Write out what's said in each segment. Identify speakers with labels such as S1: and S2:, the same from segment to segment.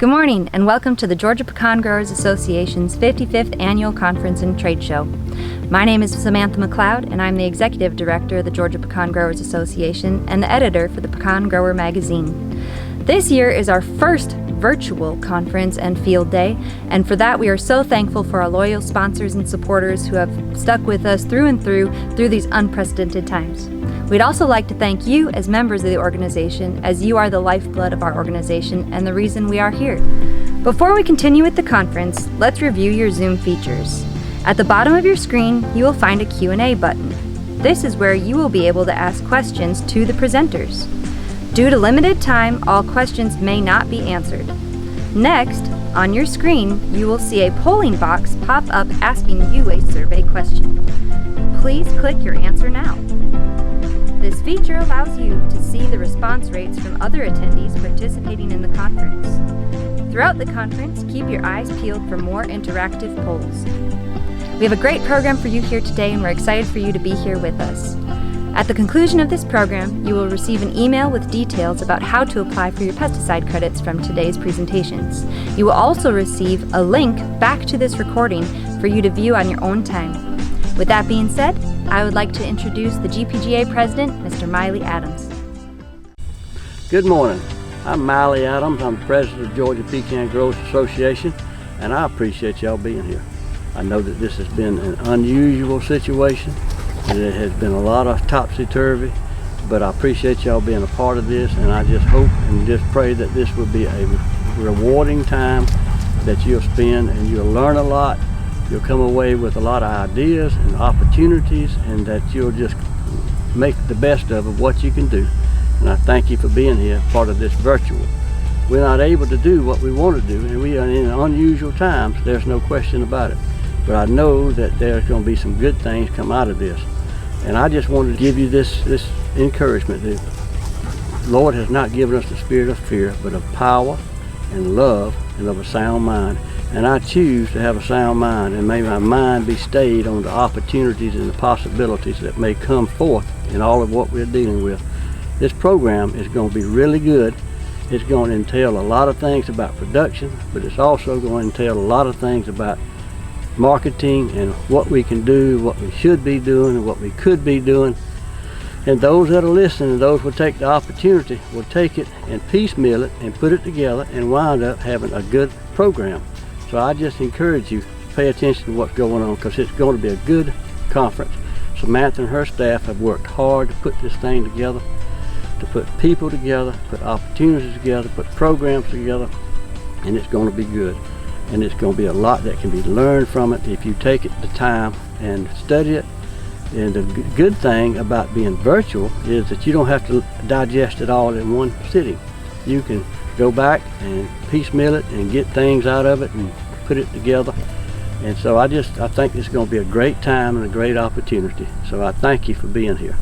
S1: Good morning and welcome to the Georgia Pecan Growers Association's 55th Annual Conference and Trade Show. My name is Samantha McLeod and I'm the Executive Director of the Georgia Pecan Growers Association and the editor for the Pecan Grower magazine. This year is our first virtual conference and field day, and for that we are so thankful for our loyal sponsors and supporters who have stuck with us through and through these unprecedented times. We'd also like to thank you as members of the organization, as you are the lifeblood of our organization and the reason we are here. Before we continue with the conference, let's review your Zoom features. At the bottom of your screen, you will find a Q&A button. This is where you will be able to ask questions to the presenters. Due to limited time, all questions may not be answered. Next, on your screen, you will see a polling box pop up asking you a survey question. Please click your answer now. This feature allows you to see the response rates from other attendees participating in the conference. Throughout the conference, keep your eyes peeled for more interactive polls. We have a great program for you here today and we're excited for you to be here with us. At the conclusion of this program, you will receive an email with details about how to apply for your pesticide credits from today's presentations. You will also receive a link back to this recording for you to view on your own time. With that being said, I would like to introduce the GPGA President, Mr. Miley Adams.
S2: Good morning. I'm Miley Adams. I'm the President of Georgia Pecan Growers Association, and I appreciate y'all being here. I know that this has been an unusual situation, and it has been a lot of topsy-turvy, but I appreciate y'all being a part of this, and I just hope and just pray that this will be a rewarding time that you'll spend and you'll learn a lot. You'll come away with a lot of ideas and opportunities, and that you'll just make the best of what you can do. And I thank you for being here, part of this virtual. We're not able to do what we want to do, and we are in unusual times, there's no question about it. But I know that there's going to be some good things come out of this. And I just wanted to give you this encouragement. The Lord has not given us the spirit of fear, but of power and love and of a sound mind. And I choose to have a sound mind, and may my mind be stayed on the opportunities and the possibilities that may come forth in all of what we're dealing with. This program is going to be really good. It's going to entail a lot of things about production, but it's also going to entail a lot of things about marketing and what we can do, what we should be doing, and what we could be doing. And those that are listening, those will take the opportunity, will take it and piecemeal it and put it together and wind up having a good program. So I just encourage you to pay attention to what's going on, because it's going to be a good conference. Samantha and her staff have worked hard to put this thing together, to put people together, put opportunities together, put programs together, and it's going to be good. And it's going to be a lot that can be learned from it if you take it the time and study it. And the good thing about being virtual is that you don't have to digest it all in one sitting. You can go back and piecemeal it and get things out of it and put it together. And so I think it's going to be a great time and a great opportunity. So I thank you for being here.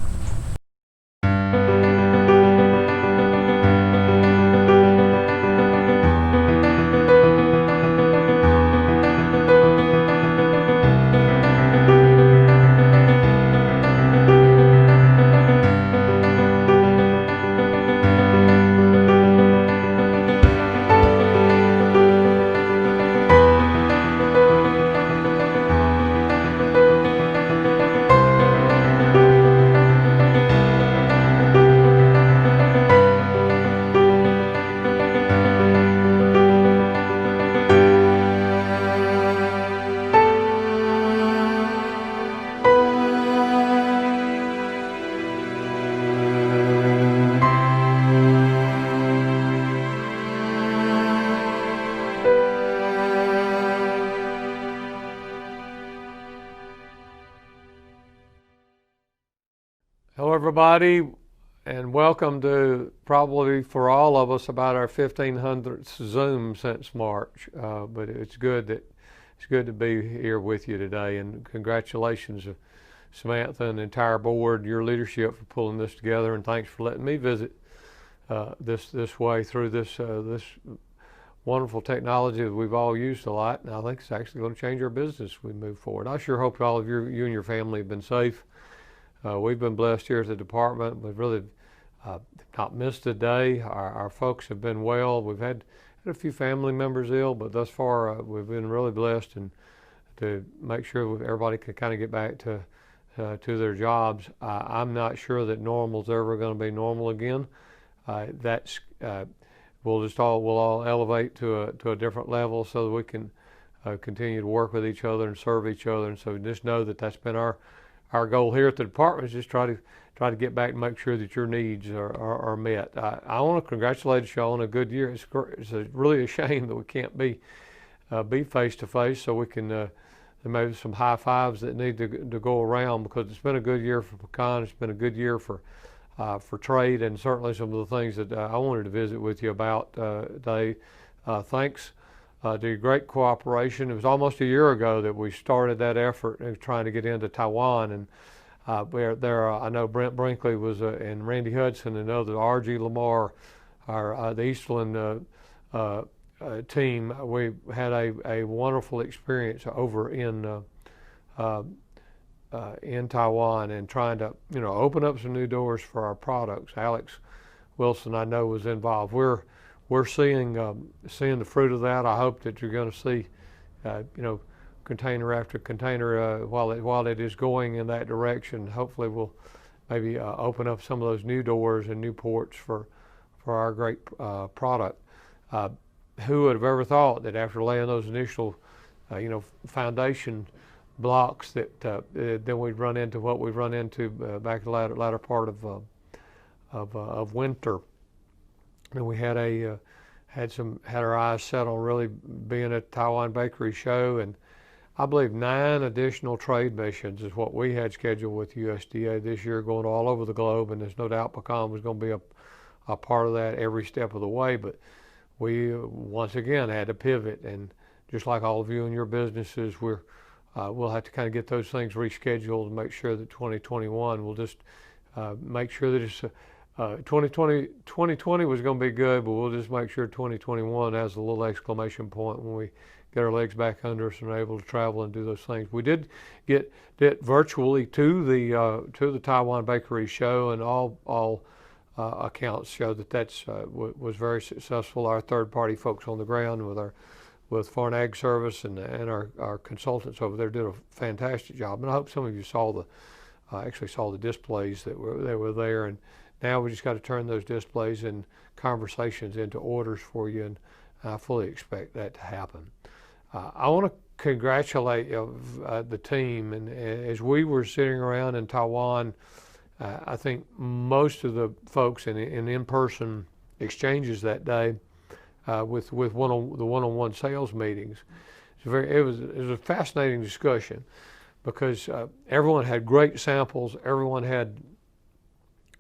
S3: Hello everybody, and welcome to probably for all of us about our 1500th Zoom since March. But it's good to be here with you today, and congratulations to Samantha and the entire board, your leadership for pulling this together, and thanks for letting me visit this way through this wonderful technology that we've all used a lot, and I think it's actually going to change our business as we move forward. I sure hope all of you and your family have been safe. We've been blessed here at the department. We've really not missed a day. Our folks have been well. We've had had a few family members ill, but thus far we've been really blessed and to make sure everybody can kind of get back to their jobs. I'm not sure that normal's ever going to be normal again. We'll all elevate to a different level so that we can continue to work with each other and serve each other. And so just know that that's been our goal here at the department, is just try to get back and make sure that your needs are met. I want to congratulate you on a good year. It's really a shame that we can't be face to face, so we can there may be some high fives that need to go around, because it's been a good year for Pecan. It's been a good year for trade, and certainly some of the things that I wanted to visit with you about today. Thanks to your great cooperation. It was almost a year ago that we started that effort of trying to get into Taiwan, and I know Brent Brinkley was and Randy Hudson and others, R.G. Lamar, the Eastland team. We had a wonderful experience over in Taiwan, and trying to open up some new doors for our products. Alex Wilson, I know, was involved. We're seeing the fruit of that. I hope that you're going to see container after container while it is going in that direction. Hopefully we'll maybe open up some of those new doors and new ports for our great product. Who would have ever thought that after laying those initial foundation blocks that then we'd run into what we've run into back in the latter part of winter. And we had our eyes set on really being at Taiwan Bakery Show, and I believe 9 additional trade missions is what we had scheduled with USDA this year, going all over the globe, and there's no doubt Pecan was going to be a part of that every step of the way. But we once again had to pivot, and just like all of you in your businesses, we'll have to kind of get those things rescheduled and make sure that 2021 will just make sure that it's 2020 was going to be good, but we'll just make sure 2021 has a little exclamation point when we get our legs back under us and are able to travel and do those things. We did get virtually to the Taiwan Bakery Show, and all accounts show that was very successful. Our third-party folks on the ground with Foreign Ag Service and our consultants over there did a fantastic job. And I hope some of you actually saw the displays that were there. And now we just got to turn those displays and conversations into orders for you, and I fully expect that to happen. I want to congratulate the team. And as we were sitting around in Taiwan, I think most of the folks in in-person exchanges that day with the one-on-one sales meetings, it was a fascinating discussion, because everyone had great samples. Everyone had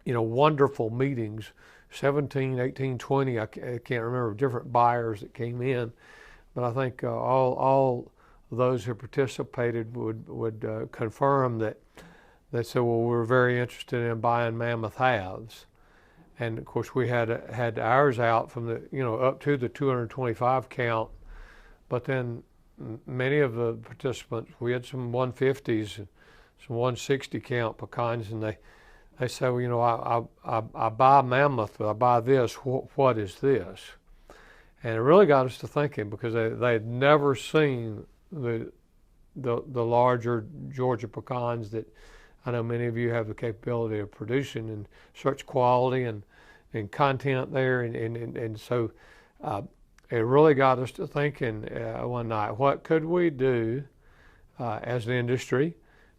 S3: wonderful meetings, 17, 18, 20, I can't remember, different buyers that came in. But I think all those who participated would confirm that they said, well, we're very interested in buying mammoth halves. And of course we had ours out from the, up to the 225 count. But then many of the participants, we had some 150s, some 160 count pecans, and they say, well, I buy mammoth, but I buy this. What is this? And it really got us to thinking, because they had never seen the larger Georgia pecans that I know many of you have the capability of producing, and such quality and content there. And so it really got us to thinking one night, what could we do as an industry?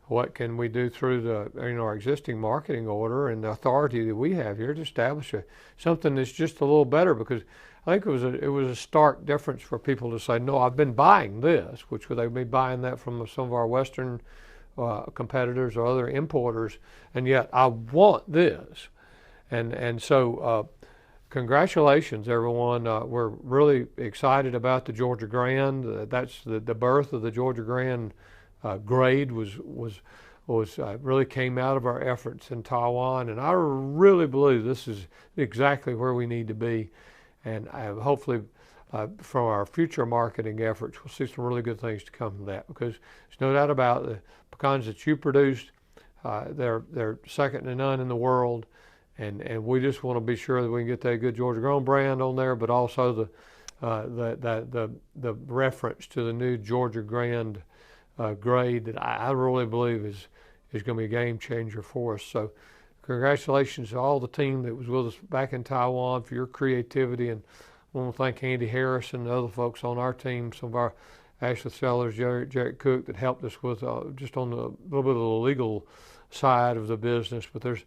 S3: What can we do through our existing marketing order and the authority that we have here to establish something that's just a little better? Because I think it was a stark difference for people to say, no, I've been buying this, which would they be buying that from some of our Western competitors or other importers, and yet I want this. And so congratulations, everyone. We're really excited about the Georgia Grand. That's the birth of the Georgia Grand grade was really came out of our efforts in Taiwan, and I really believe this is exactly where we need to be. And hopefully from our future marketing efforts, we'll see some really good things to come from that, because there's no doubt about the pecans that you produced. They're second to none in the world, and we just want to be sure that we can get that good Georgia grown brand on there, but also the reference to the new Georgia Grand grade that I really believe is going to be a game changer for us. So congratulations to all the team that was with us back in Taiwan for your creativity, and I want to thank Andy Harris and the other folks on our team, some of our Ashley Sellers, Jarrett Cook, that helped us with just on a little bit of the legal side of the business. But there's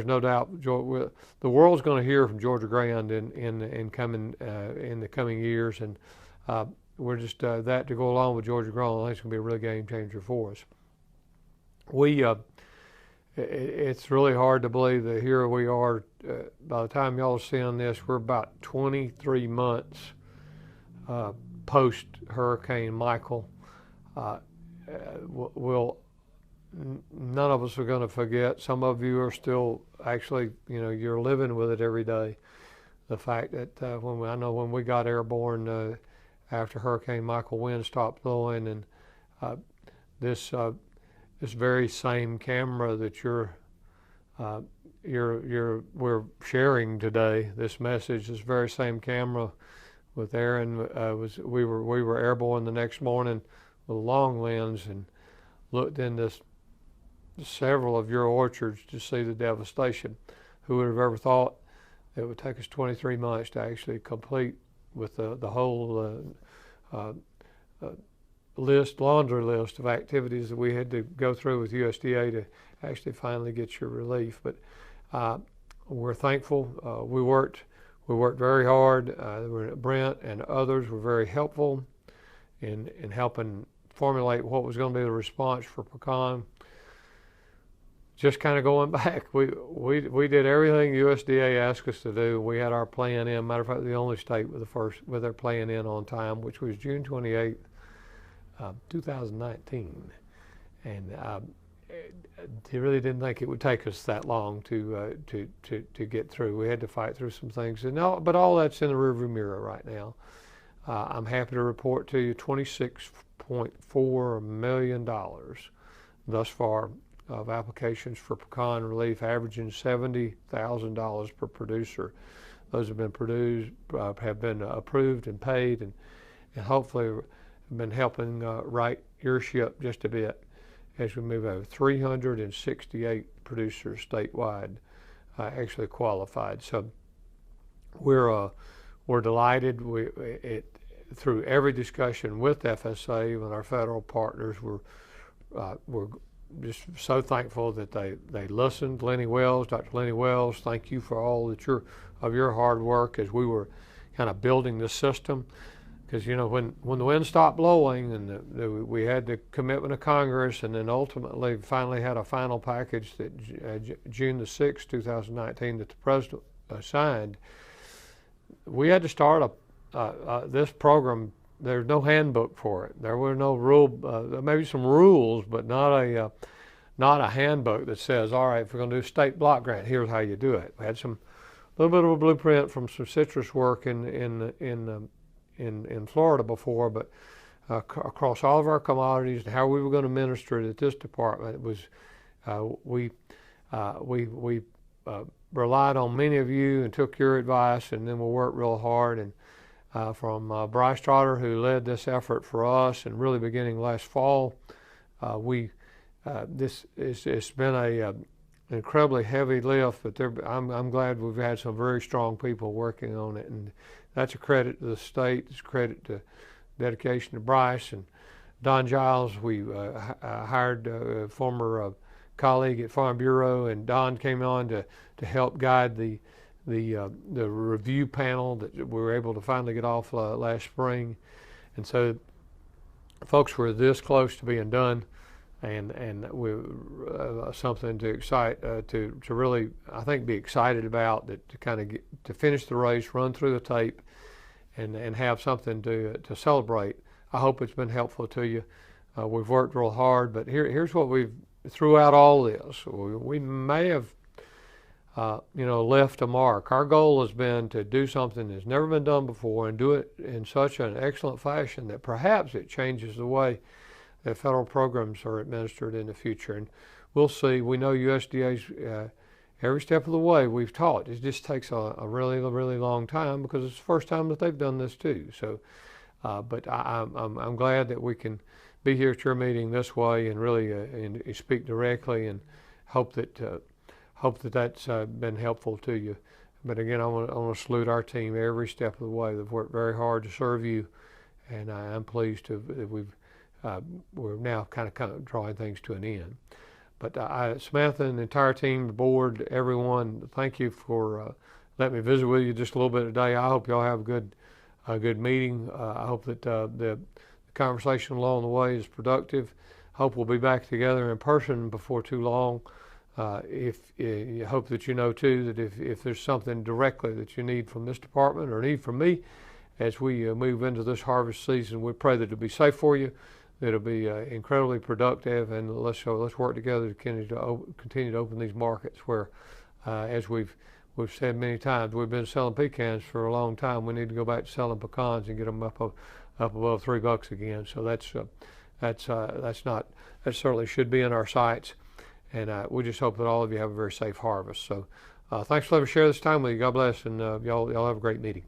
S3: no doubt the world's going to hear from Georgia Grand in the coming years, and we're just that to go along with Georgia Grand. I think it's going to be a real game changer for us. It's really hard to believe that here we are. By the time y'all are seeing this, we're about 23 months post Hurricane Michael. None of us are going to forget. Some of you are still actually, you're living with it every day. The fact that I know when we got airborne after Hurricane Michael, wind stopped blowing, and this very same camera that we're sharing today, this message, this very same camera with Aaron we were airborne the next morning with a long lens and looked into several of your orchards to see the devastation. Who would have ever thought it would take us 23 months to actually complete with the whole laundry list of activities that we had to go through with USDA to actually finally get your relief. But we're thankful. We worked very hard. Brent and others were very helpful in helping formulate what was going to be the response for pecan. Just kind of going back, we did everything USDA asked us to do. We had our plan in. Matter of fact, the only state with their plan in on time, which was June 28th, 2019, and they really didn't think it would take us that long to get through. We had to fight through some things, but all that's in the rearview mirror right now. I'm happy to report to you $26.4 million thus far of applications for pecan relief, averaging $70,000 per producer. Those have been have been approved and paid, and hopefully have been helping right your ship just a bit as we move over. 368 producers statewide actually qualified. So we're delighted. Through every discussion with FSA, with our federal partners, we're just so thankful that they listened. Lenny Wells, Dr. Lenny Wells, thank you for all of your hard work as we were kind of building this system. Because when the wind stopped blowing and we had the commitment of Congress, and then ultimately finally had a final package that June the 6th, 2019, that the president signed, we had to start this program. There's no handbook for it. There were no maybe some rules, but not a handbook that says, all right, if we're going to do a state block grant, here's how you do it. We had a little bit of a blueprint from some citrus work in Florida before, but across all of our commodities and how we were going to administer it at this department, it was we relied on many of you and took your advice, and then we worked real hard. And from Bryce Trotter, who led this effort for us, and really beginning last fall, it's been an incredibly heavy lift, but I'm glad we've had some very strong people working on it, and that's a credit to the state. It's a credit to dedication to Bryce and Don Giles. We hired a former colleague at Farm Bureau, and Don came on to help guide the review panel that we were able to finally get off last spring. And so folks were this close to being done, and we something to excite to really, I think, be excited about, that to kind of to finish the race, run through the tape, and have something to celebrate. I hope it's been helpful to you. We've worked real hard, but here's what throughout all this, we may have left a mark. Our goal has been to do something that's never been done before, and do it in such an excellent fashion that perhaps it changes the way that federal programs are administered in the future. And we'll see. We know USDA every step of the way we've taught. It just takes a really, really long time because it's the first time that they've done this too. So, but I'm glad that we can be here at your meeting this way and really and speak directly, and hope that that's been helpful to you. But again, I want to salute our team every step of the way. They've worked very hard to serve you, and I'm pleased that we're now kind of drawing things to an end. But Samantha and the entire team, the board, everyone, thank you for letting me visit with you just a little bit today. I hope y'all have a good meeting. I hope that the conversation along the way is productive. Hope we'll be back together in person before too long. I hope that you know too that if there's something directly that you need from this department or need from me as we move into this harvest season, we pray that it'll be safe for you, that it'll be incredibly productive, and let's work together to continue to open these markets where, as we've said many times, we've been selling pecans for a long time. We need to go back to selling pecans and get them up above $3 again. So that certainly should be in our sights. And we just hope that all of you have a very safe harvest. So thanks for letting me share this time with you. God bless, and y'all have a great meeting.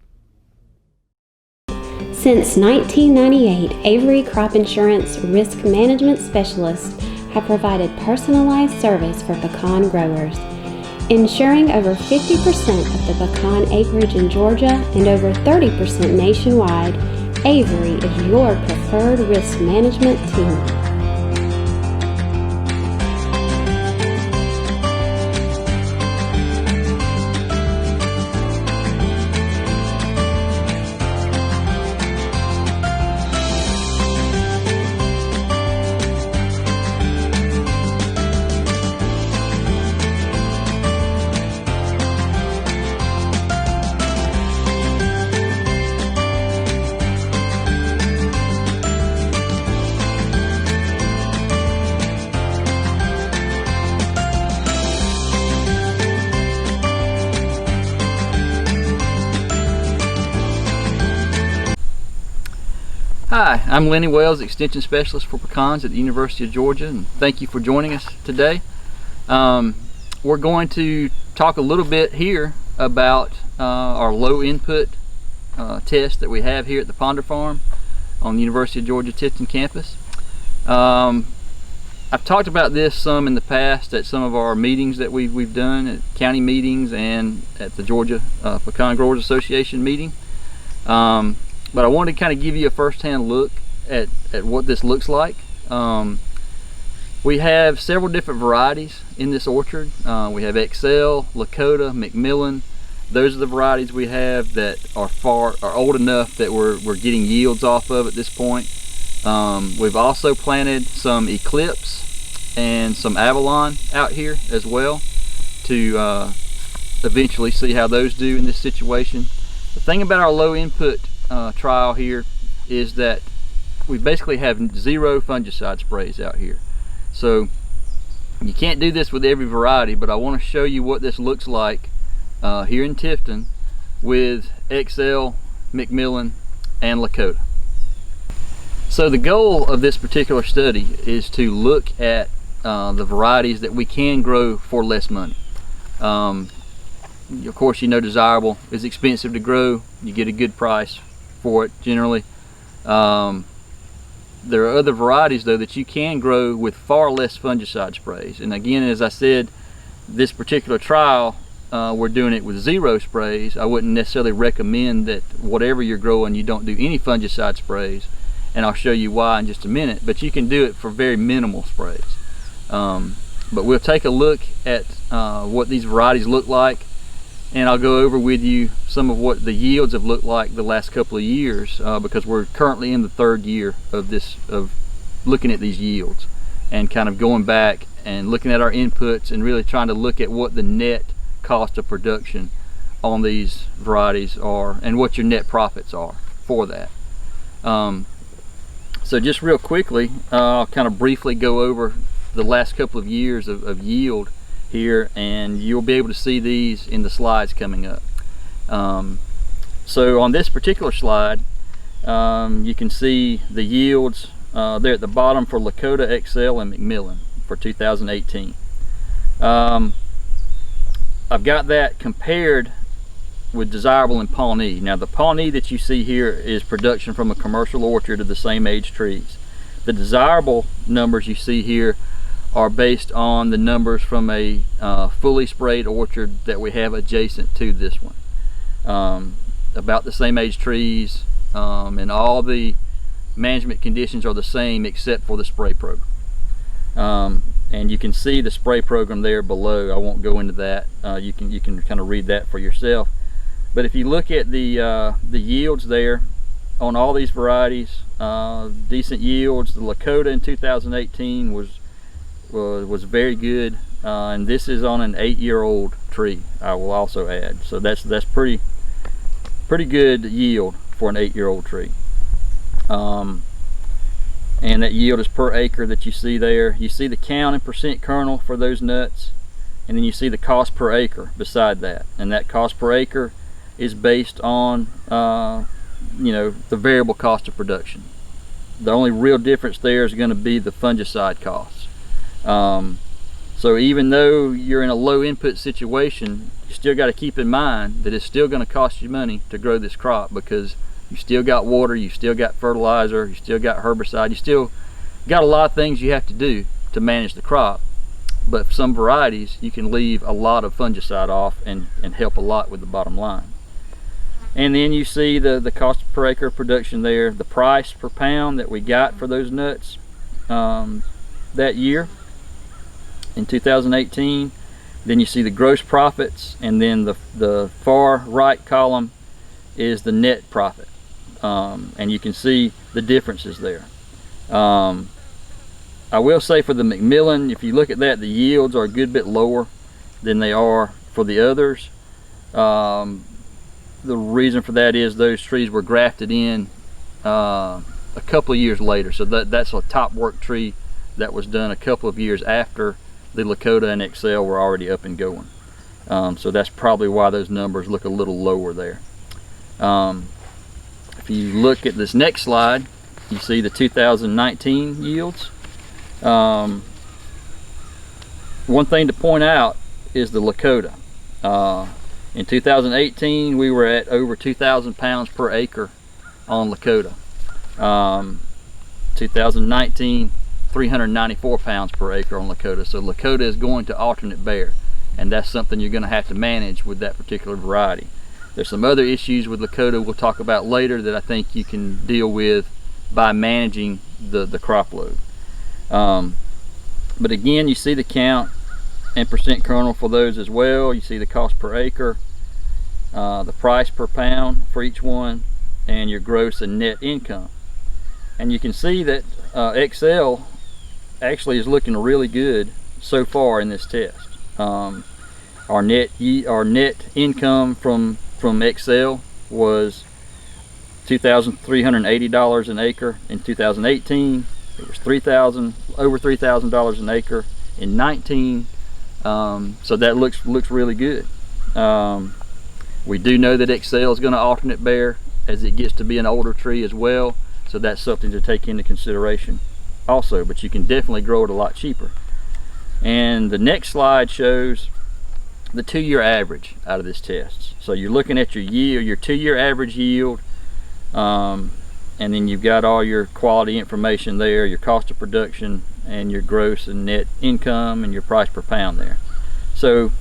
S4: Since 1998, Avery Crop Insurance Risk Management Specialists have provided personalized service for pecan growers. Insuring over 50% of the pecan acreage in Georgia and over 30% nationwide, Avery is your preferred risk management team.
S5: Hi, I'm Lenny Wells, Extension Specialist for Pecans at the University of Georgia, and thank you for joining us today. We're going to talk a little bit here about our low input test that we have here at the Ponder Farm on the University of Georgia Tifton campus. I've talked about this some in the past at some of our meetings that we've done at county meetings and at the Georgia Pecan Growers Association meeting. But I wanted to kind of give you a first-hand look at what this looks like. We have several different varieties in this orchard. We have XL, Lakota, Macmillan. Those are the varieties we have that are old enough that we're getting yields off of at this point. We've also planted some Eclipse and some Avalon out here as well to eventually see how those do in this situation. The thing about our low input trial here is that we basically have 0 fungicide sprays out here. So you can't do this with every variety, but I want to show you what this looks like here in Tifton with XL, Macmillan, and Lakota. So the goal of this particular study is to look at the varieties that we can grow for less money. Of course, you know desirable is expensive to grow. You get a good price for it generally. There are other varieties though that you can grow with far less fungicide sprays. And again, as I said, this particular trial, we're doing it with 0 sprays. I wouldn't necessarily recommend that whatever you're growing, you don't do any fungicide sprays. And I'll show you why in just a minute, but you can do it for very minimal sprays. But we'll take a look at what these varieties look like, and I'll go over with you some of what the yields have looked like the last couple of years, because we're currently in the 3rd year of looking at these yields and kind of going back and looking at our inputs and really trying to look at what the net cost of production on these varieties are and what your net profits are for that. So just real quickly, I'll kind of briefly go over the last couple of years of yield here, and you'll be able to see these in the slides coming up. So on this particular slide, you can see the yields there at the bottom for Lakota, XL, and Macmillan for 2018. I've got that compared with desirable in Pawnee. Now the Pawnee that you see here is production from a commercial orchard of the same age trees. The desirable numbers you see here are based on the numbers from a fully sprayed orchard that we have adjacent to this one. About the same age trees, and all the management conditions are the same except for the spray program. And you can see the spray program there below. I won't go into that. You can kind of read that for yourself. But if you look at the yields there on all these varieties, decent yields. The Lakota in 2018 was very good, and this is on an 8-year-old tree, I will also add. So that's pretty good yield for an 8-year-old tree. And that yield is per acre that you see there. You see the count and percent kernel for those nuts, and then you see the cost per acre beside that. And that cost per acre is based on you know, the variable cost of production. The only real difference there is going to be the fungicide costs. So even though you're in a low input situation, you still got to keep in mind that it's still going to cost you money to grow this crop, because you still got water, you still got fertilizer, you still got herbicide, you still got a lot of things you have to do to manage the crop. But for some varieties, you can leave a lot of fungicide off and help a lot with the bottom line. And then you see the cost per acre of production there, the price per pound that we got for those nuts that year in 2018. Then you see the gross profits, and then the far right column is the net profit. And you can see the differences there. I will say for the Macmillan, if you look at that, the yields are a good bit lower than they are for the others. The reason for that is those trees were grafted in a couple of years later. So that's a top work tree that was done a couple of years after the Lakota and Excel were already up and going. So that's probably why those numbers look a little lower there. If you look at this next slide, you see the 2019 yields. One thing to point out is the Lakota. In 2018, we were at over 2,000 pounds per acre on Lakota. 2019, 394 pounds per acre on Lakota. So Lakota is going to alternate bear, and that's something you're going to have to manage with that particular variety. There's some other issues with Lakota we'll talk about later that I think you can deal with by managing the crop load. But again, you see the count and percent kernel for those as well. You see the cost per acre, the price per pound for each one, and your gross and net income. And you can see that XL actually is looking really good so far in this test. Our net income from XL was $2,380 an acre in 2018. It was over $3,000 an acre in 19. So that looks really good. We do know that XL is going to alternate bear as it gets to be an older tree as well, so that's something to take into consideration also, but you can definitely grow it a lot cheaper. And the next slide shows the 2-year average out of this test. So you're looking at your yield, your 2-year average yield, and then you've got all your quality information there, your cost of production, and your gross and net income, and your price per pound there. So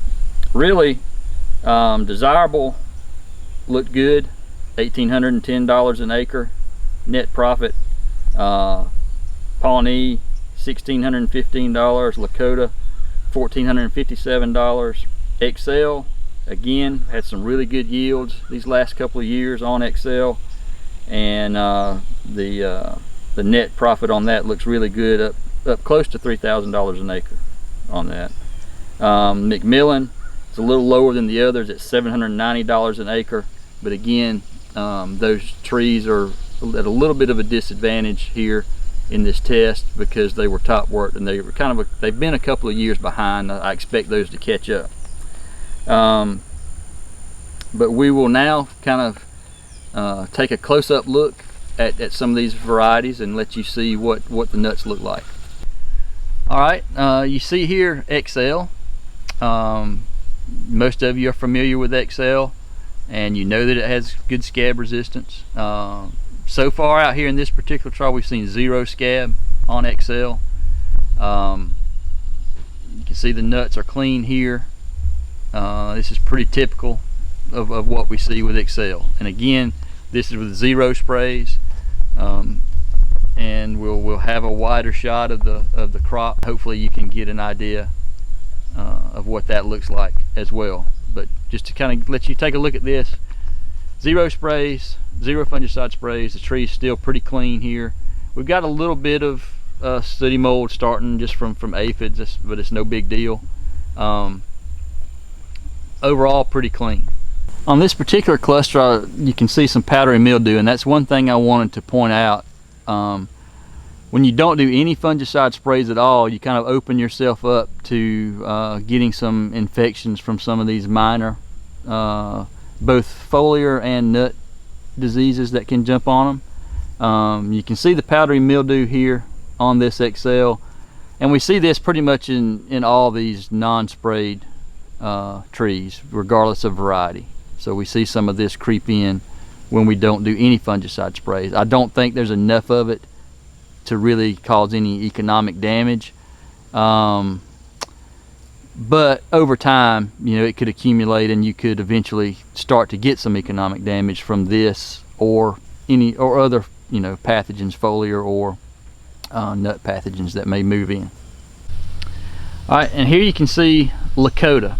S5: really, desirable looked good, $1,810 an acre net profit. Pawnee, $1,615. Lakota, $1,457. XL, again, had some really good yields these last couple of years on XL, and the net profit on that looks really good, up close to $3,000 an acre on that. Macmillan is a little lower than the others at $790 an acre, but again, those trees are at a little bit of a disadvantage here in this test because they were top worked, and they were they've been a couple of years behind. I expect those to catch up. But we will now kind of take a close-up look at some of these varieties and let you see what the nuts look like. All right, you see here XL. most of you are familiar with XL, and you know that it has good scab resistance. So far out here in this particular trial, we've seen 0 scab on XL. You can see the nuts are clean here. This is pretty typical of what we see with XL. And again, this is with 0 sprays. And we'll have a wider shot of the crop. Hopefully you can get an idea of what that looks like as well. But just to kind of let you take a look at this, 0 sprays, 0 fungicide sprays. The tree's still pretty clean here. We've got a little bit of sooty mold starting just from aphids, but it's no big deal. Overall, pretty clean. On this particular cluster, you can see some powdery mildew, and that's one thing I wanted to point out. When you don't do any fungicide sprays at all, you kind of open yourself up to getting some infections from some of these minor, both foliar and nut diseases that can jump on them. You can see the powdery mildew here on this XL, and we see this pretty much in all these non-sprayed trees, regardless of variety. So we see some of this creep in when we don't do any fungicide sprays. I don't think there's enough of it to really cause any economic damage, but over time, you know, it could accumulate, and you could eventually start to get some economic damage from this or other, you know, pathogens, foliar or nut pathogens that may move in. All right, and here you can see Lakota.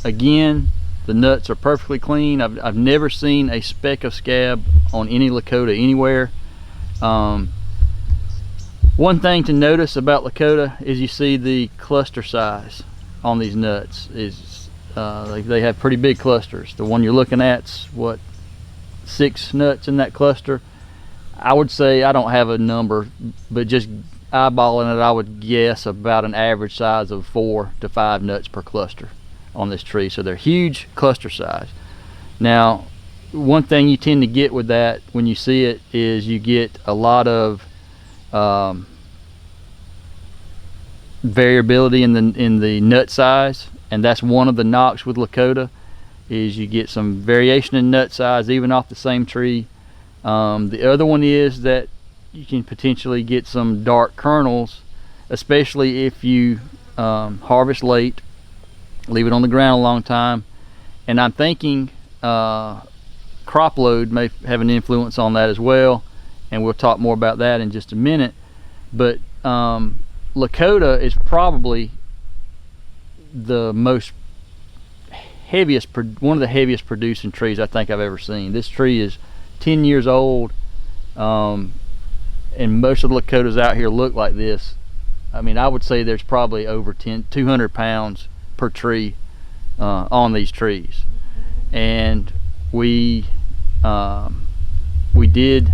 S5: Again, the nuts are perfectly clean. I've never seen a speck of scab on any Lakota anywhere. One thing to notice about Lakota is you see the cluster size on these nuts. They have pretty big clusters. The one you're looking at's what, 6 nuts in that cluster. I would say, I don't have a number, but just eyeballing it, I would guess about an average size of 4 to 5 nuts per cluster on this tree. So they're huge cluster size. Now, one thing you tend to get with that when you see it is you get a lot of variability in the nut size, and that's one of the knocks with Lakota, is you get some variation in nut size even off the same tree. The other one is that you can potentially get some dark kernels, especially if you harvest late, leave it on the ground a long time. And I'm thinking crop load may have an influence on that as well, and we'll talk more about that in just a minute. But Lakota is probably the one of the heaviest producing trees I think I've ever seen. This tree is 10 years old, and most of the Lakotas out here look like this. I mean, I would say there's probably over 200 pounds per tree on these trees. And we did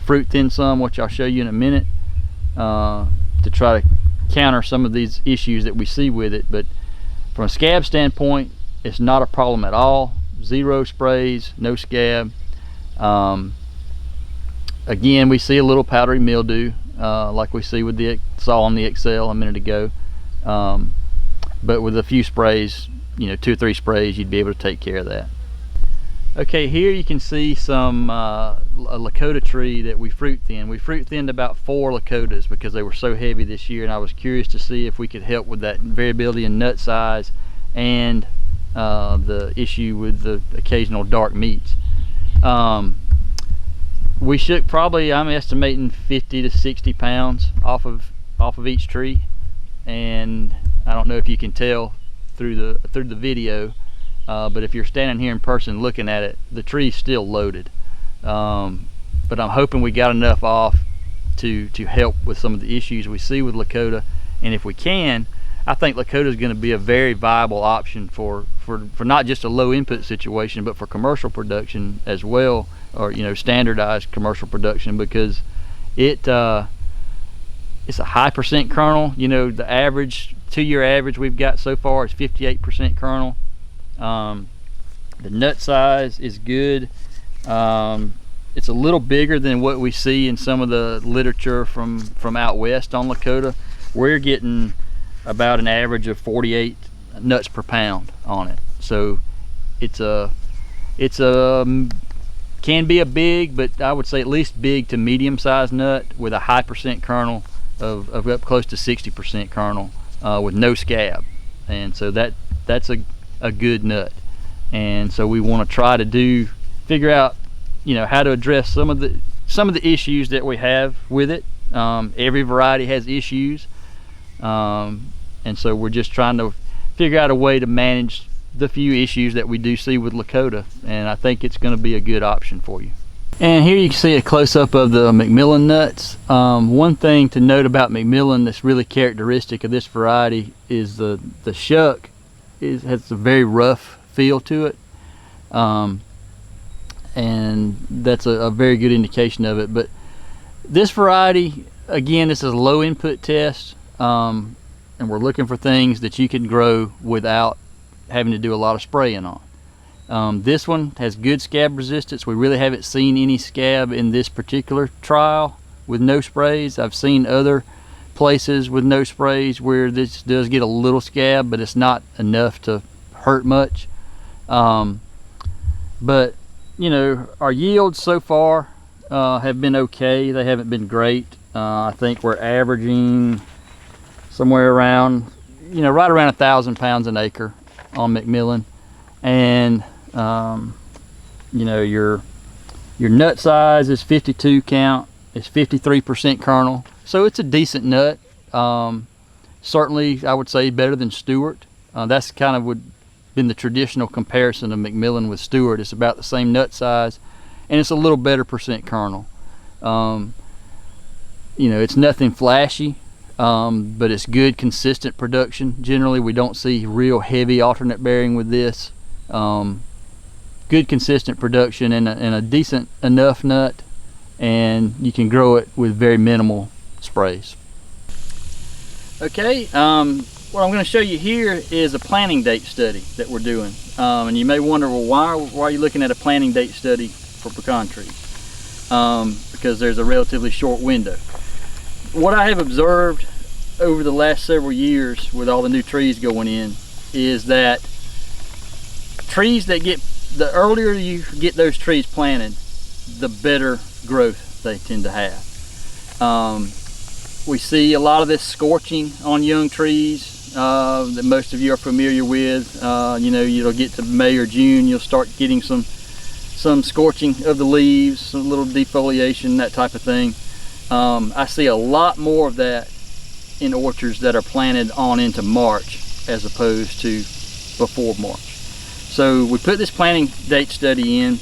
S5: fruit thin some, which I'll show you in a minute, to try to counter some of these issues that we see with it. But from a scab standpoint, it's not a problem at all. 0 sprays, no scab. Again, we see a little powdery mildew, like we saw on the XL a minute ago. But with a few sprays, you know, 2 or 3 sprays, you'd be able to take care of that. Okay, here you can see some a Lakota tree that we fruit thinned. We fruit thinned about 4 Lakotas because they were so heavy this year, and I was curious to see if we could help with that variability in nut size and the issue with the occasional dark meats. We should probably, I'm estimating 50 to 60 pounds off of each tree, and I don't know if you can tell through the video, but if you're standing here in person looking at it, the tree's still loaded. But I'm hoping we got enough off to help with some of the issues we see with Lakota, and if we can, I think Lakota is going to be a very viable option for not just a low input situation, but for commercial production as well, or, you know, standardized commercial production, because it's a high percent kernel. You know, the average 2-year average we've got so far is 58% kernel. The nut size is good. It's a little bigger than what we see in some of the literature from out west on Lakota. We're getting about an average of 48 nuts per pound on it. So it's a can be a big, but I would say at least big to medium sized nut with a high percent kernel of up close to 60% kernel with no scab. And so that's a good nut. And so we want to try to figure out, you know, how to address some of the issues that we have with it. Every variety has issues, and so we're just trying to figure out a way to manage the few issues that we do see with Lakota, and I think it's going to be a good option for you. And here you can see a close-up of the McMillan nuts. One thing to note about McMillan that's really characteristic of this variety is the shuck has a very rough feel to it, and that's a very good indication of it. But this variety, again, this is a low input test, and we're looking for things that you can grow without having to do a lot of spraying on. This one has good scab resistance. We really haven't seen any scab in this particular trial with no sprays. I've seen other places with no sprays where this does get a little scab, but it's not enough to hurt much. But you know, our yields so far have been okay. They haven't been great. I think we're averaging somewhere around, you know, right around 1,000 pounds an acre on McMillan. And you know, your nut size is 52 count. It's 53% kernel, so it's a decent nut. Certainly, I would say better than Stewart. That's kind of been the traditional comparison of McMillan with Stewart. It's about the same nut size, and it's a little better percent kernel. You know, it's nothing flashy, but it's good, consistent production. Generally, we don't see real heavy alternate bearing with this. Good, consistent production and a decent enough nut, and you can grow it with very minimal sprays. Okay, what I'm going to show you here is a planting date study that we're doing. And you may wonder, well, why are you looking at a planting date study for pecan trees? Because there's a relatively short window. What I have observed over the last several years with all the new trees going in is that trees that the earlier you get those trees planted, the better growth they tend to have. We see a lot of this scorching on young trees that most of you are familiar with. You know, you'll get to May or June, you'll start getting some scorching of the leaves, some little defoliation, that type of thing. I see a lot more of that in orchards that are planted on into March as opposed to before March. So we put this planting date study in,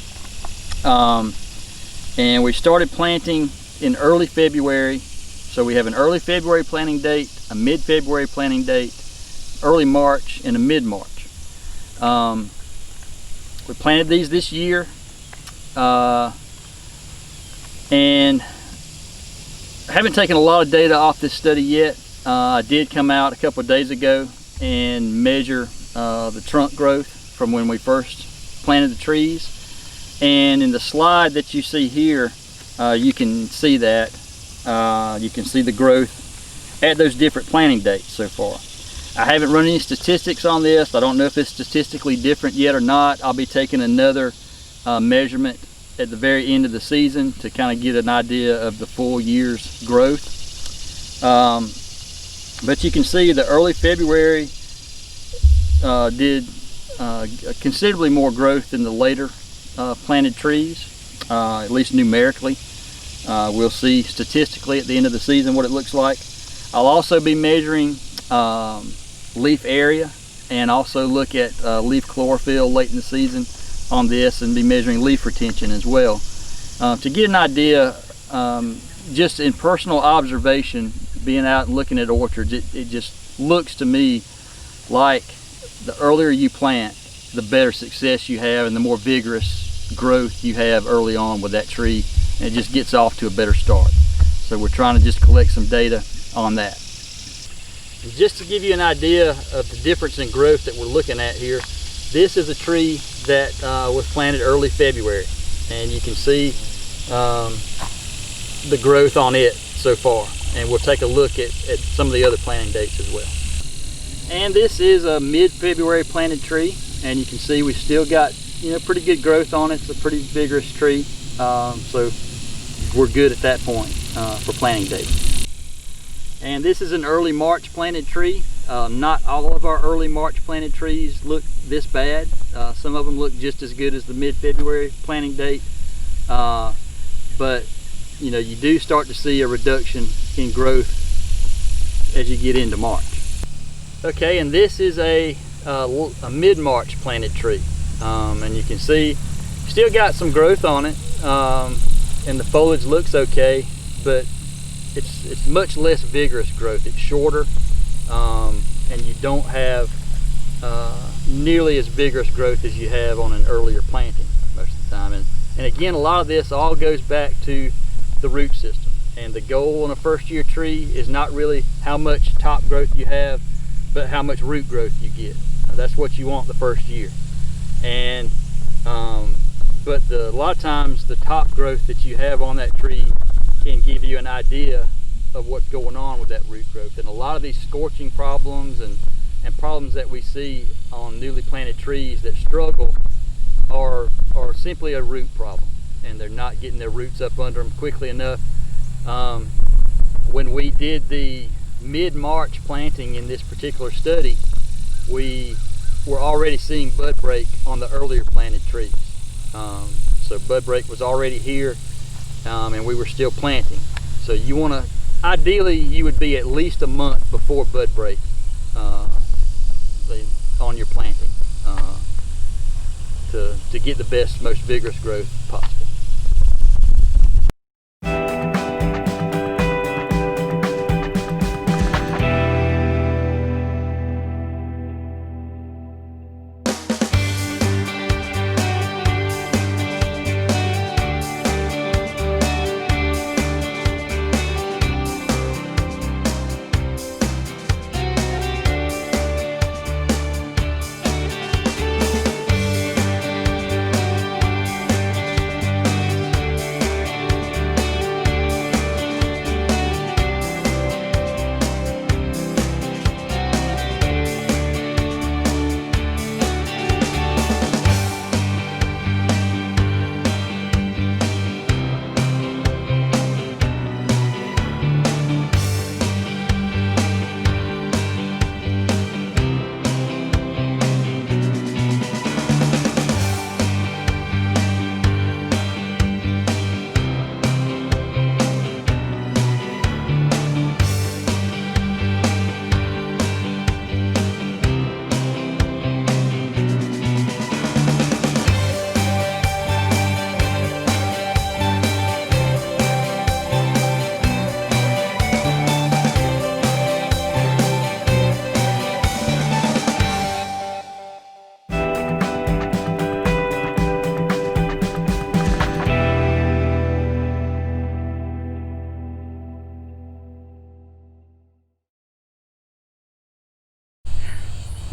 S5: and we started planting in early February. So we have an early February planting date, a mid-February planting date, early March, and a mid-March. We planted these this year, and I haven't taken a lot of data off this study yet. I did come out a couple of days ago and measure the trunk growth from when we first planted the trees. And in the slide that you see here, you can see that. You can see the growth at those different planting dates so far. I haven't run any statistics on this. I don't know if it's statistically different yet or not. I'll be taking another measurement at the very end of the season to kind of get an idea of the full year's growth. But you can see the early February did considerably more growth than the later planted trees, at least numerically. We'll see statistically at the end of the season what it looks like. I'll also be measuring leaf area and also look at leaf chlorophyll late in the season on this, and be measuring leaf retention as well. To get an idea, just in personal observation, being out and looking at orchards, it just looks to me like the earlier you plant, the better success you have and the more vigorous growth you have early on with that tree, and it just gets off to a better start. So we're trying to just collect some data on that. And just to give you an idea of the difference in growth that we're looking at here, this is a tree that was planted early February, and you can see the growth on it so far. And we'll take a look at some of the other planting dates as well. And this is a mid-February planted tree, and you can see we've still got pretty good growth on it. It's a pretty vigorous tree, so we're good at that point for planting date. And this is an early March planted tree. Not all of our early March planted trees look this bad. Some of them look just as good as the mid-February planting date, but you do start to see a reduction in growth as you get into March. Okay, and this is a mid-March planted tree, and you can see still got some growth on it, and the foliage looks okay, but it's much less vigorous growth. It's shorter, and you don't have nearly as vigorous growth as you have on an earlier planting most of the time. And again, a lot of this all goes back to the root system. And the goal on a first year tree is not really how much top growth you have, but how much root growth you get. That's what you want the first year. And but a lot of times the top growth that you have on that tree can give you an idea of what's going on with that root growth. And a lot of these scorching problems and problems that we see on newly planted trees that struggle are simply a root problem, and they're not getting their roots up under them quickly enough. When we did the mid-March planting in this particular study, we were already seeing bud break on the earlier planted trees. So bud break was already here, and we were still planting. So you want to, ideally you would be at least a month before bud break on your planting to get the best, most vigorous growth possible.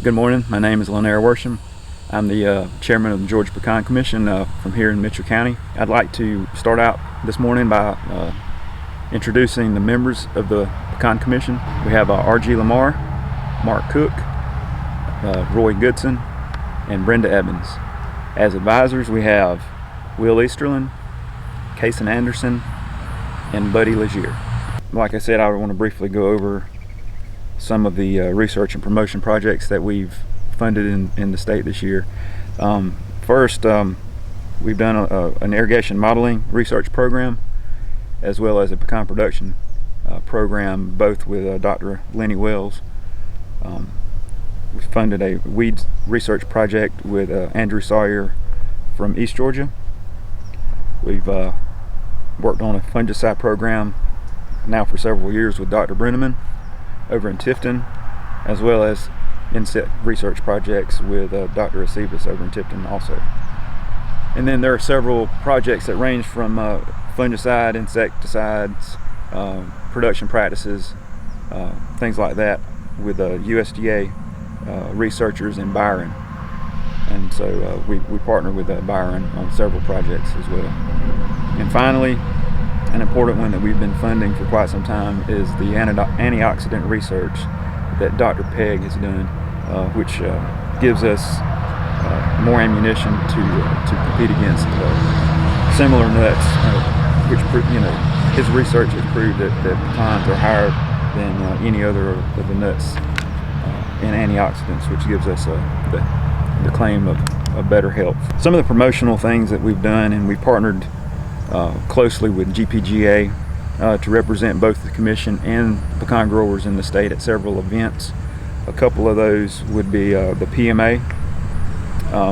S6: Good morning, my name is Lanair Worsham. I'm the chairman of the Georgia Pecan Commission from here in Mitchell County. I'd like to start out this morning by introducing the members of the Pecan Commission. We have R.G. Lamar, Mark Cook, Roy Goodson, and Brenda Evans. As advisors, we have Will Easterlin, Kason Anderson, and Buddy Legier. Like I said, I want to briefly go over some of the research and promotion projects that we've funded in the state this year. First, we've done an irrigation modeling research program as well as a pecan production program, both with Dr. Lenny Wells. We funded a weeds research project with Andrew Sawyer from East Georgia. We've worked on a fungicide program now for several years with Dr. Brenneman over in Tifton, as well as insect research projects with Dr. Acebus over in Tifton also. And then there are several projects that range from fungicide, insecticides, production practices, things like that with USDA researchers in Byron. And so we partner with Byron on several projects as well. And finally, an important one that we've been funding for quite some time is the antioxidant research that Dr. Peg has done, which gives us more ammunition to compete against similar nuts, which his research has proved that pecans are higher than any other of the nuts in antioxidants, which gives us the claim of better health. Some of the promotional things that we've done, and we've partnered closely with GPGA to represent both the commission and pecan growers in the state at several events. A couple of those would be the PMA,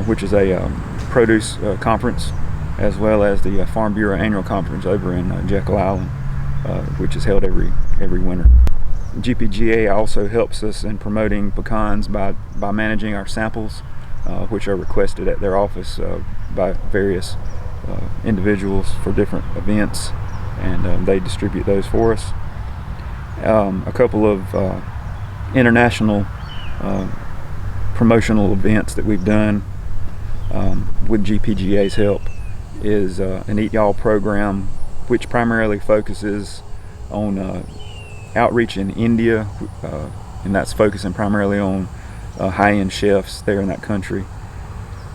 S6: which is a produce conference, as well as the Farm Bureau annual conference over in Jekyll Island, which is held every winter. GPGA also helps us in promoting pecans by managing our samples, which are requested at their office by various individuals for different events, and they distribute those for us. A couple of international promotional events that we've done with GPGA's help is an Eat Y'all program, which primarily focuses on outreach in India, and that's focusing primarily on high-end chefs there in that country.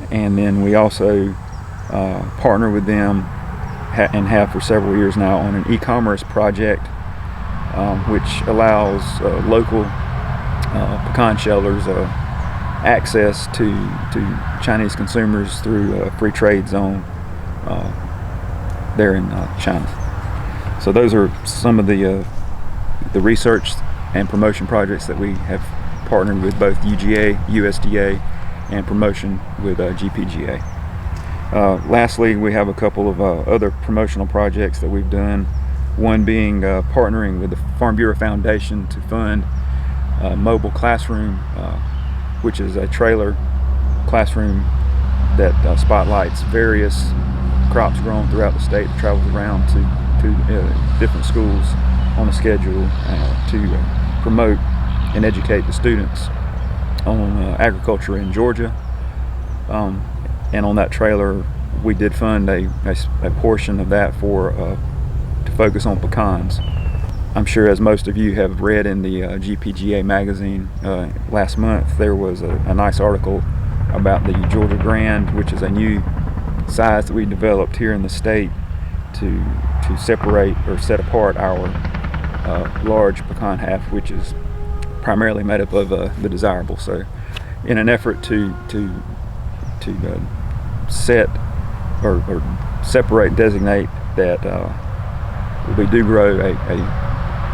S6: And then we also partner with them and have for several years now on an e-commerce project, which allows local pecan shellers access to Chinese consumers through a free trade zone there in China. So those are some of the research and promotion projects that we have partnered with both UGA, USDA, and promotion with GPGA. Lastly, we have a couple of other promotional projects that we've done, one being partnering with the Farm Bureau Foundation to fund a mobile classroom, which is a trailer classroom that spotlights various crops grown throughout the state, that travels around to different schools on a schedule to promote and educate the students on agriculture in Georgia. And on that trailer, we did fund a portion of that to focus on pecans. I'm sure, as most of you have read in the GPGA magazine last month, there was a nice article about the Georgia Grand, which is a new size that we developed here in the state to separate or set apart our large pecan half, which is primarily made up of the desirable. So in an effort to set or separate, designate that we do grow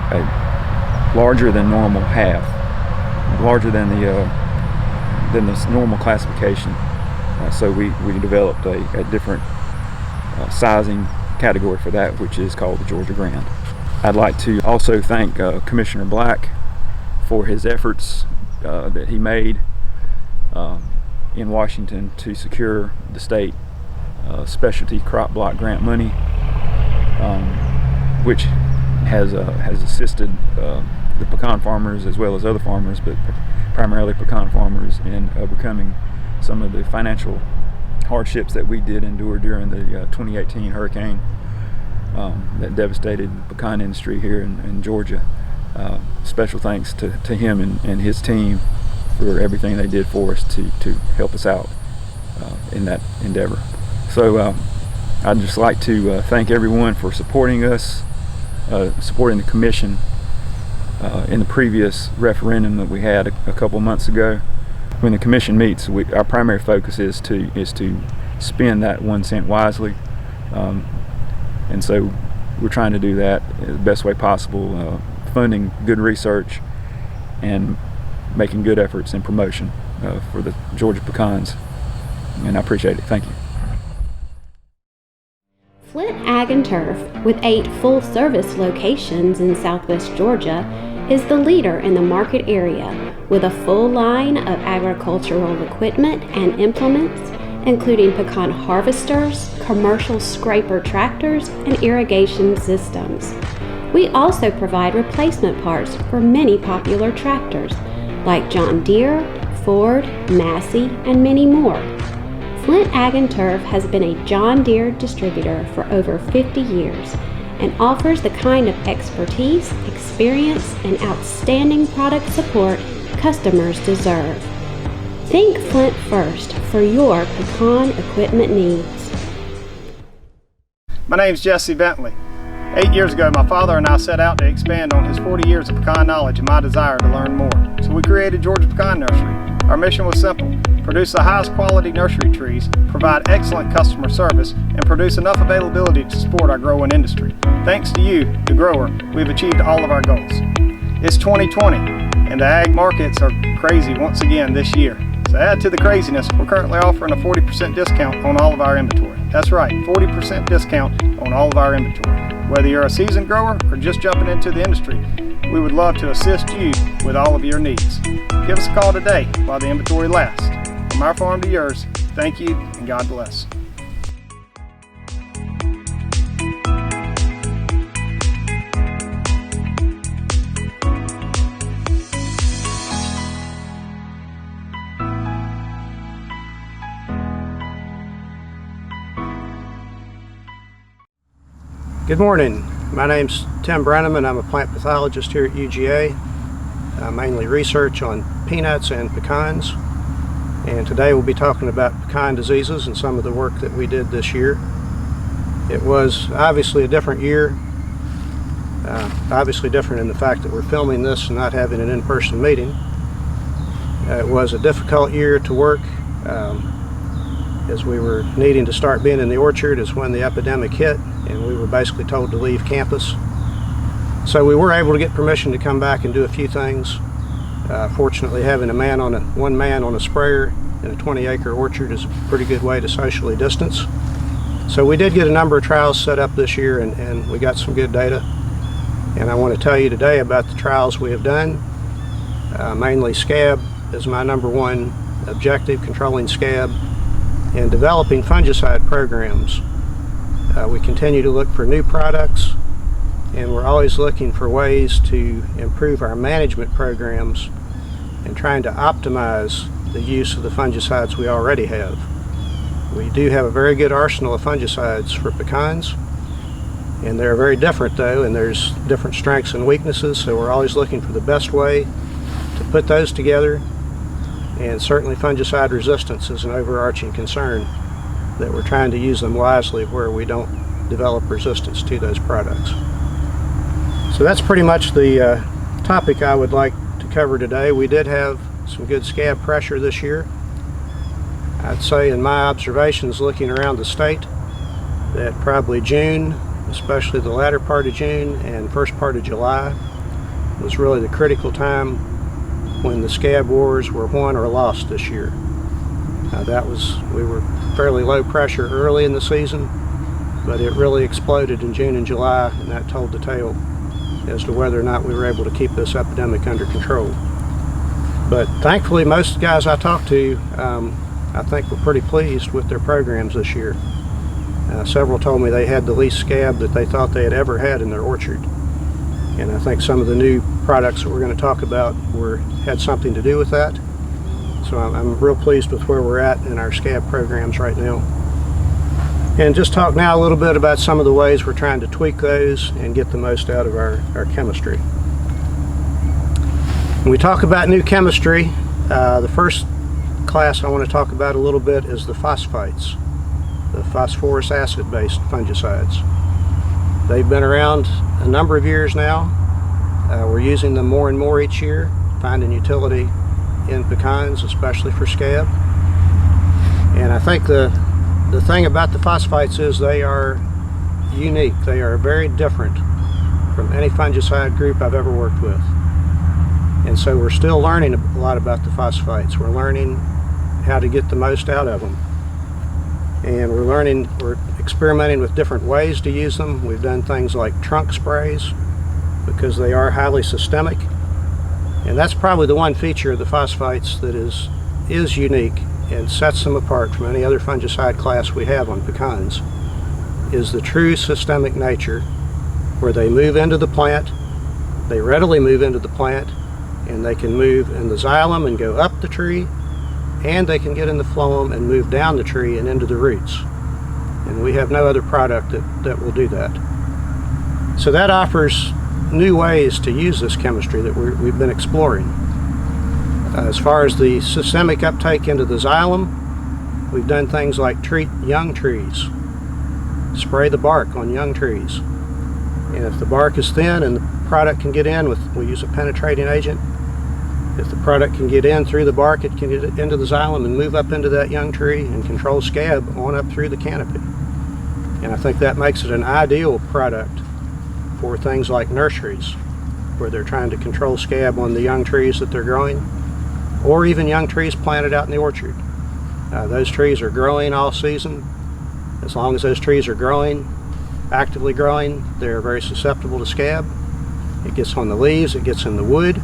S6: a larger than normal half, larger than the normal classification. So we developed a different sizing category for that, which is called the Georgia Grand. I'd like to also thank Commissioner Black for his efforts that he made in Washington to secure the state specialty crop block grant money, which has assisted the pecan farmers as well as other farmers, but primarily pecan farmers, in overcoming some of the financial hardships that we did endure during the 2018 hurricane that devastated the pecan industry here in Georgia. Special thanks to him and his team for everything they did for us to help us out in that endeavor. So I'd just like to thank everyone for supporting us, supporting the commission in the previous referendum that we had a couple months ago. When the commission meets, our primary focus is to spend that 1 cent wisely, and so we're trying to do that the best way possible, funding good research and making good efforts in promotion for the Georgia pecans, and I appreciate it. Thank you.
S4: Flint Ag and Turf, with 8 full-service locations in southwest Georgia, is the leader in the market area, with a full line of agricultural equipment and implements, including pecan harvesters, commercial scraper tractors, and irrigation systems. We also provide replacement parts for many popular tractors, like John Deere, Ford, Massey, and many more. Flint Ag and Turf has been a John Deere distributor for over 50 years and offers the kind of expertise, experience, and outstanding product support customers deserve. Think Flint first for your pecan equipment needs.
S7: My name is Jesse Bentley. 8 years ago, my father and I set out to expand on his 40 years of pecan knowledge and my desire to learn more. So we created Georgia Pecan Nursery. Our mission was simple: produce the highest quality nursery trees, provide excellent customer service, and produce enough availability to support our growing industry. Thanks to you, the grower, we've achieved all of our goals. It's 2020, and the ag markets are crazy once again this year. So add to the craziness, we're currently offering a 40% discount on all of our inventory. That's right, 40% discount on all of our inventory. Whether you're a seasoned grower or just jumping into the industry, we would love to assist you with all of your needs. Give us a call today while the inventory lasts. From our farm to yours, thank you and God bless. Good morning. My name's Tim Brenneman. I'm a plant pathologist here at UGA. I mainly research on peanuts and pecans. And today we'll be talking about pecan diseases and some of the work that we did this year. It was obviously a different year. Obviously different in the fact that we're filming this and not having an in-person meeting. It was a difficult year to work. As we were needing to start being in the orchard is when the epidemic hit, and we were basically told to leave campus. So we were able to get permission to come back and do a few things. Fortunately, having one man on a sprayer in a 20-acre orchard is a pretty good way to socially distance. So we did get a number of trials set up this year, and we got some good data. And I want to tell you today about the trials we have done. Mainly Scab is my number one objective, controlling Scab, and developing fungicide programs. We continue to look for new products, and we're always looking for ways to improve our management programs and trying to optimize the use of the fungicides we already have. We do have a very good arsenal of fungicides for pecans, and they're very different though, and there's different strengths and weaknesses, so we're always looking for the best way to put those together. And certainly fungicide resistance is an overarching concern, that we're trying to use them wisely where we don't develop resistance to those products. So that's pretty much the topic I would like to cover today. We did have some good scab pressure this year. I'd say in my observations looking around the state that probably June, especially the latter part of June and first part of July, was really the critical time when the scab wars were won or lost this year. We were fairly low pressure early in the season, but it really exploded in June and July, and that told the tale as to whether or not we were able to keep this epidemic under control. But thankfully, most guys I talked to, I think were pretty pleased with their programs this year. Several told me they had the least scab that they thought they had ever had in their orchard. And I think some of the new products that we're going to talk about had something to do with that. So I'm real pleased with where we're at in our scab programs right now. And just talk now a little bit about some of the ways we're trying to tweak those and get the most out of our chemistry. When we talk about new chemistry, the first class I want to talk about a little bit is the phosphites, the phosphorus acid-based fungicides. They've been around a number of years now. We're using them more and more each year, finding utility in pecans, especially for scab. And I think the thing about the phosphites is they are unique. They are very different from any fungicide group I've ever worked with. And so we're still learning a lot about the phosphites. We're learning how to get the most out of them. And we're experimenting with different ways to use them. We've done things like trunk sprays because they are highly systemic. And that's probably the one feature of the phosphites that is unique and sets them apart from any other fungicide class we have on pecans, is the true systemic nature where they move into the plant, they readily move into the plant, and they can move in the xylem and go up the tree, and they can get in the phloem and move down the tree and into the roots. And we have no other product that will do that. So that offers new ways to use this chemistry that we've been exploring. As far as the systemic uptake into the xylem, we've done things like treat young trees, spray the bark on young trees. And if the bark is thin and the product can get in, we use a penetrating agent. If the product can get in through the bark, it can get into the xylem and move up into that young tree and control scab on up through the canopy. And I think that makes it an ideal product for things like nurseries, where they're trying to control scab on the young trees that they're growing, or even young trees planted out in the orchard. Those trees are growing all season. As long as those trees are growing, actively growing, they're very susceptible to scab. It gets on the leaves, it gets in the wood.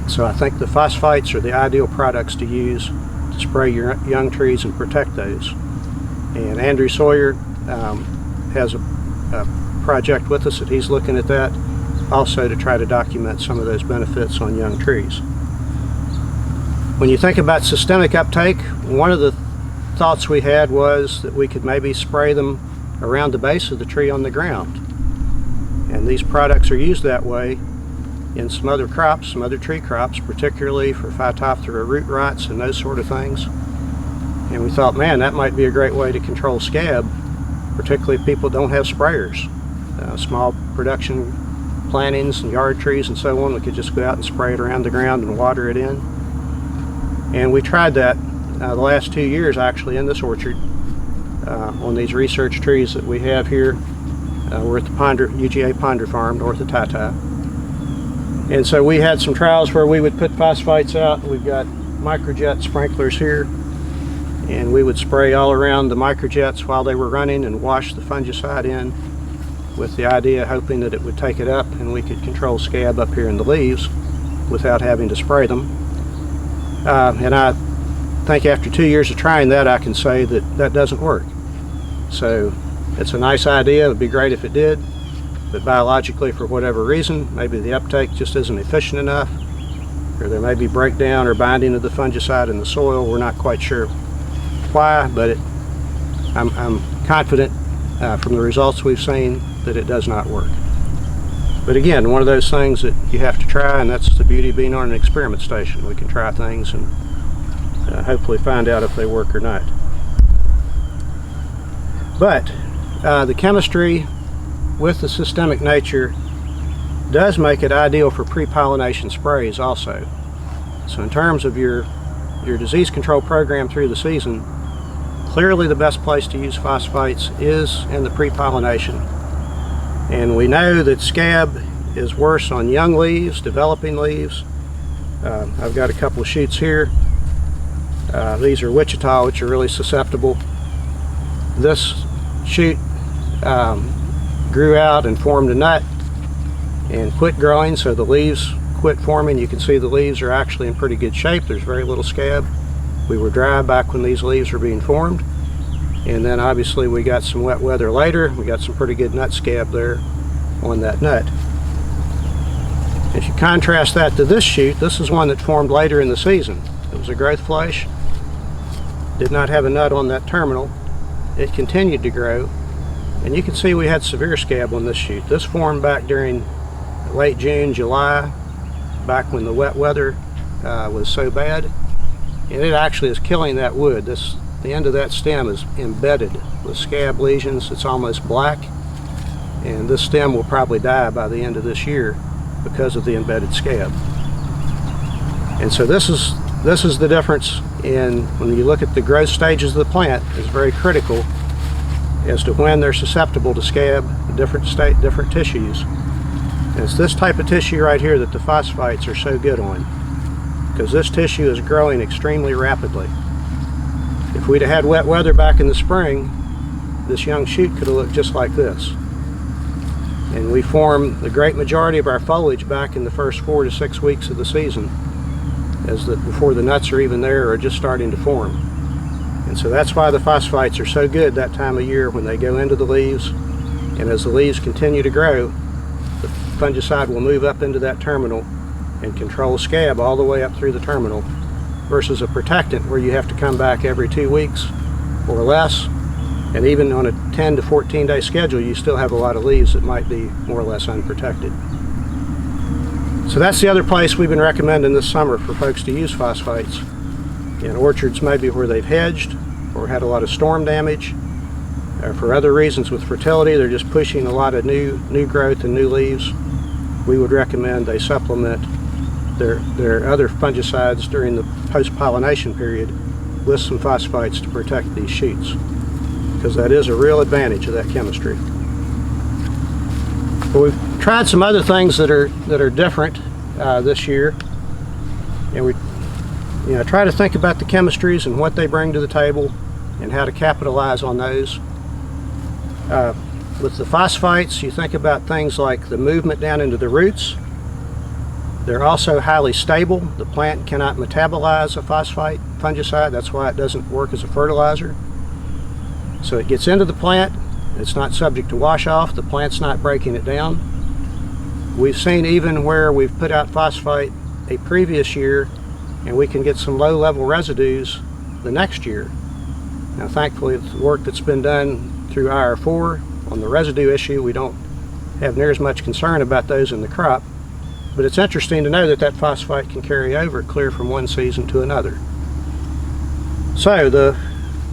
S7: So I think the phosphites are the ideal products to use to spray your young trees and protect those. And Andrew Sawyer has a project with us that he's looking at that also to try to document some of those benefits on young trees. When you think about systemic uptake, one of the thoughts we had was that we could maybe spray them around the base of the tree on the ground. And these products are used that way in some other crops, some other tree crops, particularly for Phytophthora root rots and those sort of things. And we thought, man, that might be a great way to control scab, particularly if people don't have sprayers. Small production plantings and yard trees and so on, we could just go out and spray it around the ground and water it in. And we tried that the last 2 years actually in this orchard on these research trees that we have here. We're at the UGA Ponder Farm north of Tata. And so we had some trials where we would put phosphites out. We've got microjet sprinklers here, and we would spray all around the microjets while they were running and wash the fungicide in, with the idea hoping that it would take it up and we could control scab up here in the leaves without having to spray them. And I think after 2 years of trying that, I can say that that doesn't work. So it's a nice idea. It would be great if it did, but biologically, for whatever reason, maybe the uptake just isn't efficient enough, or there may be breakdown or binding of the fungicide in the soil. We're not quite sure why, but I'm confident from the results we've seen that it does not work. But again, one of those things that you have to try, and that's the beauty of being on an experiment station. We can try things and hopefully find out if they work or not. But the chemistry with the systemic nature does make it ideal for pre-pollination sprays also. So in terms of your disease control program through the season, clearly the best place to use phosphites is in the pre-pollination. And we know that scab is worse on young leaves, developing leaves. I've got a couple of shoots here. These are Wichita, which are really susceptible. This shoot grew out and formed a nut and quit growing, so the leaves quit forming. You can see the leaves are actually in pretty good shape. There's very little scab. We were dry back when these leaves were being formed, and then obviously we got some wet weather later. We got some pretty good nut scab there on that nut. If you contrast that to this shoot, this is one that formed later in the season. It was a growth flush, did not have a nut on that terminal. It continued to grow, and you can see we had severe scab on this shoot. This formed back during late June, July, back when the wet weather was so bad, and it actually is killing that wood. The end of that stem is embedded with scab lesions. It's almost black, and this stem will probably die by the end of this year because of the embedded scab. And so this is the difference in when you look at the growth stages of the plant. Is very critical as to when they're susceptible to scab, different tissues. And it's this type of tissue right here that the phosphites are so good on, because this tissue is growing extremely rapidly. If we'd have had wet weather back in the spring, this young shoot could have looked just like this. And we form the great majority of our foliage back in the first 4 to 6 weeks of the season, before the nuts are even there or just starting to form. And so that's why the phosphites are so good that time of year when they go into the leaves, and as the leaves continue to grow, the fungicide will move up into that terminal and control scab all the way up through the terminal, versus a protectant where you have to come back every 2 weeks or less And even on a 10 to 14 day schedule, you still have a lot of leaves that might be more or less unprotected. So that's the other place we've been recommending this summer for folks to use phosphates. In orchards maybe where they've hedged or had a lot of storm damage, or for other reasons with fertility, they're just pushing a lot of new growth and new leaves. We would recommend they supplement their other fungicides during the post-pollination period with some phosphates to protect these shoots, because that is a real advantage of that chemistry. But we've tried some other things that are different this year, and we try to think about the chemistries and what they bring to the table and how to capitalize on those. With the phosphates, you think about things like the movement down into the roots. They're also highly stable. The plant cannot metabolize a phosphate fungicide. That's why it doesn't work as a fertilizer. So it gets into the plant. It's not subject to wash off. The plant's not breaking it down. We've seen even where we've put out phosphate a previous year and we can get some low-level residues the next year. Now thankfully, the work that's been done through IR4 on the residue issue, we don't have near as much concern about those in the crop. But it's interesting to know that that phosphate can carry over clear from one season to another. So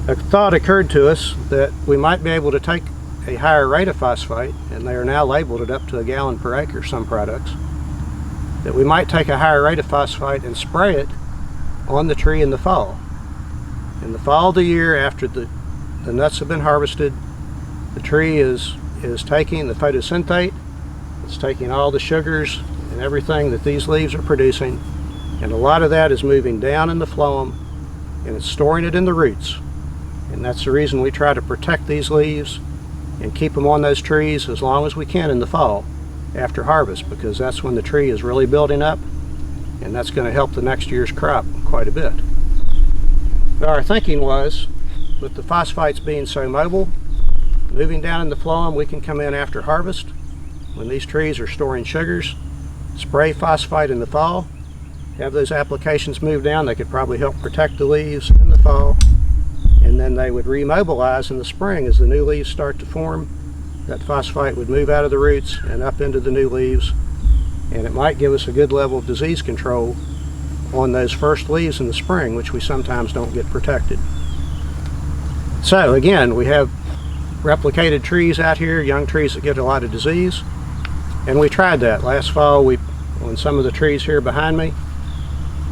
S7: a thought occurred to us that we might be able to take a higher rate of phosphate, and they are now labeled at up to 1 gallon per acre, some products, that we might take a higher rate of phosphate and spray it on the tree in the fall. In the fall of the year, after the nuts have been harvested, the tree is taking the photosynthate, it's taking all the sugars and everything that these leaves are producing, and a lot of that is moving down in the phloem and it's storing it in the roots. And that's the reason we try to protect these leaves and keep them on those trees as long as we can in the fall after harvest, because that's when the tree is really building up, and that's going to help the next year's crop quite a bit. But our thinking was, with the phosphates being so mobile, moving down in the phloem, we can come in after harvest when these trees are storing sugars, spray phosphate in the fall, have those applications move down. They could probably help protect the leaves in the fall, and then they would remobilize in the spring as the new leaves start to form. That phosphate would move out of the roots and up into the new leaves, and it might give us a good level of disease control on those first leaves in the spring, which we sometimes don't get protected. So again, we have replicated trees out here, young trees that get a lot of disease, and we tried that last fall. On some of the trees here behind me,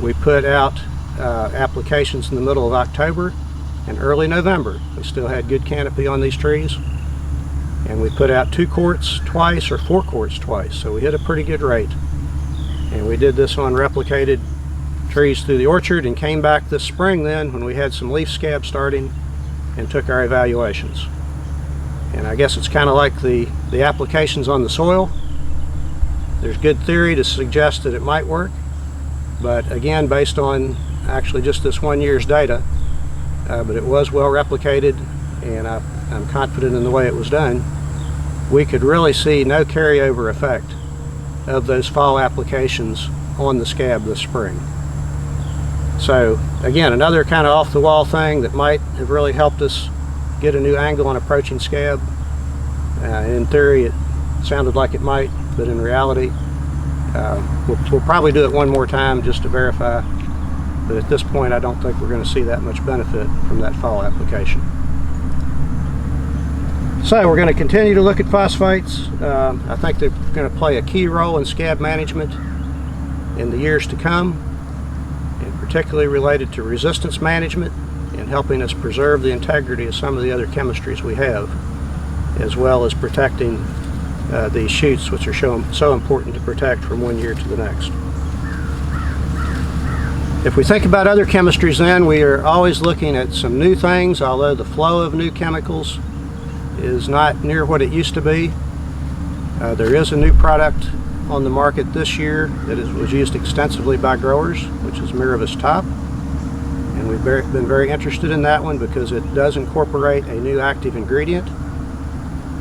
S7: we put out applications in the middle of October and early November. We still had good canopy on these trees, and we put out 2 quarts twice or 4 quarts twice, so we hit a pretty good rate. And we did this on replicated trees through the orchard, and came back this spring then when we had some leaf scab starting and took our evaluations. And I guess it's kind of like the applications on the soil. There's good theory to suggest that it might work, but again, based on actually just this 1 year's data, but it was well replicated, and I'm confident in the way it was done. We could really see no carryover effect of those fall applications on the scab this spring. So again, another kind of off-the-wall thing that might have really helped us get a new angle on approaching scab. In theory, it sounded like it might, but in reality, we'll probably do it one more time just to verify. But at this point, I don't think we're going to see that much benefit from that fall application. So we're going to continue to look at phosphates. I think they're going to play a key role in scab management in the years to come, and particularly related to resistance management and helping us preserve the integrity of some of the other chemistries we have, as well as protecting these shoots, which are so important to protect from one year to the next. If we think about other chemistries, then we are always looking at some new things, although the flow of new chemicals is not near what it used to be. There is a new product on the market this year that was used extensively by growers, which is Miravis Top, and we've been very interested in that one because it does incorporate a new active ingredient,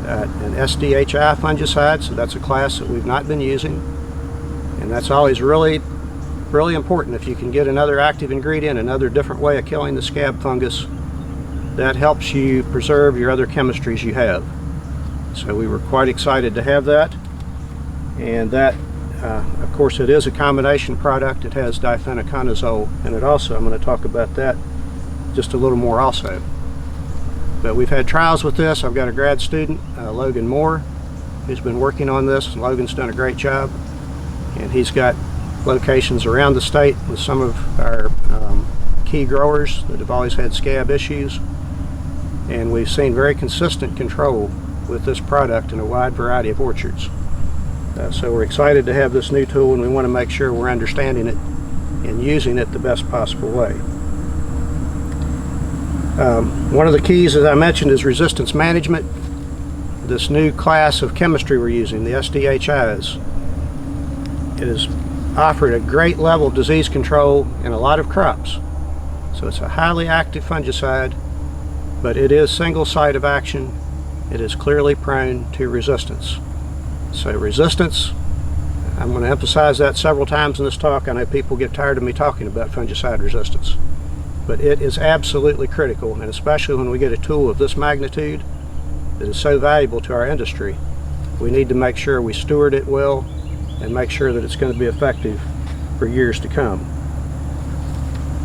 S7: an SDHI fungicide, so that's a class that we've not been using, and that's always really important. If you can get another active ingredient, another different way of killing the scab fungus, that helps you preserve your other chemistries you have. So we were quite excited to have that. And that, of course, it is a combination product. It has difenoconazole in it also. I'm going to talk about that just a little more also. But we've had trials with this. I've got a grad student, Logan Moore, who's been working on this. Logan's done a great job. And he's got locations around the state with some of our key growers that have always had scab issues. And we've seen very consistent control with this product in a wide variety of orchards. So we're excited to have this new tool, and we want to make sure we're understanding it and using it the best possible way. One of the keys, as I mentioned, is resistance management. This new class of chemistry we're using, the SDHIs, it has offered a great level of disease control in a lot of crops. So it's a highly active fungicide, but it is single site of action. It is clearly prone to resistance. So resistance, I'm going to emphasize that several times in this talk. I know people get tired of me talking about fungicide resistance, but it is absolutely critical, and especially when we get a tool of this magnitude that is so valuable to our industry, we need to make sure we steward it well and make sure that it's going to be effective for years to come.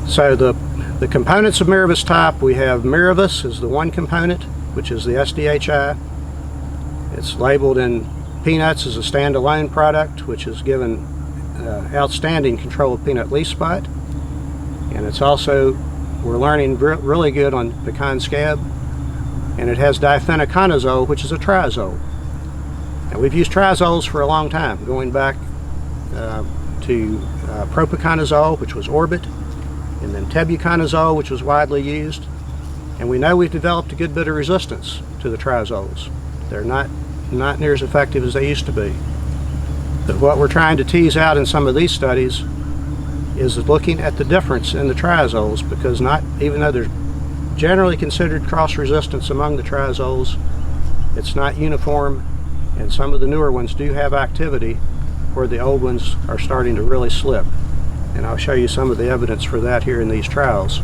S7: So the components of Miravis top, we have Miravis is the one component, which is the SDHI. It's labeled in peanuts as a standalone product, which has given outstanding control of peanut leaf spot. And it's also, we're learning really good on pecan scab. And it has difenoconazole, which is a triazole. Now we've used triazoles for a long time, going back to propiconazole, which was Orbit, and then tebuconazole, which was widely used. And we know we've developed a good bit of resistance to the triazoles. They're not near as effective as they used to be. But what we're trying to tease out in some of these studies is looking at the difference in the triazoles, because even though there's generally considered cross resistance among the triazoles, it's not uniform, and some of the newer ones do have activity where the old ones are starting to really slip. And I'll show you some of the evidence for that here in these trials.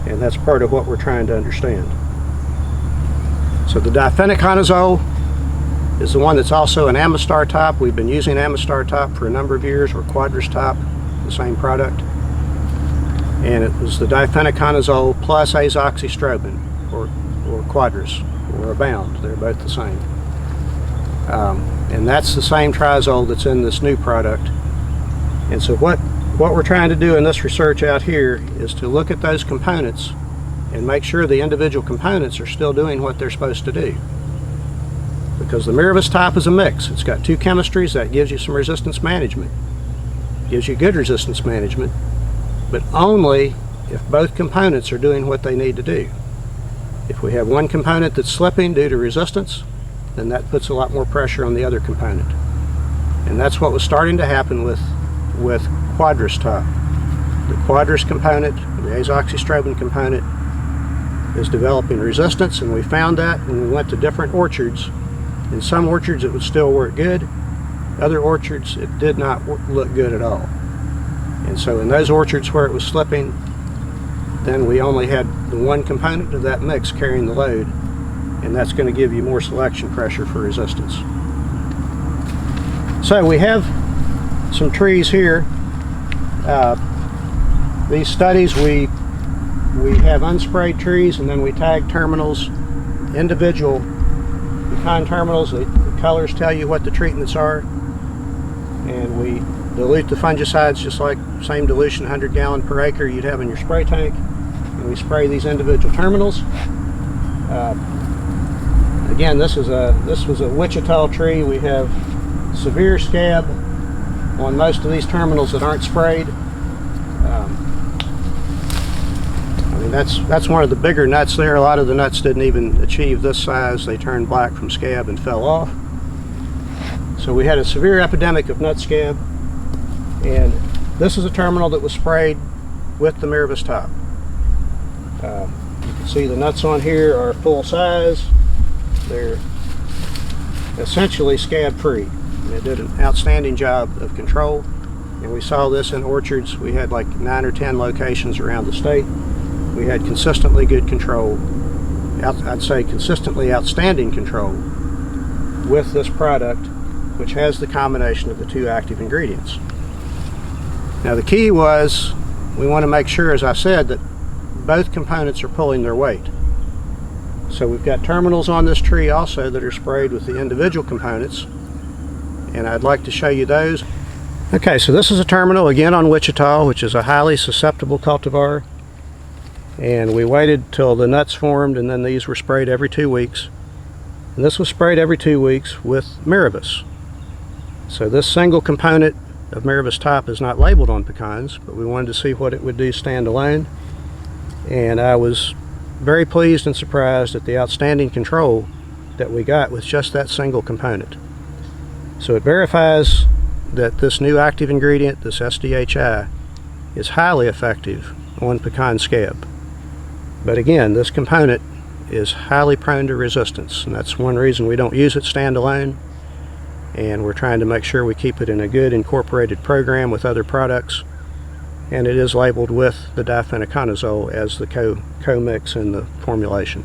S7: And that's part of what we're trying to understand. So the difenoconazole is the one that's also an Amistar top. We've been using Amistar top for a number of years, or Quadris top, the same product. And it was the difenoconazole plus azoxystrobin, or Quadris, or Abound. They're both the same. And that's the same triazole that's in this new product. And so what we're trying to do in this research out here is to look at those components and make sure the individual components are still doing what they're supposed to do. Because the Miravis top is a mix. It's got two chemistries. That gives you some resistance management. Gives you good resistance management, but only if both components are doing what they need to do. If we have one component that's slipping due to resistance, then that puts a lot more pressure on the other component. And that's what was starting to happen with Quadris top. The Quadris component, the azoxystrobin component, is developing resistance, and we found that when we went to different orchards. In some orchards it would still work good. Other orchards it did not look good at all. And so in those orchards where it was slipping, then we only had the one component of that mix carrying the load, and that's going to give you more selection pressure for resistance. So we have some trees here. These studies, we have unsprayed trees, and then we tag terminals, individual pecan terminals. The colors tell you what the treatments are, and we dilute the fungicides just like same dilution, 100 gallon per acre you'd have in your spray tank, and we spray these individual terminals. Again, this was a Wichita tree. We have severe scab on most of these terminals that aren't sprayed. I mean, that's one of the bigger nuts there. A lot of the nuts didn't even achieve this size. They turned black from scab and fell off. So we had a severe epidemic of nut scab, and this is a terminal that was sprayed with the Miravis top. You can see the nuts on here are full size. They're essentially scab free. It did an outstanding job of control, and we saw this in orchards. We had like 9 or 10 locations around the state. We had consistently good control I'd say consistently outstanding control with this product, which has the combination of the two active ingredients. Now the key was, we want to make sure, as I said, that both components are pulling their weight. So we've got terminals on this tree also that are sprayed with the individual components, and I'd like to show you those. Okay, so this is a terminal again on Wichita, which is a highly susceptible cultivar, and we waited till the nuts formed, and then these were sprayed every 2 weeks. And this was sprayed every 2 weeks with Mirabis. So this single component of Mirabis top is not labeled on pecans, but we wanted to see what it would do standalone, and I was very pleased and surprised at the outstanding control that we got with just that single component. So it verifies that this new active ingredient, this SDHI, is highly effective on pecan scab. But again, this component is highly prone to resistance, and that's one reason we don't use it standalone, and we're trying to make sure we keep it in a good incorporated program with other products, and it is labeled with the difenoconazole as the co-mix in the formulation.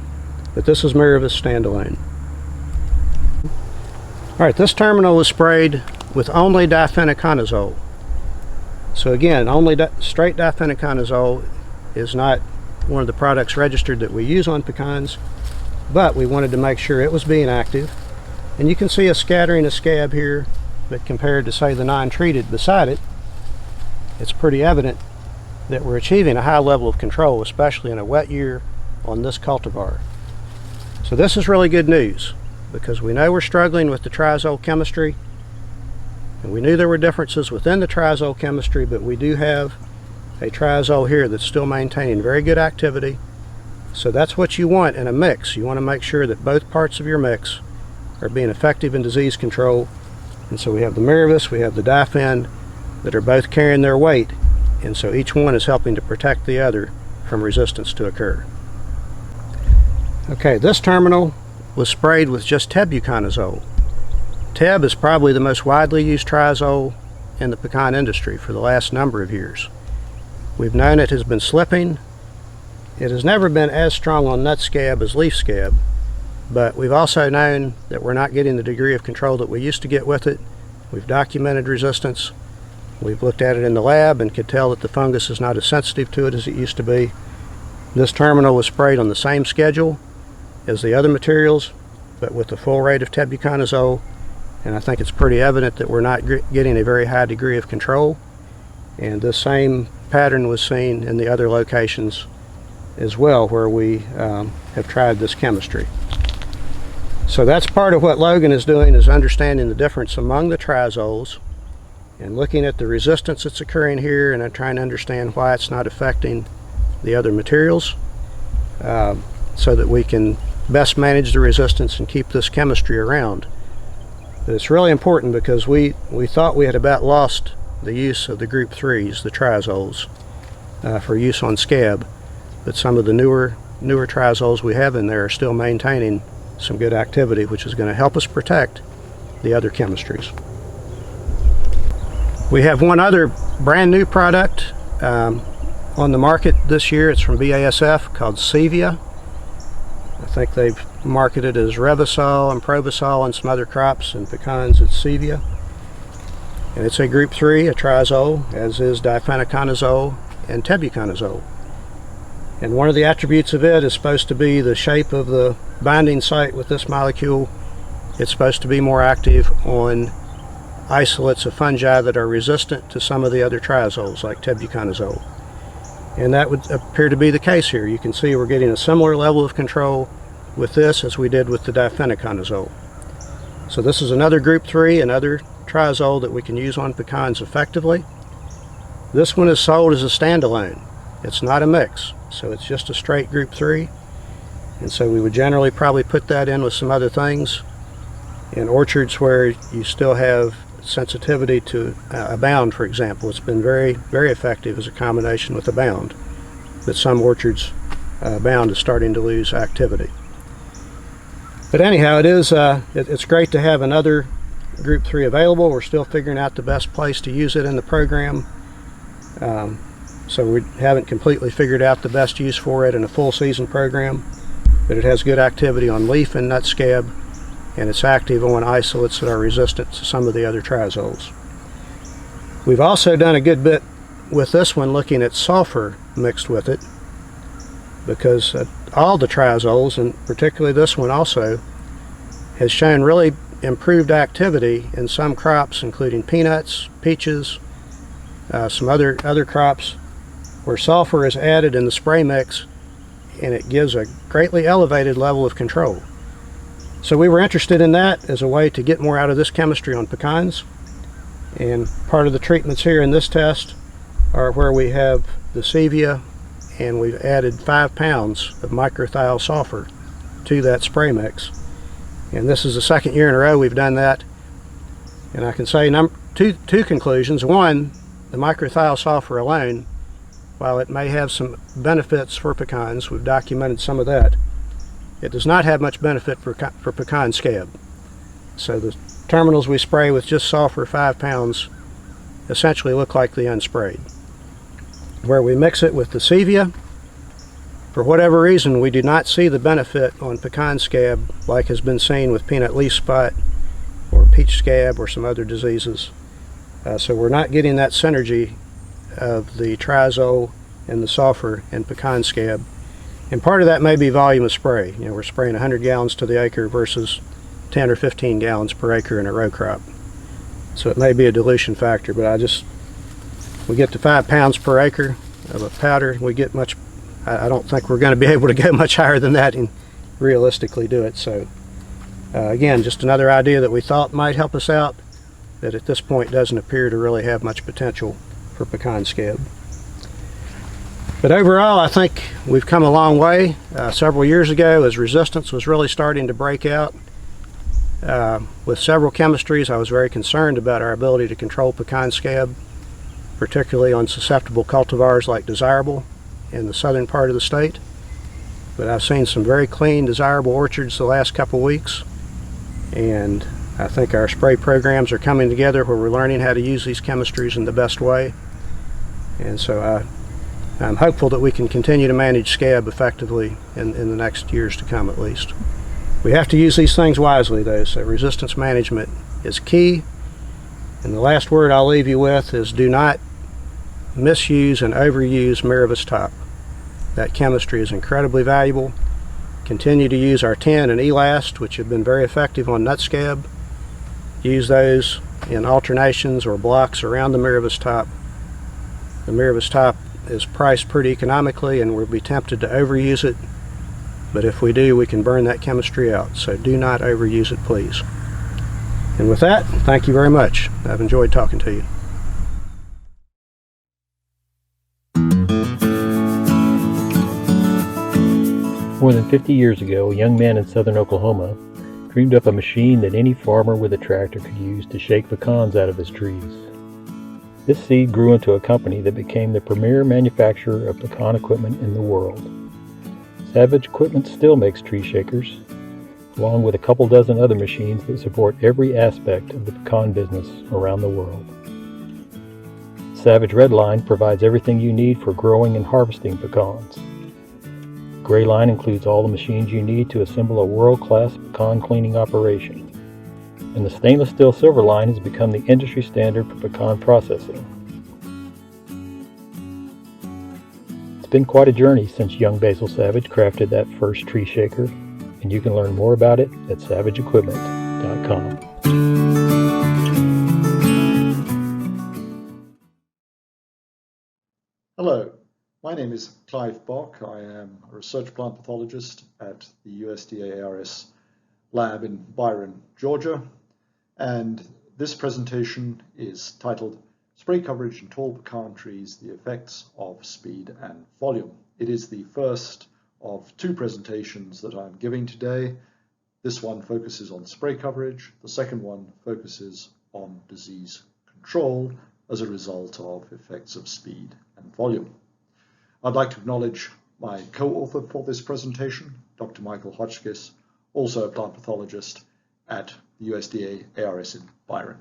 S7: But this is Mirabis standalone. Alright, this terminal was sprayed with only difenoconazole. So again, only straight difenoconazole is not one of the products registered that we use on pecans, but we wanted to make sure it was being active. And you can see a scattering of scab here, but compared to, say, the non-treated beside it, it's pretty evident that we're achieving a high level of control, especially in a wet year on this cultivar. So this is really good news, because we know we're struggling with the triazole chemistry, and we knew there were differences within the triazole chemistry, but we do have a triazole here that's still maintaining very good activity. So that's what you want in a mix. You want to make sure that both parts of your mix are being effective in disease control. And so we have the Mirabis, we have the Difen that are both carrying their weight, and so each one is helping to protect the other from resistance to occur. Okay, this terminal was sprayed with just tebuconazole. Teb is probably the most widely used triazole in the pecan industry for the last number of years. We've known it has been slipping. It has never been as strong on nut scab as leaf scab, but we've also known that we're not getting the degree of control that we used to get with it. We've documented resistance. We've looked at it in the lab and could tell that the fungus is not as sensitive to it as it used to be. This terminal was sprayed on the same schedule as the other materials, but with the full rate of tebuconazole, and I think it's pretty evident that we're not getting a very high degree of control. And this same pattern was seen in the other locations as well, where we have tried this chemistry. So that's part of what Logan is doing, is understanding the difference among the triazoles and looking at the resistance that's occurring here, and I'm trying to understand why it's not affecting the other materials, so that we can best manage the resistance and keep this chemistry around. But it's really important, because we thought we had about lost the use of the group 3s, the triazoles, for use on scab, but some of the newer triazoles we have in there are still maintaining some good activity, which is going to help us protect the other chemistries. We have one other brand new product on the market this year. It's from BASF, called Sevia. I think they've marketed as Revasol and Probasol and some other crops, and pecans it's Sevia. And it's a group 3, a triazole, as is difenoconazole and tebuconazole. And one of the attributes of it is supposed to be the shape of the binding site with this molecule. It's supposed to be more active on isolates of fungi that are resistant to some of the other triazoles, like tebuconazole. And that would appear to be the case here. You can see we're getting a similar level of control with this as we did with the difenoconazole. So this is another group 3, another triazole that we can use on pecans effectively. This one is sold as a standalone. It's not a mix, so it's just a straight group 3. And so we would generally probably put that in with some other things in orchards where you still have sensitivity to Abound, for example. It's been very, very effective as a combination with Abound, but some orchards, Abound is starting to lose activity. But anyhow, it's great to have another group 3 available. We're still figuring out the best place to use it in the program. So we haven't completely figured out the best use for it in a full season program. but it has good activity on leaf and nut scab, and it's active on isolates that are resistant to some of the other triazoles. We've also done a good bit with this one looking at sulfur mixed with it, because all the triazoles, and particularly this one also, has shown really improved activity in some crops, including peanuts, peaches, some other crops, where sulfur is added in the spray mix, and it gives a greatly elevated level of control. So we were interested in that as a way to get more out of this chemistry on pecans, and part of the treatments here in this test are where we have the stevia, and we've added 5 pounds of microthiol sulfur to that spray mix. And this is the second year in a row we've done that. And I can say two conclusions. One, the microthiol sulfur alone, while it may have some benefits for pecans, we've documented some of that, it does not have much benefit for pecan scab. So the terminals we spray with just sulfur 5 pounds essentially look like the unsprayed. Where we mix it with the stevia, for whatever reason, we do not see the benefit on pecan scab like has been seen with peanut leaf spot or peach scab or some other diseases. So we're not getting that synergy of the triazole and the sulfur in pecan scab. And part of that may be volume of spray. You know, we're spraying 100 gallons to the acre versus 10 or 15 gallons per acre in a row crop. So it may be a dilution factor, but we get to 5 pounds per acre of a powder. We get much, I don't think we're going to be able to go much higher than that and realistically do it. So again, just another idea that we thought might help us out, that at this point doesn't appear to really have much potential for pecan scab. But overall, I think we've come a long way. Several years ago, as resistance was really starting to break out, with several chemistries, I was very concerned about our ability to control pecan scab, particularly on susceptible cultivars like desirable in the southern part of the state. But I've seen some very clean desirable orchards the last couple weeks, and I think our spray programs are coming together where we're learning how to use these chemistries in the best way. And so I'm hopeful that we can continue to manage scab effectively in the next years to come at least. We have to use these things wisely though, so resistance management is key. And the last word I'll leave you with is do not misuse and overuse Miravis Top. That chemistry is incredibly valuable. Continue to use our 10 and Elast, which have been very effective on nut scab. Use those in alternations or blocks around the Miravis Top. The Miravis Top is priced pretty economically, and we'll be tempted to overuse it, but if we do, we can burn that chemistry out. So do not overuse it, please. And with that, thank you very much. I've enjoyed talking to you.
S8: More than 50 years ago, a young man in southern Oklahoma dreamed up a machine that any farmer with a tractor could use to shake pecans out of his trees. This seed grew into a company that became the premier manufacturer of pecan equipment in the world. Savage Equipment still makes tree shakers, along with a couple dozen other machines that support every aspect of the pecan business around the world. Savage Redline provides everything you need for growing and harvesting pecans. Gray line includes all the machines you need to assemble a world-class pecan cleaning operation. And the stainless steel silver line has become the industry standard for pecan processing. It's been quite a journey since young Basil Savage crafted that first tree shaker, and you can learn more about it at savageequipment.com.
S9: Hello, my name is Clive Bock. I am a research plant pathologist at the USDA-ARS lab in Byron, Georgia, and this presentation is titled Spray Coverage in Tall Pecan Trees, the Effects of Speed and Volume. It is the first of two presentations that I'm giving today. This one focuses on spray coverage. The second one focuses on disease control as a result of effects of speed and volume. I'd like to acknowledge my co-author for this presentation, Dr. Michael Hotchkiss, also a plant pathologist at the USDA-ARS in Byron.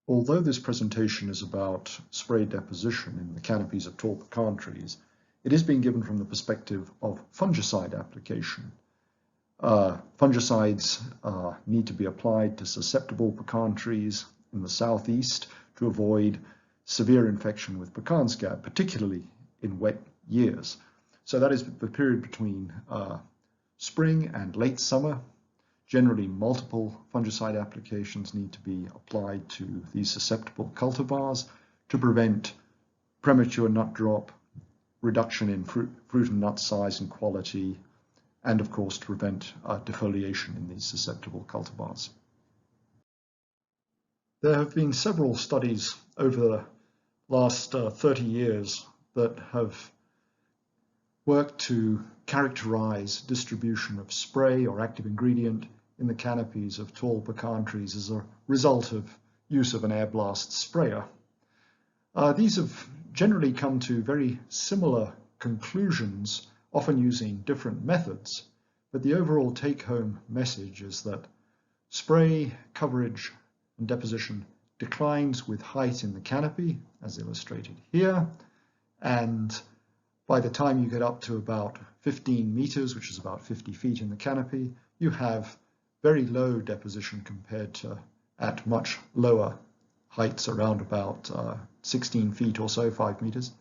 S9: Although this presentation is about spray deposition in the canopies of tall pecan trees, it is being given from the perspective of fungicide application. Fungicides need to be applied to susceptible pecan trees in the southeast to avoid severe infection with pecan scab, particularly in wet years. So that is the period between spring and late summer. Generally, multiple fungicide applications need to be applied to these susceptible cultivars to prevent premature nut drop, reduction in fruit and nut size and quality, and of course to prevent defoliation in these susceptible cultivars. There have been several studies over the last 30 years that have worked to characterize distribution of spray or active ingredient in the canopies of tall pecan trees as a result of use of an air blast sprayer. These have generally come to very similar conclusions, often using different methods, but the overall take-home message is that spray coverage and deposition declines with height in the canopy, as illustrated here, and by the time you get up to about 15 meters, which is about 50 feet in the canopy, you have very low deposition compared to at much lower heights, around about 16 feet or so, 5 meters.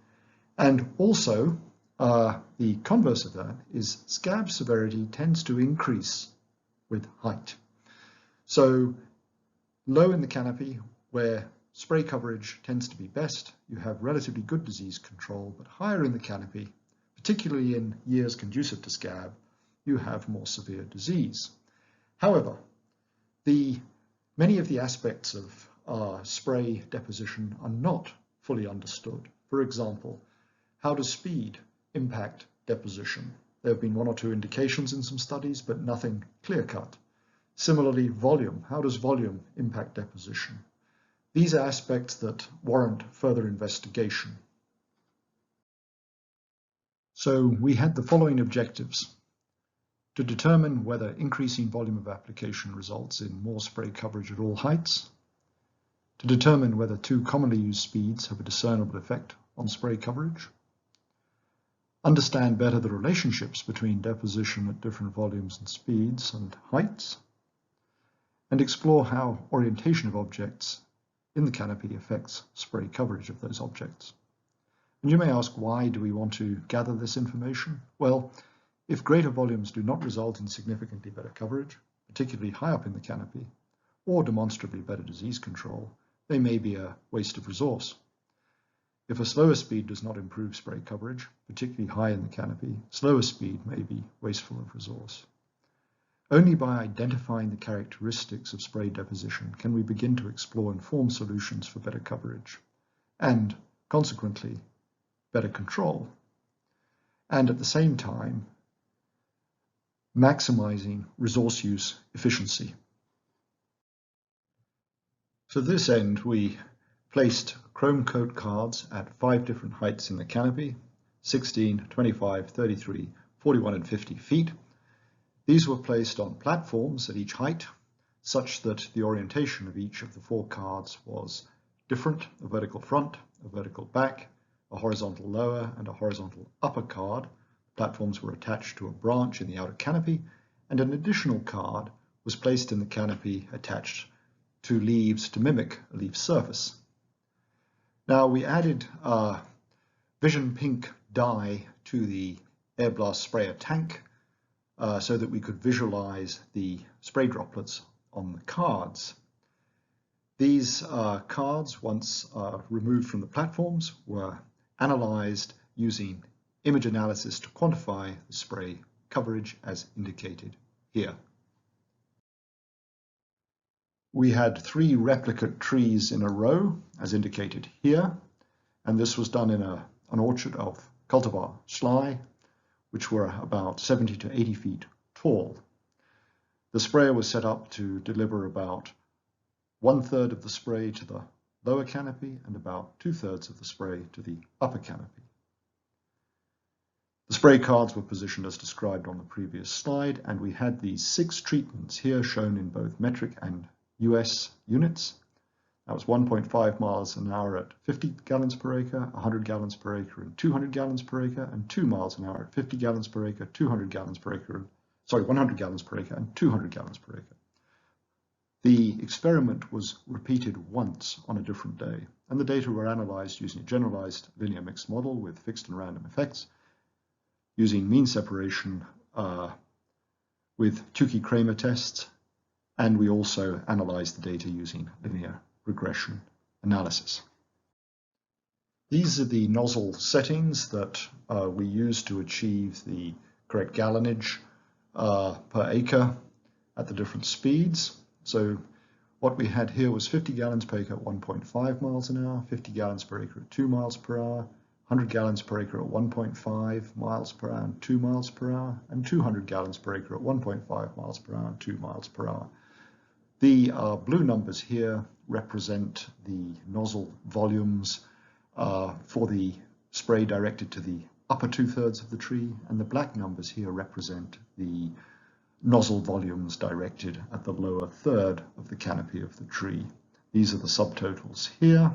S9: And also, the converse of that is scab severity tends to increase with height. So low in the canopy, where spray coverage tends to be best, you have relatively good disease control, but higher in the canopy, particularly in years conducive to scab, you have more severe disease. However, many of the aspects of spray deposition are not fully understood. For example, how does speed impact deposition? There have been one or two indications in some studies, but nothing clear-cut. Similarly, volume. How does volume impact deposition? These are aspects that warrant further investigation. So we had the following objectives: to determine whether increasing volume of application results in more spray coverage at all heights, to determine whether two commonly used speeds have a discernible effect on spray coverage, understand better the relationships between deposition at different volumes and speeds and heights, and explore how orientation of objects in the canopy affects spray coverage of those objects. And you may ask, why do we want to gather this information? Well, if greater volumes do not result in significantly better coverage, particularly high up in the canopy, or demonstrably better disease control, they may be a waste of resource. If a slower speed does not improve spray coverage, particularly high in the canopy, slower speed may be wasteful of resource. Only by identifying the characteristics of spray deposition can we begin to explore informed solutions for better coverage, and consequently, better control, and at the same time, maximizing resource use efficiency. To this end, we placed chrome coat cards at 5 different heights in the canopy: 16, 25, 33, 41, and 50 feet. These were placed on platforms at each height, such that the orientation of each of the 4 cards was different: a vertical front, a vertical back, a horizontal lower, and a horizontal upper card. Platforms were attached to a branch in the outer canopy, and an additional card was placed in the canopy attached to leaves to mimic a leaf surface. Now we added Vision Pink dye to the air blast sprayer tank so that we could visualize the spray droplets on the cards. These cards, once removed from the platforms, were analyzed using image analysis to quantify the spray coverage as indicated here. We had 3 replicate trees in a row, as indicated here, and this was done in an orchard of cultivar Schley, which were about 70 to 80 feet tall. The sprayer was set up to deliver about 1/3 of the spray to the lower canopy and about 2/3 of the spray to the upper canopy. The spray cards were positioned as described on the previous slide, and we had these 6 treatments here shown in both metric and US units. That was 1.5 miles an hour at 50 gallons per acre, 100 gallons per acre, and 200 gallons per acre, and 2 miles an hour at 50 gallons per acre, 200 gallons per acre, sorry, 100 gallons per acre, and 200 gallons per acre. The experiment was repeated once on a different day, and the data were analyzed using a generalized linear mixed model with fixed and random effects, using mean separation with Tukey-Kramer tests, and we also analyzed the data using linear regression analysis. These are the nozzle settings that we use to achieve the correct gallonage per acre at the different speeds. So what we had here was 50 gallons per acre at 1.5 miles an hour, 50 gallons per acre at 2 miles per hour, 100 gallons per acre at 1.5 miles per hour and 2 miles per hour, and 200 gallons per acre at 1.5 miles per hour and 2 miles per hour. The blue numbers here represent the nozzle volumes for the spray directed to the upper 2/3 of the tree, and the black numbers here represent the nozzle volumes directed at the lower third of the canopy of the tree. These are the subtotals here,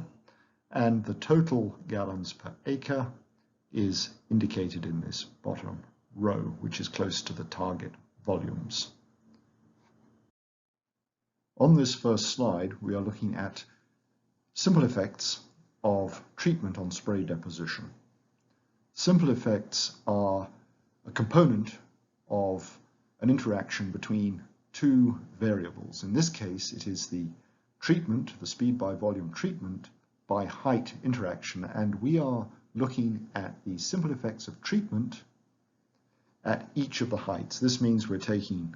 S9: and the total gallons per acre is indicated in this bottom row, which is close to the target volumes. On this first slide, we are looking at simple effects of treatment on spray deposition. Simple effects are a component of an interaction between two variables. In this case, it is the treatment, the speed by volume treatment by height interaction, and we are looking at the simple effects of treatment at each of the heights. This means we're taking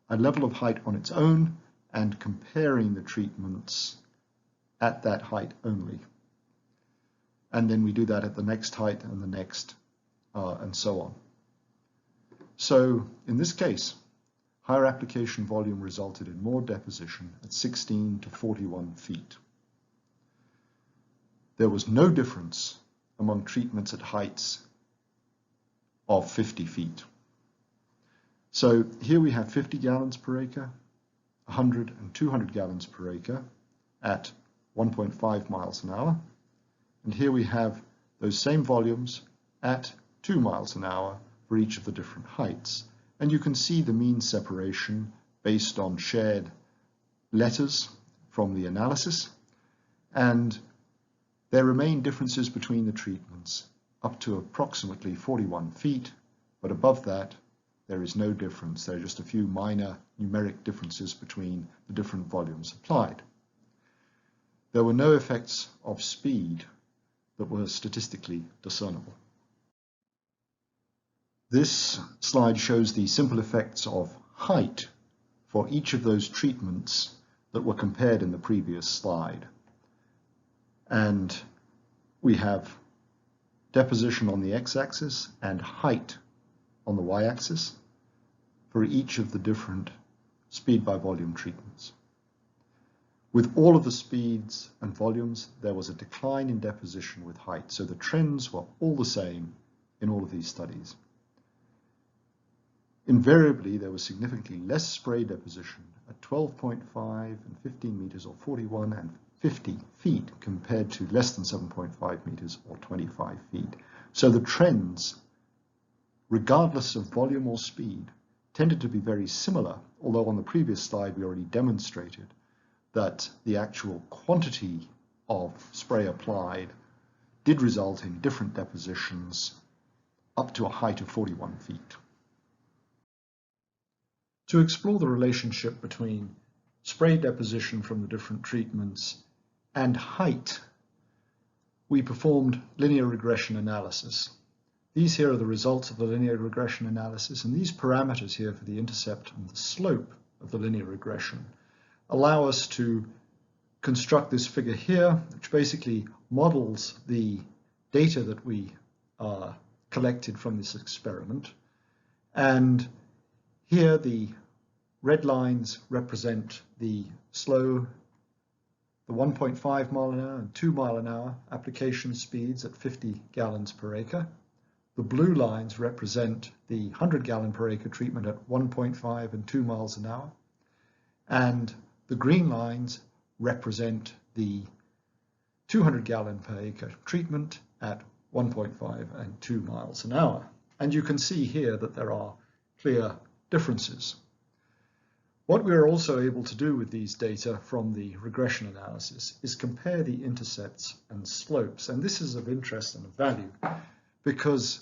S9: a level of height on its own and comparing the treatments at that height only. And then we do that at the next height and the next, and so on. So in this case, higher application volume resulted in more deposition at 16 to 41 feet. There was no difference among treatments at heights of 50 feet. So here we have 50 gallons per acre, 100 and 200 gallons per acre at 1.5 miles an hour. And here we have those same volumes at 2 miles an hour for each of the different heights. And you can see the mean separation based on shared letters from the analysis. And there remain differences between the treatments up to approximately 41 feet, but above that, there is no difference. There are just a few minor numeric differences between the different volumes applied. There were no effects of speed that were statistically discernible. This slide shows the simple effects of height for each of those treatments that were compared in the previous slide. And we have deposition on the x-axis and height on the y-axis for each of the different speed by volume treatments. With all of the speeds and volumes, there was a decline in deposition with height, so the trends were all the same in all of these studies. Invariably, there was significantly less spray deposition at 12.5 and 15 meters, or 41 and 50 feet, compared to less than 7.5 meters or 25 feet. So the trends, regardless of volume or speed, tended to be very similar, although on the previous slide we already demonstrated that the actual quantity of spray applied did result in different depositions up to a height of 41 feet. To explore the relationship between spray deposition from the different treatments and height, we performed linear regression analysis. These here are the results of the linear regression analysis, and these parameters here for the intercept and the slope of the linear regression allow us to construct this figure here, which basically models the data that we collected from this experiment. And here the red lines represent the slow, the 1.5 mile an hour and 2 mile an hour application speeds at 50 gallons per acre. The blue lines represent the 100 gallon per acre treatment at 1.5 and 2 miles an hour. And The green lines represent the 200 gallon per acre treatment at 1.5 and 2 miles an hour. And you can see here that there are clear differences. What we are also able to do with these data from the regression analysis is compare the intercepts and slopes. And this is of interest and of value because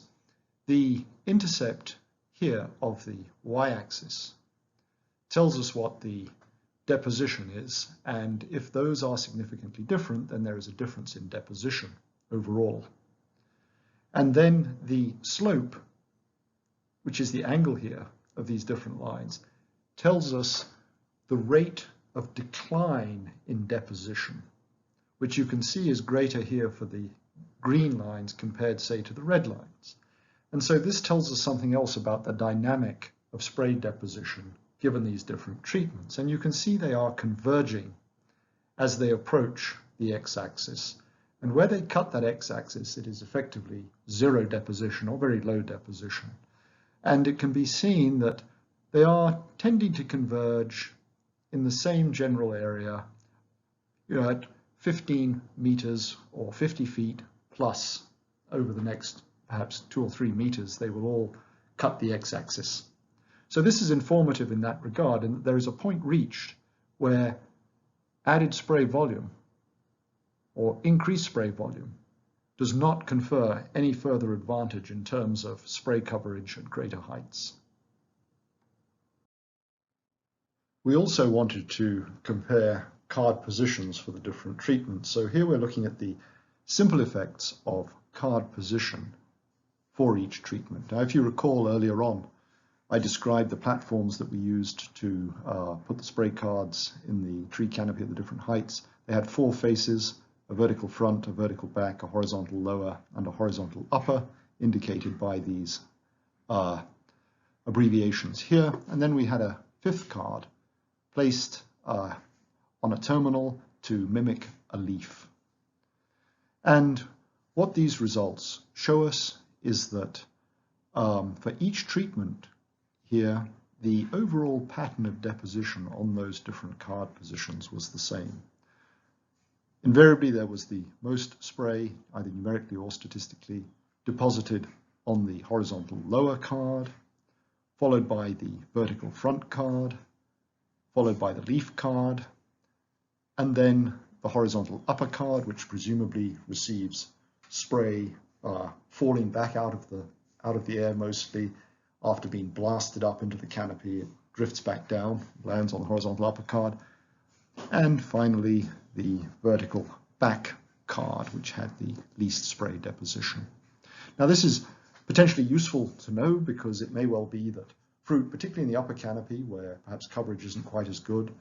S9: the intercept here of the y-axis tells us what the deposition is, and if those are significantly different, then there is a difference in deposition overall. And then the slope, which is the angle here of these different lines, tells us the rate of decline in deposition, which you can see is greater here for the green lines compared, say, to the red lines. And so this tells us something else about the dynamic of spray deposition given these different treatments. And you can see they are converging as they approach the x-axis. And where they cut that x-axis, it is effectively zero deposition or very low deposition. And it can be seen that they are tending to converge in the same general area, at 15 meters or 50 feet plus over the next perhaps 2 or 3 meters, they will all cut the x-axis. So this is informative in that regard, and there is a point reached where added spray volume or increased spray volume does not confer any further advantage in terms of spray coverage at greater heights. We also wanted to compare card positions for the different treatments. So here we're looking at the simple effects of card position for each treatment. Now, if you recall earlier on, I described the platforms that we used to put the spray cards in the tree canopy at the different heights. They had 4 faces, a vertical front, a vertical back, a horizontal lower, and a horizontal upper, indicated by these abbreviations here. And then we had a 5th card placed on a terminal to mimic a leaf. And what these results show us is that for each treatment here, the overall pattern of deposition on those different card positions was the same. Invariably, there was the most spray, either numerically or statistically, deposited on the horizontal lower card, followed by the vertical front card, followed by the leaf card, and then the horizontal upper card, which presumably receives spray falling back out of the air mostly after being blasted up into the canopy. It drifts back down, lands on the horizontal upper card, and finally the vertical back card, which had the least spray deposition. Now, this is potentially useful to know because it may well be that fruit, particularly in the upper canopy where perhaps coverage isn't quite as good,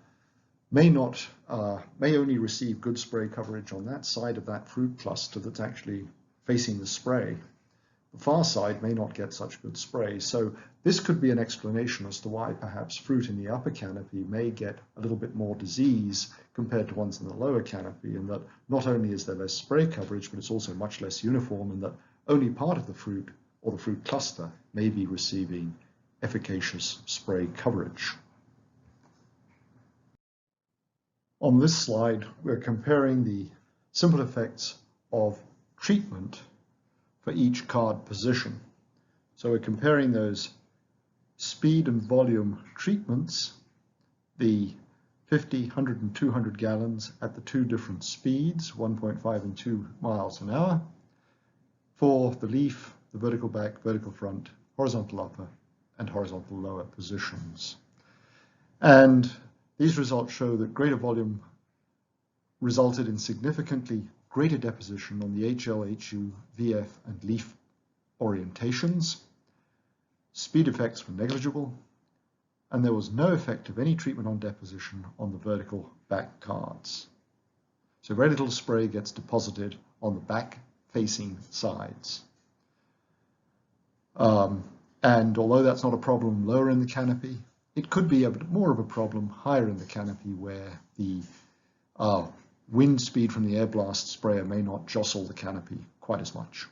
S9: may only receive good spray coverage on that side of that fruit cluster that's actually facing the spray. The far side may not get such good spray. So this could be an explanation as to why perhaps fruit in the upper canopy may get a little bit more disease compared to ones in the lower canopy, and that not only is there less spray coverage, but it's also much less uniform, and that only part of the fruit or the fruit cluster may be receiving efficacious spray coverage. On this slide, we're comparing the simple effects of treatment for each card position. So we're comparing those speed and volume treatments, the 50, 100, and 200 gallons at the 2 different speeds, 1.5 and 2 miles an hour, for the leaf, the vertical back, vertical front, horizontal upper, and horizontal lower positions. And these results show that greater volume resulted in significantly greater deposition on the HL, HU, VF, and leaf orientations. Speed effects were negligible, and there was no effect of any treatment on deposition on the vertical back cards. So very little spray gets deposited on the back-facing sides. And although that's not a problem lower in the canopy, it could be more of a problem higher in the canopy where the wind speed from the air blast sprayer may not jostle the canopy quite as much.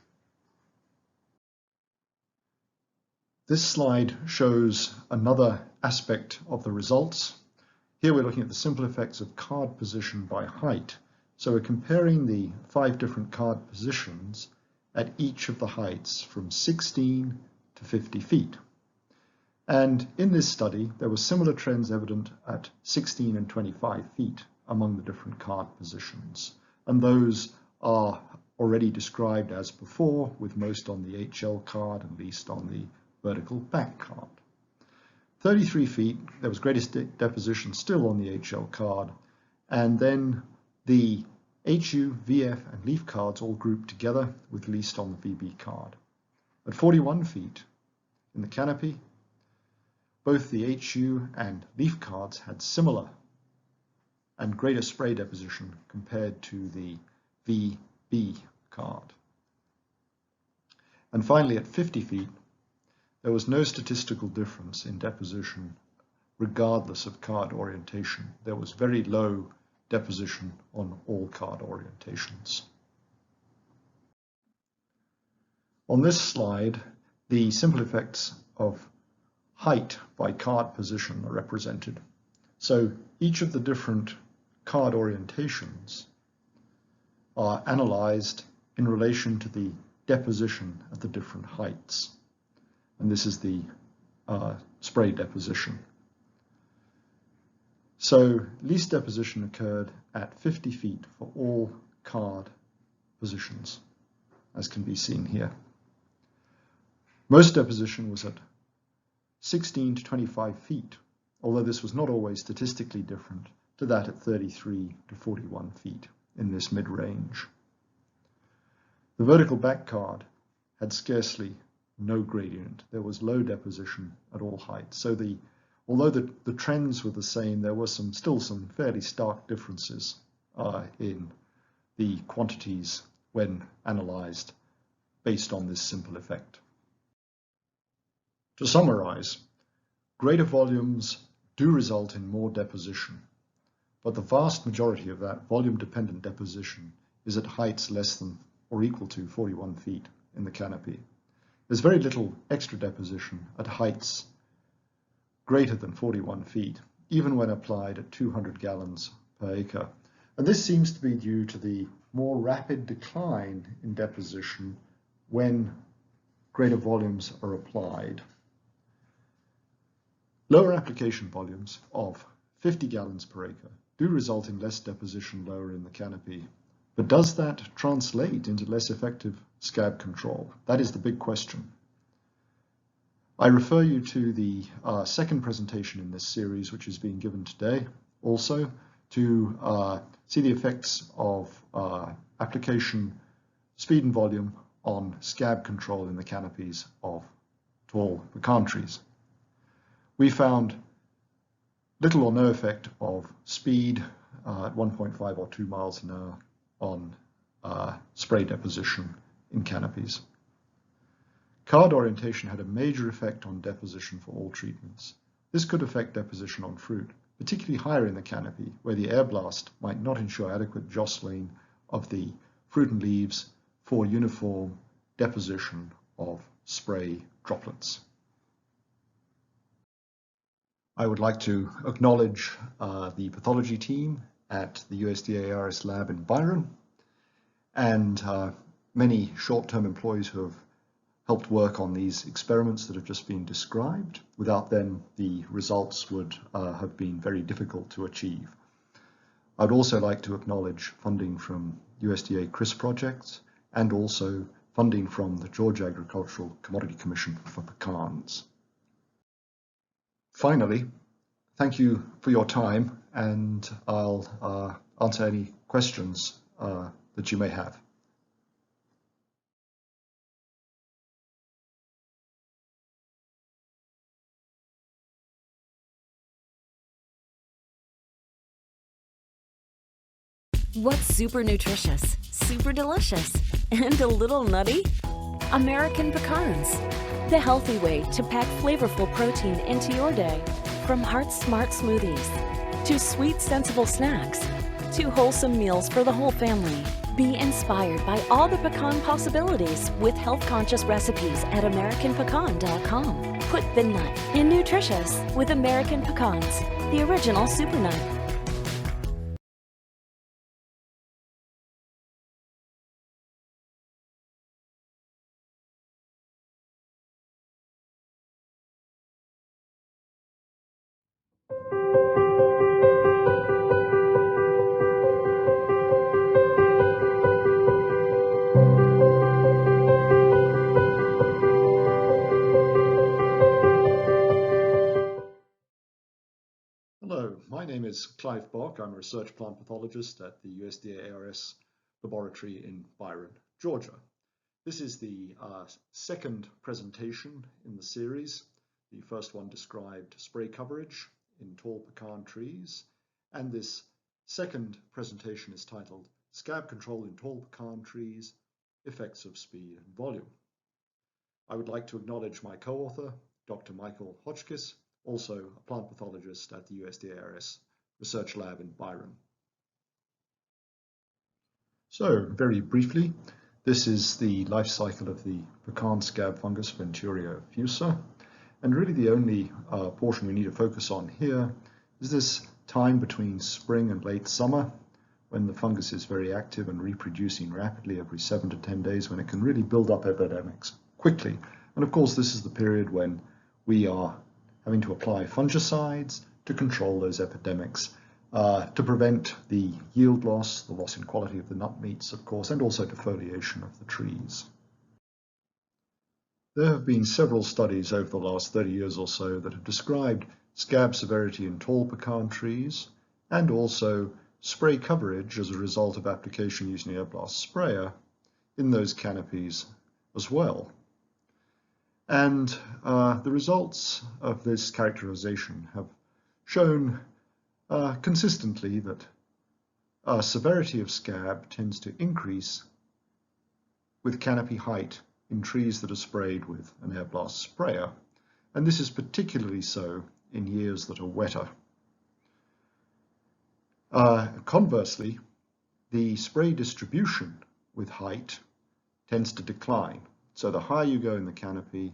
S9: This slide shows another aspect of the results. Here we're looking at the simple effects of card position by height. So we're comparing the 5 different card positions at each of the heights from 16 to 50 feet. And in this study, there were similar trends evident at 16 and 25 feet among the different card positions. And those are already described as before, with most on the HL card and least on the vertical back card. 33 feet, there was greatest deposition still on the HL card, and then the HU, VF, and leaf cards all grouped together with least on the VB card. At 41 feet in the canopy, both the HU and leaf cards had similar and greater spray deposition compared to the VB card. And finally, at 50 feet, there was no statistical difference in deposition regardless of card orientation. There was very low deposition on all card orientations. On this slide, the simple effects of height by card position are represented. So each of the different card orientations are analyzed in relation to the deposition at the different heights. And this is the spray deposition. So least deposition occurred at 50 feet for all card positions, as can be seen here. Most deposition was at 16 to 25 feet, although this was not always statistically different to that at 33 to 41 feet in this mid-range. The vertical back card had scarcely no gradient. There was low deposition at all heights. So although the trends were the same, there were still some fairly stark differences in the quantities when analyzed based on this simple effect. To summarize, greater volumes do result in more deposition, but the vast majority of that volume-dependent deposition is at heights less than or equal to 41 feet in the canopy. There's very little extra deposition at heights greater than 41 feet, even when applied at 200 gallons per acre. And this seems to be due to the more rapid decline in deposition when greater volumes are applied. Lower application volumes of 50 gallons per acre do result in less deposition lower in the canopy. But does that translate into less effective scab control? That is the big question. I refer you to the second presentation in this series, which is being given today, also to see the effects of application speed and volume on scab control in the canopies of tall pecan trees. We found little or no effect of speed at 1.5 or 2 miles an hour on spray deposition in canopies. Card orientation had a major effect on deposition for all treatments. This could affect deposition on fruit, particularly higher in the canopy, where the air blast might not ensure adequate jostling of the fruit and leaves for uniform deposition of spray droplets. I would like to acknowledge the pathology team at the USDA-ARS lab in Byron and many short-term employees who have helped work on these experiments that have just been described. Without them, the results would have been very difficult to achieve. I'd also like to acknowledge funding from USDA CRIS projects and also funding from the Georgia Agricultural Commodity Commission for pecans. Finally, thank you for your time, and I'll answer any questions that you may have.
S10: What's super nutritious, super delicious, and a little nutty? American pecans. The healthy way to pack flavorful protein into your day. From heart smart smoothies, to sweet sensible snacks, to wholesome meals for the whole family. Be inspired by all the pecan possibilities with health-conscious recipes at AmericanPecan.com. Put the nut in nutritious with American pecans. the original super nut.
S9: Hello, my name is Clive Bock. I'm a research plant pathologist at the USDA-ARS laboratory in Byron, Georgia. This is the second presentation in the series. The first one described spray coverage in tall pecan trees, and this second presentation is titled Scab Control in Tall Pecan Trees, Effects of Speed and Volume. I would like to acknowledge my co-author, Dr. Michael Hotchkiss, also a plant pathologist at the USDA-ARS Research Lab in Byron. So, very briefly, this is the life cycle of the pecan scab fungus Venturia fusa, and really the only portion we need to focus on here is this time between spring and late summer, when the fungus is very active and reproducing rapidly every 7 to 10 days, when it can really build up epidemics quickly. And of course, this is the period when we are having to apply fungicides to control those epidemics, to prevent the yield loss, the loss in quality of the nut meats, of course, and also defoliation of the trees. There have been several studies over the last 30 years or so that have described scab severity in tall pecan trees and also spray coverage as a result of application using an air blast sprayer in those canopies as well. And the results of this characterization have shown consistently that severity of scab tends to increase with canopy height in trees that are sprayed with an air blast sprayer, and this is particularly so in years that are wetter. Conversely, the spray distribution with height tends to decline. So the higher you go in the canopy,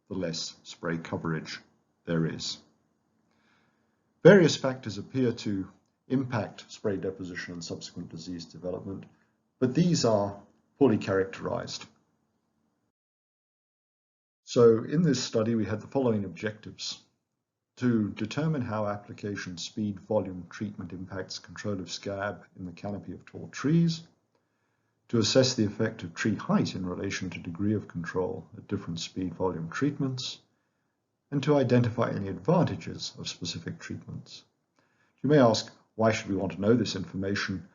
S9: the less spray coverage there is. Various factors appear to impact spray deposition and subsequent disease development, but these are poorly characterized. So in this study, we had the following objectives: to determine how application speed volume treatment impacts control of scab in the canopy of tall trees, to assess the effect of tree height in relation to degree of control at different speed volume treatments, and to identify any advantages of specific treatments. You may ask, why should we want to know this information?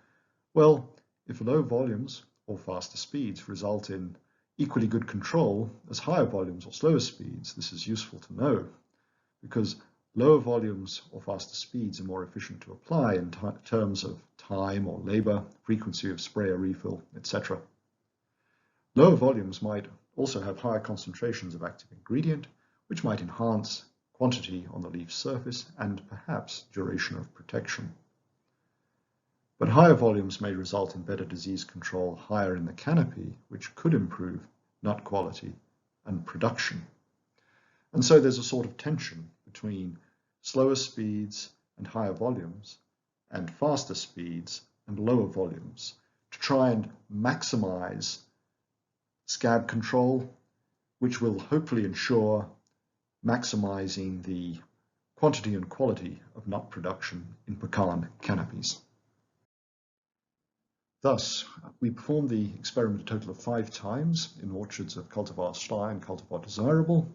S9: Well, if low volumes or faster speeds result in equally good control as higher volumes or slower speeds, this is useful to know, because lower volumes or faster speeds are more efficient to apply in terms of time or labor, frequency of sprayer refill, etc. Lower volumes might also have higher concentrations of active ingredient, which might enhance quantity on the leaf surface and perhaps duration of protection. But higher volumes may result in better disease control higher in the canopy, which could improve nut quality and production. And so there's a sort of tension between slower speeds and higher volumes and faster speeds and lower volumes to try and maximize scab control, which will hopefully ensure maximizing the quantity and quality of nut production in pecan canopies. Thus, we performed the experiment a total of 5 times in orchards of Cultivars Sly and Cultivar Desirable.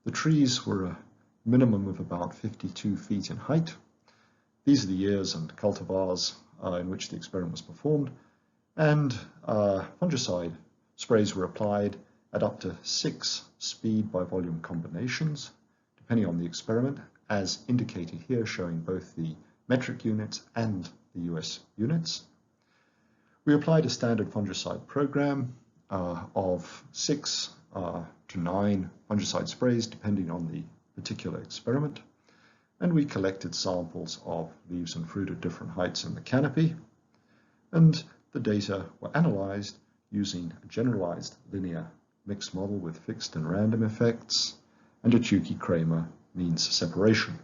S9: The trees were a minimum of about 52 feet in height. These are the years and cultivars in which the experiment was performed, and fungicide sprays were applied at up to 6 speed by volume combinations, depending on the experiment, as indicated here, showing both the metric units and the US units. We applied a standard fungicide program of 6 to 9 fungicide sprays, depending on the particular experiment, and we collected samples of leaves and fruit at different heights in the canopy, and the data were analyzed using a generalized linear mixed model with fixed and random effects and a Tukey-Kramer means separation.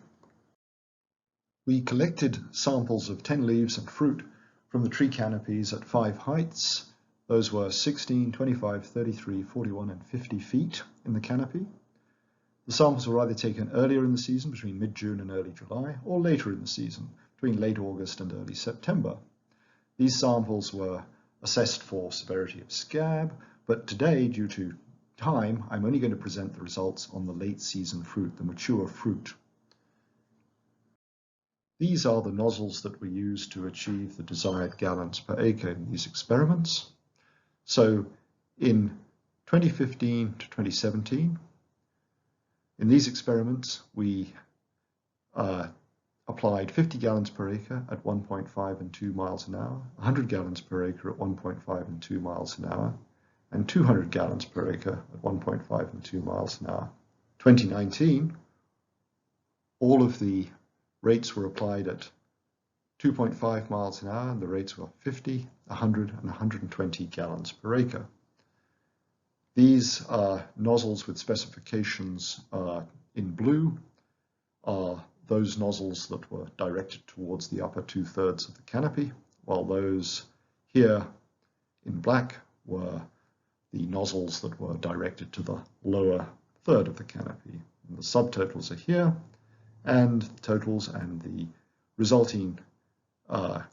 S9: We collected samples of 10 leaves and fruit from the tree canopies at 5 heights. Those were 16, 25, 33, 41 and 50 feet in the canopy. The samples were either taken earlier in the season, between mid-June and early July, or later in the season, between late August and early September. These samples were assessed for severity of scab, but today, due to time, I'm only going to present the results on the late season fruit, the mature fruit. These are the nozzles that we used to achieve the desired gallons per acre in these experiments. So in 2015 to 2017, in these experiments, we applied 50 gallons per acre at 1.5 and 2 miles an hour, 100 gallons per acre at 1.5 and 2 miles an hour, and 200 gallons per acre at 1.5 and 2 miles an hour. 2019, all of the rates were applied at 2.5 miles an hour, and the rates were 50, 100, and 120 gallons per acre. These nozzles with specifications in blue are those nozzles that were directed towards the upper 2/3 of the canopy, while those here in black were the nozzles that were directed to the lower third of the canopy. And the subtotals are here, and the totals and the resulting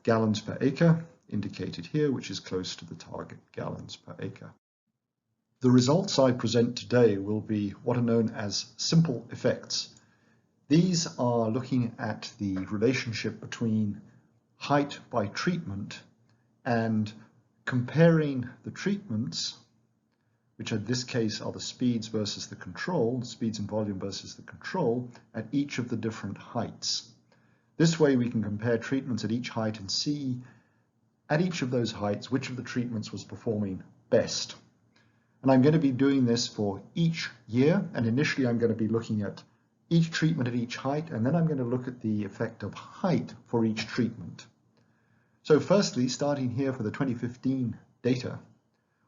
S9: gallons per acre indicated here, which is close to the target gallons per acre. The results I present today will be what are known as simple effects. These are looking at the relationship between height by treatment and comparing the treatments, which in this case are the speeds versus the control, the speeds and volume versus the control, at each of the different heights. This way we can compare treatments at each height and see at each of those heights which of the treatments was performing best. And I'm going to be doing this for each year, and initially I'm going to be looking at each treatment at each height, and then I'm going to look at the effect of height for each treatment. So firstly, starting here for the 2015 data,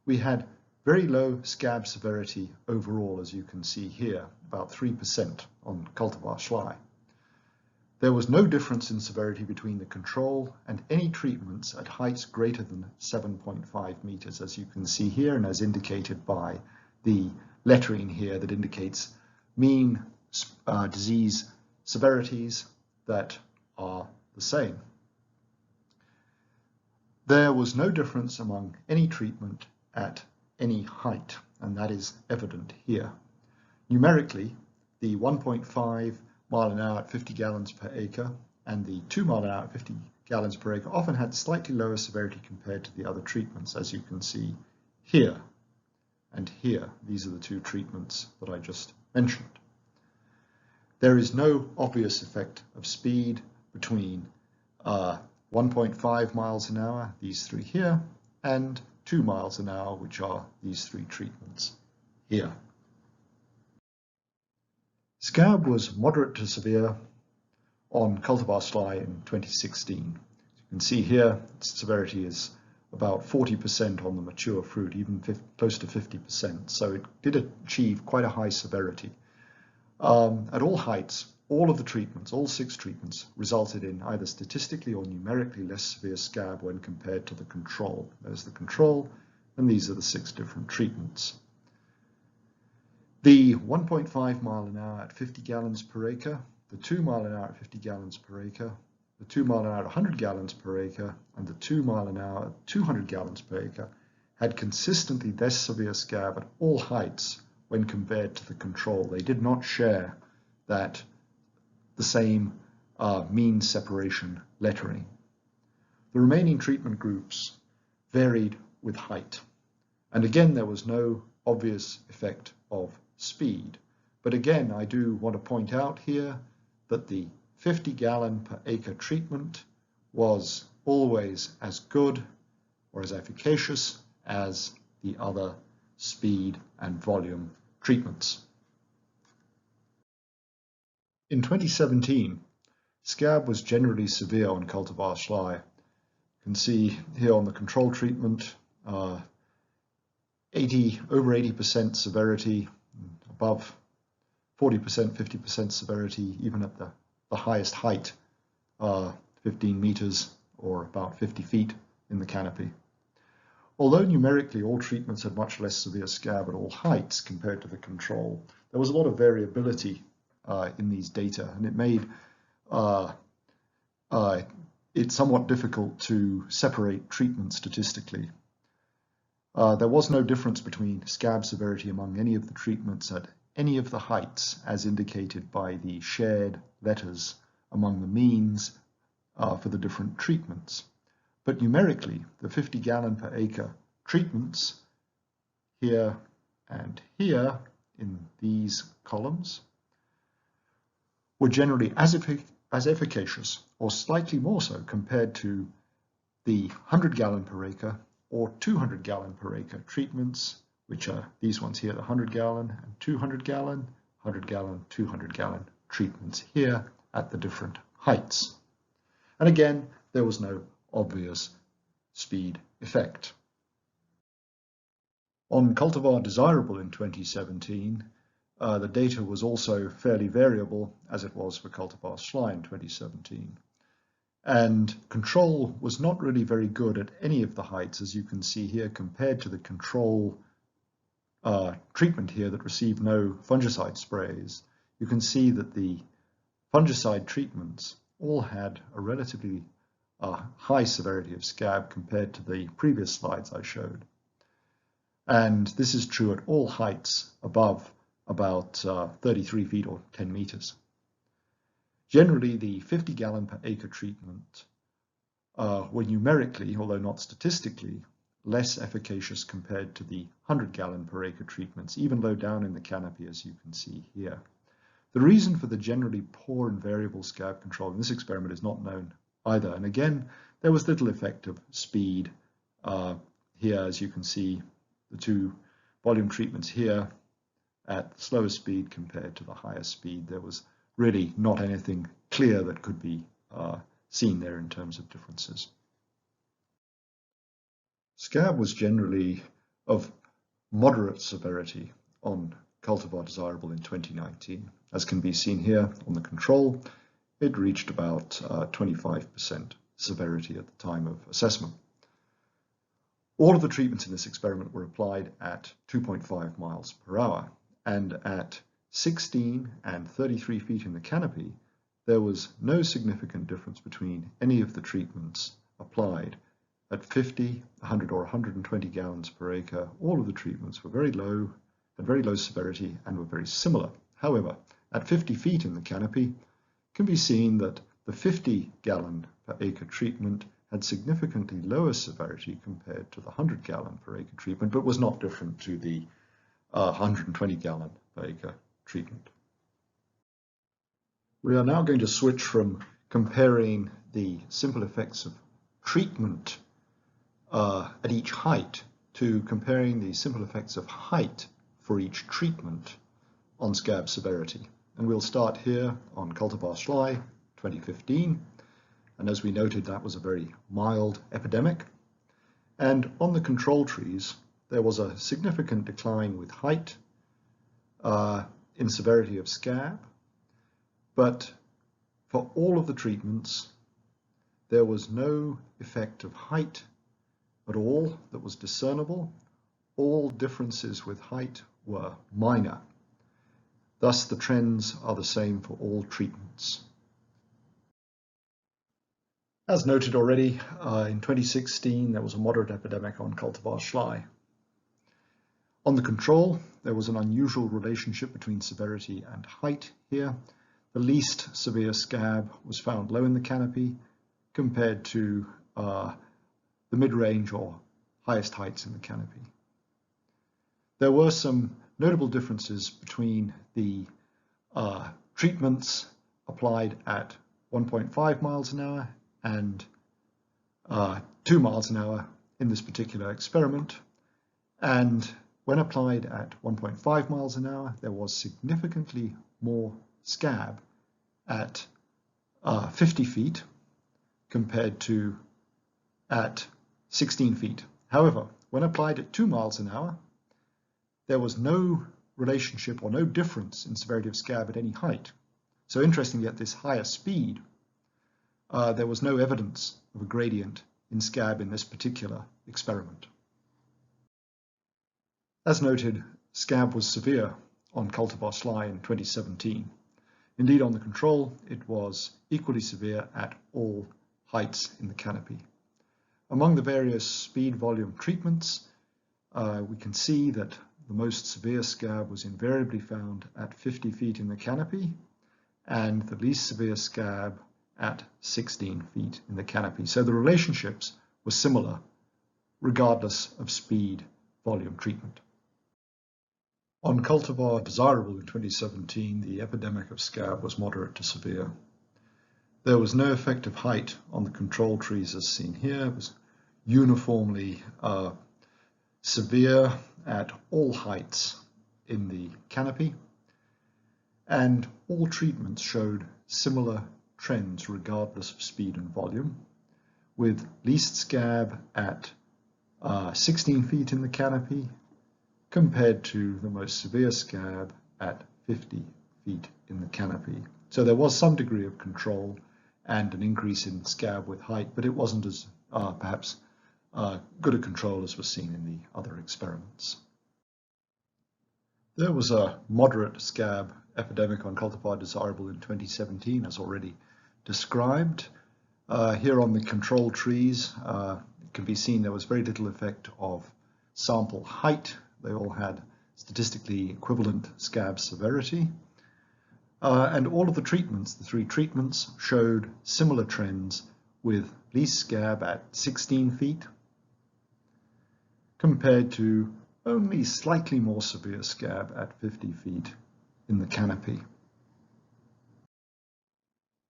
S9: we had very low scab severity overall, as you can see here, about 3% on cultivar schlei. There was no difference in severity between the control and any treatments at heights greater than 7.5 meters, as you can see here, and as indicated by the lettering here that indicates mean disease severities that are the same. There was no difference among any treatment at any height, and that is evident here. Numerically, the 1.5 mile an hour at 50 gallons per acre and the 2 mile an hour at 50 gallons per acre often had slightly lower severity compared to the other treatments, as you can see here and here. These are the two treatments that I just mentioned. There is no obvious effect of speed between 1.5 miles an hour, these three here, and 2 miles an hour, which are these three treatments here. Scab was moderate to severe on cultivar schlei in 2016. As you can see here, its severity is about 40% on the mature fruit, even close to 50%. So it did achieve quite a high severity. At all heights, all of the treatments, all 6 treatments, resulted in either statistically or numerically less severe scab when compared to the control. There's the control, and these are the 6 different treatments. The 1.5 mile an hour at 50 gallons per acre, the 2 mile an hour at 50 gallons per acre, the 2 mile an hour at 100 gallons per acre, and the 2 mile an hour at 200 gallons per acre had consistently less severe scab at all heights when compared to the control. They did not share that the same mean separation lettering. The remaining treatment groups varied with height. And again, there was no obvious effect of speed. But again, I do want to point out here that the 50 gallon per acre treatment was always as good or as efficacious as the other speed and volume treatments. In 2017, scab was generally severe on cultivar schlei. You can see here on the control treatment, over 80% severity, above 40%, 50% severity, even at the highest height 15 meters or about 50 feet in the canopy. Although numerically all treatments had much less severe scab at all heights compared to the control, there was a lot of variability in these data, and it made it somewhat difficult to separate treatments statistically. There was no difference between scab severity among any of the treatments at any of the heights, as indicated by the shared letters among the means for the different treatments. But numerically, the 50 gallon per acre treatments here and here in these columns were generally as efficacious or slightly more so compared to the 100 gallon per acre or 200 gallon per acre treatments, which are these ones here, the 100 gallon and 200 gallon, 100 gallon, 200 gallon treatments here at the different heights. And again, there was no obvious speed effect. On cultivar desirable in 2017, the data was also fairly variable, as it was for cultivar Schley in 2017. And control was not really very good at any of the heights, as you can see here, compared to the control treatment here that received no fungicide sprays. You can see that the fungicide treatments all had a relatively high severity of scab compared to the previous slides I showed. And this is true at all heights above about 33 feet or 10 meters. Generally, the 50 gallon per acre treatment were numerically, although not statistically, less efficacious compared to the 100 gallon per acre treatments, even low down in the canopy, as you can see here. The reason for the generally poor and variable scab control in this experiment is not known either. And again, there was little effect of speed here, as you can see, the two volume treatments here at slower speed compared to the higher speed. There was really not anything clear that could be seen there in terms of differences. Scab was generally of moderate severity on cultivar desirable in 2019. As can be seen here on the control, it reached about 25% severity at the time of assessment. All of the treatments in this experiment were applied at 2.5 miles per hour, and at 16 and 33 feet in the canopy, there was no significant difference between any of the treatments applied. At 50, 100 or 120 gallons per acre, all of the treatments were very low, had very low severity and were very similar. However, at 50 feet in the canopy, it can be seen that the 50 gallon per acre treatment had significantly lower severity compared to the 100 gallon per acre treatment, but was not different to the 120 gallon per acre treatment. We are now going to switch from comparing the simple effects of treatment at each height to comparing the simple effects of height for each treatment on scab severity. And we'll start here on cultivar Schley 2015. And as we noted, that was a very mild epidemic. And on the control trees, there was a significant decline with height in severity of scab. But for all of the treatments, there was no effect of height at all that was discernible. All differences with height were minor. Thus, the trends are the same for all treatments. As noted already, in 2016, there was a moderate epidemic on cultivar Schley. On the control, there was an unusual relationship between severity and height here. The least severe scab was found low in the canopy compared to the mid-range or highest heights in the canopy. There were some notable differences between the treatments applied at 1.5 miles an hour and 2 miles an hour in this particular experiment. And when applied at 1.5 miles an hour, there was significantly more scab at 50 feet compared to at 16 feet. However, when applied at 2 miles an hour, there was no relationship or no difference in severity of scab at any height. So interestingly, at this higher speed, there was no evidence of a gradient in scab in this particular experiment. As noted, scab was severe on cultivar sly in 2017. Indeed, on the control, it was equally severe at all heights in the canopy. Among the various speed volume treatments, we can see that the most severe scab was invariably found at 50 feet in the canopy, and the least severe scab at 16 feet in the canopy. So the relationships were similar regardless of speed volume treatment. On cultivar desirable in 2017, the epidemic of scab was moderate to severe. There was no effective height on the control trees as seen here. It was uniformly severe at all heights in the canopy, and all treatments showed similar trends regardless of speed and volume, with least scab at 16 feet in the canopy compared to the most severe scab at 50 feet in the canopy. So there was some degree of control and an increase in scab with height, but it wasn't as perhaps good a control as was seen in the other experiments. There was a moderate scab epidemic on cultivar desirable in 2017, as already described. Here on the control trees, it can be seen there was very little effect of sample height. They all had statistically equivalent scab severity. And all of the treatments, the three treatments, showed similar trends with least scab at 16 feet compared to only slightly more severe scab at 50 feet in the canopy.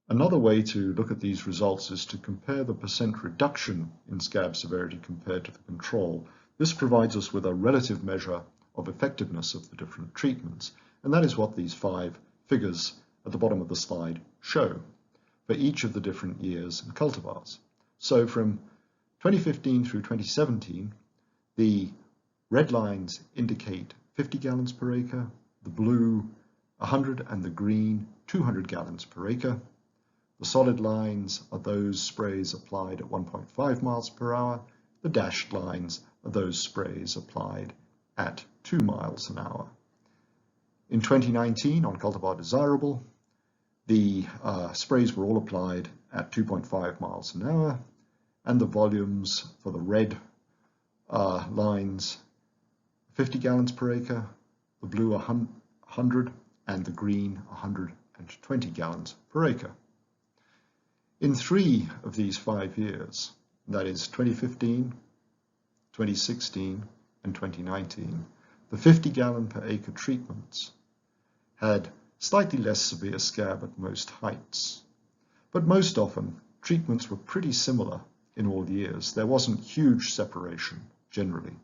S9: Another way to look at these results is to compare the percent reduction in scab severity compared to the control. This provides us with a relative measure of effectiveness of the different treatments, and that is what these 5 figures at the bottom of the slide show for each of the different years and cultivars. So from 2015 through 2017, the red lines indicate 50 gallons per acre, the blue 100 and the green 200 gallons per acre. The solid lines are those sprays applied at 1.5 miles per hour. The dashed lines are those sprays applied at 2 miles an hour. In 2019, on cultivar desirable, the sprays were all applied at 2.5 miles an hour, and the volumes for the red lines 50 gallons per acre, the blue 100, and the green 120 gallons per acre. In 3 of these 5 years, that is 2015, 2016, and 2019, the 50 gallon per acre treatments had slightly less severe scab at most heights, but most often treatments were pretty similar in all years. There wasn't huge separation generally.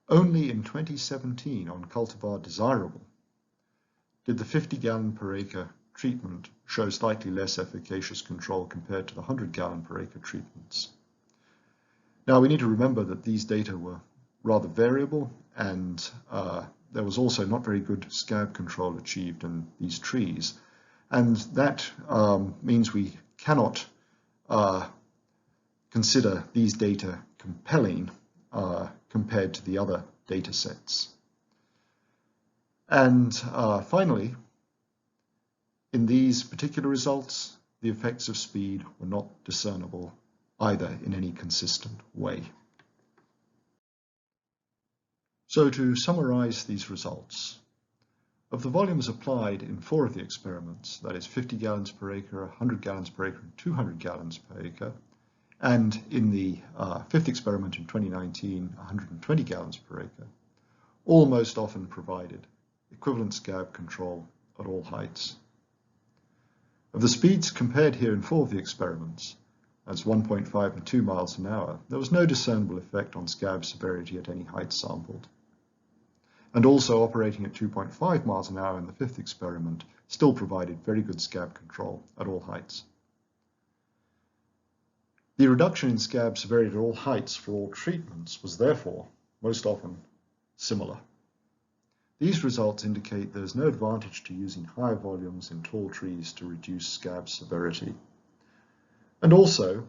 S9: Only in 2017 on cultivar desirable did the 50 gallon per acre treatment show slightly less efficacious control compared to the 100 gallon per acre treatments. Now we need to remember that these data were rather variable, and there was also not very good scab control achieved in these trees, and that means we cannot consider these data compelling compared to the other data sets. And finally, in these particular results, the effects of speed were not discernible either in any consistent way. So to summarize these results, of the volumes applied in 4 of the experiments, that is 50 gallons per acre, 100 gallons per acre, and 200 gallons per acre, and in the 5th experiment in 2019, 120 gallons per acre, all most often provided equivalent scab control at all heights. Of the speeds compared here in 4 of the experiments, as 1.5 and 2 miles an hour, there was no discernible effect on scab severity at any height sampled. And also operating at 2.5 miles an hour in the 5th experiment still provided very good scab control at all heights. The reduction in scab severity at all heights for all treatments was therefore most often similar. These results indicate there is no advantage to using higher volumes in tall trees to reduce scab severity. And also,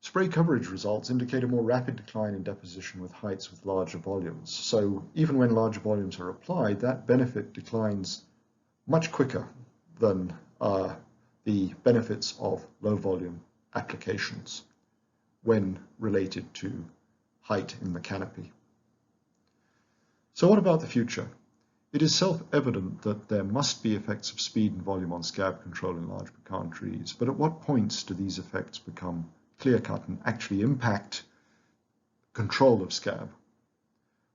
S9: spray coverage results indicate a more rapid decline in deposition with heights with larger volumes. So even when larger volumes are applied, that benefit declines much quicker than the benefits of low volume applications when related to height in the canopy. So what about the future? It is self-evident that there must be effects of speed and volume on scab control in large pecan trees, but at what points do these effects become clear-cut and actually impact control of scab?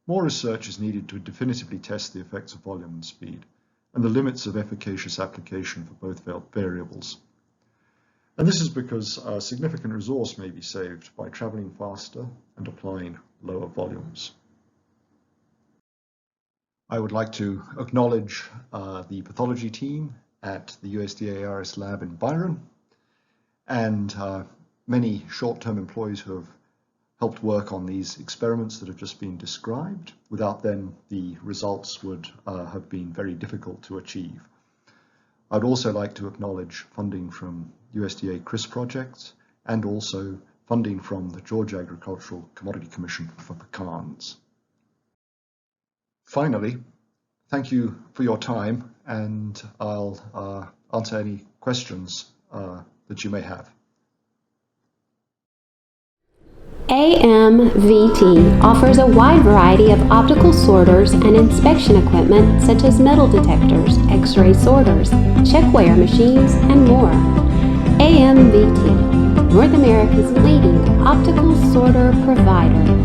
S9: More research is needed to definitively test the effects of volume and speed, and the limits of efficacious application for both variables. And this is because a significant resource may be saved by traveling faster and applying lower volumes. I would like to acknowledge the pathology team at the USDA-ARS lab in Byron, and many short-term employees who have helped work on these experiments that have just been described. Without them, the results would have been very difficult to achieve. I'd also like to acknowledge funding from USDA CRIS projects and also funding from the Georgia Agricultural Commodity Commission for pecans. Finally, thank you for your time, and I'll answer any questions that you may have.
S4: AMVT offers a wide variety of optical sorters and inspection equipment such as metal detectors, X-ray sorters, check-weigher machines, and more. AMVT, North America's leading optical sorter provider.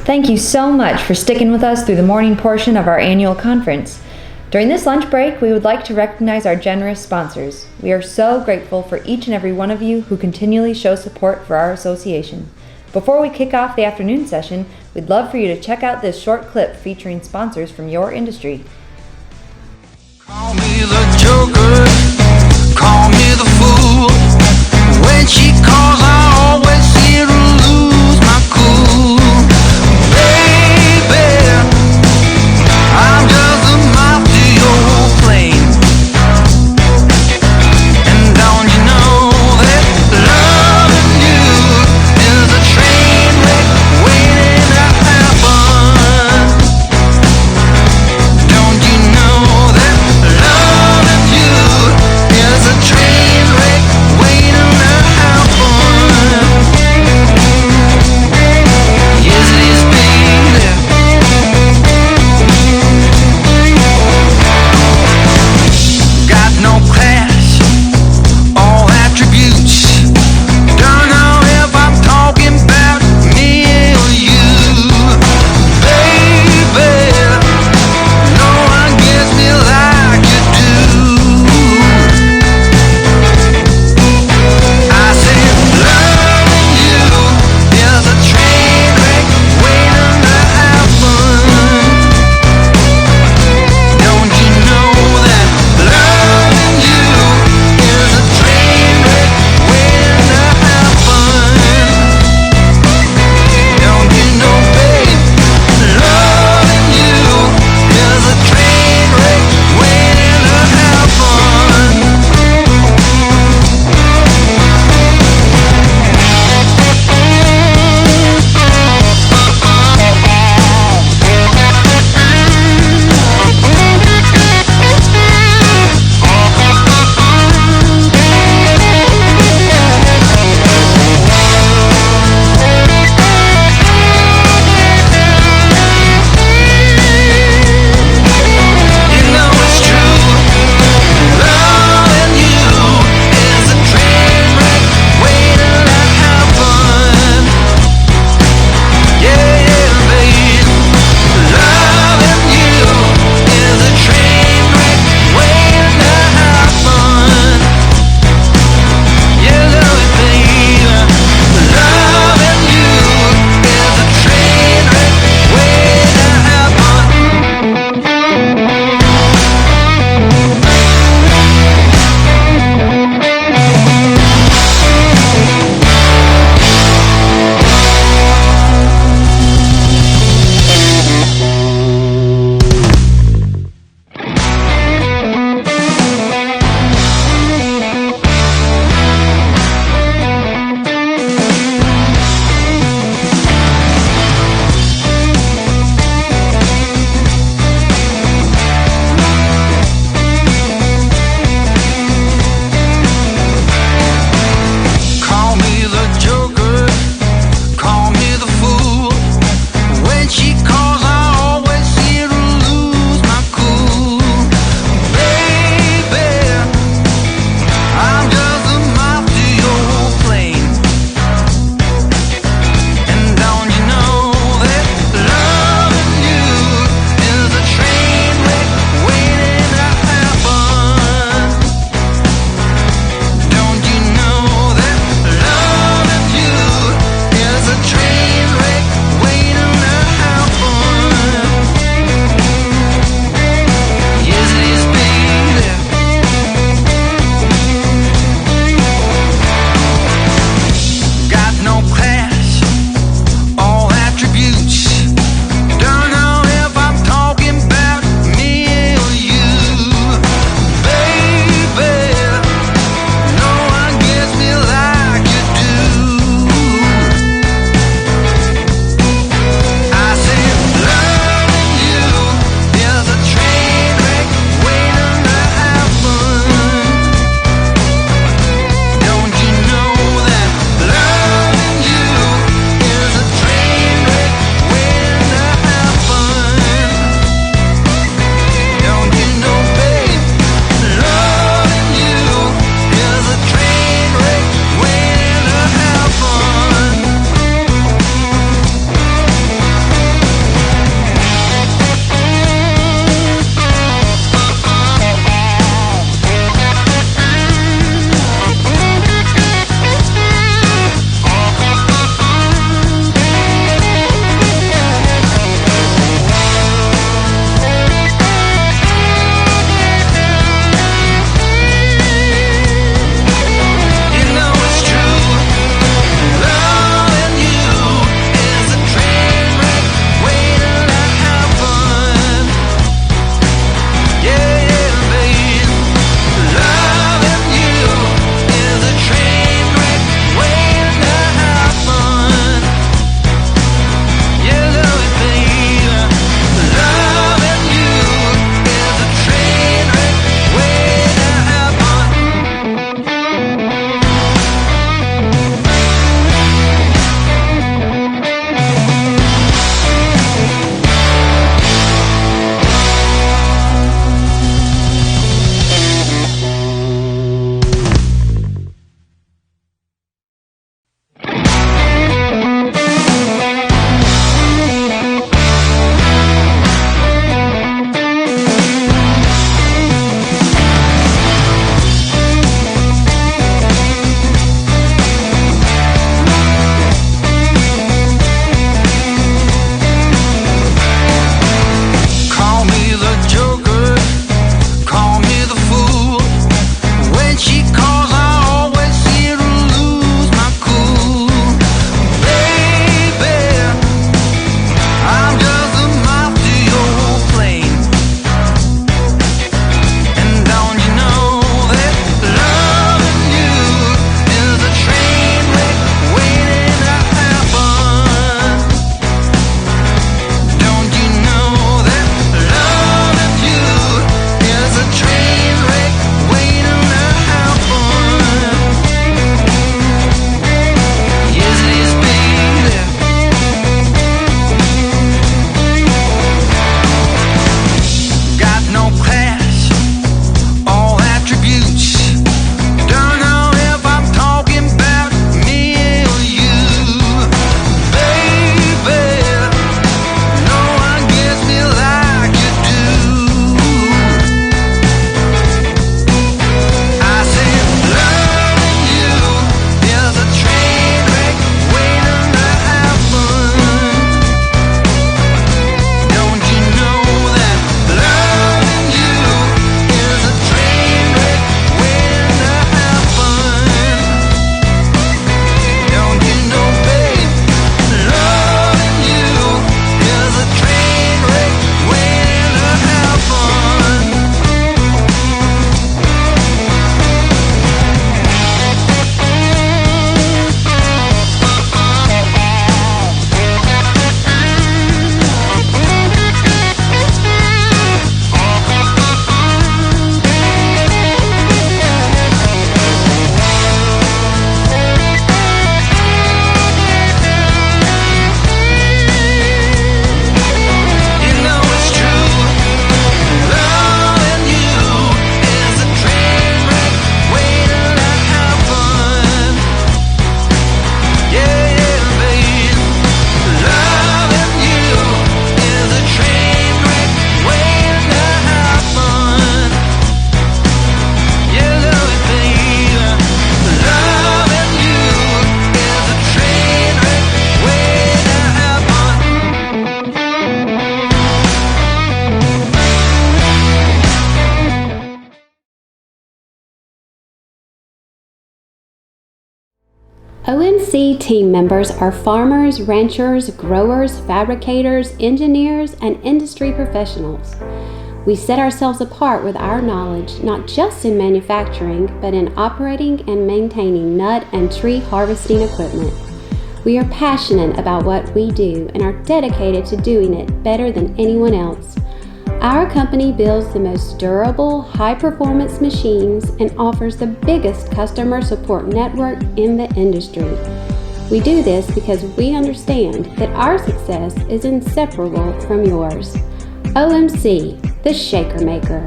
S1: Thank you so much for sticking with us through the morning portion of our annual conference. During this lunch break, we would like to recognize our generous sponsors. We are so grateful for each and every one of you who continually show support for our association. Before we kick off the afternoon session, we'd love for you to check out this short clip featuring sponsors from your industry.
S11: Call me the joker, call me the fool. When she calls, I always see her lose my cool. I'm just a mouth to your plane. And don't you know that loving you is a train wreck waiting to happen? Don't you know that loving you
S4: OMC team members are farmers, ranchers, growers, fabricators, engineers, and industry professionals. We set ourselves apart with our knowledge not just in manufacturing, but in operating and maintaining nut and tree harvesting equipment. We are passionate about what we do and are dedicated to doing it better than anyone else. Our company builds the most durable, high-performance machines and offers the biggest customer support network in the industry. We do this because we understand that our success is inseparable from yours. OMC, the Shaker Maker.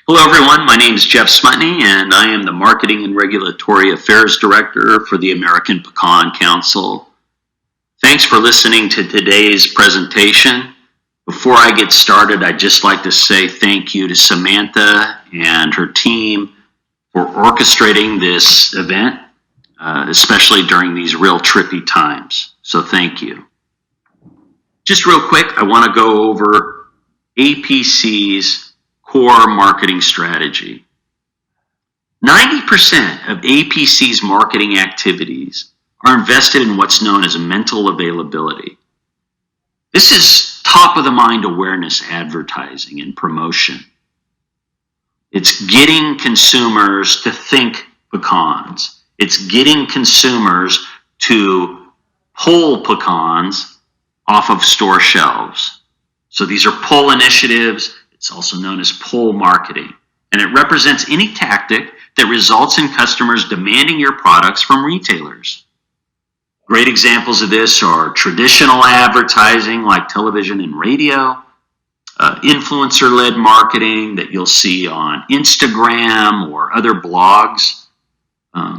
S12: Hello everyone, my name is Jeff Smutny and I am the Marketing and Regulatory Affairs Director for the American Pecan Council. Thanks for listening to today's presentation. Before I get started, I'd just like to say thank you to Samantha and her team for orchestrating this event, especially during these real trippy times. So thank you. Just real quick, I want to go over APC's core marketing strategy. 90% of APC's marketing activities are invested in what's known as mental availability. This is top of the mind awareness advertising and promotion. It's getting consumers to think pecans. It's getting consumers to pull pecans off of store shelves. So these are pull initiatives. It's also known as pull marketing, and it represents any tactic that results in customers demanding your products from retailers. Great examples of this are traditional advertising like television and radio, influencer-led marketing that you'll see on Instagram or other blogs,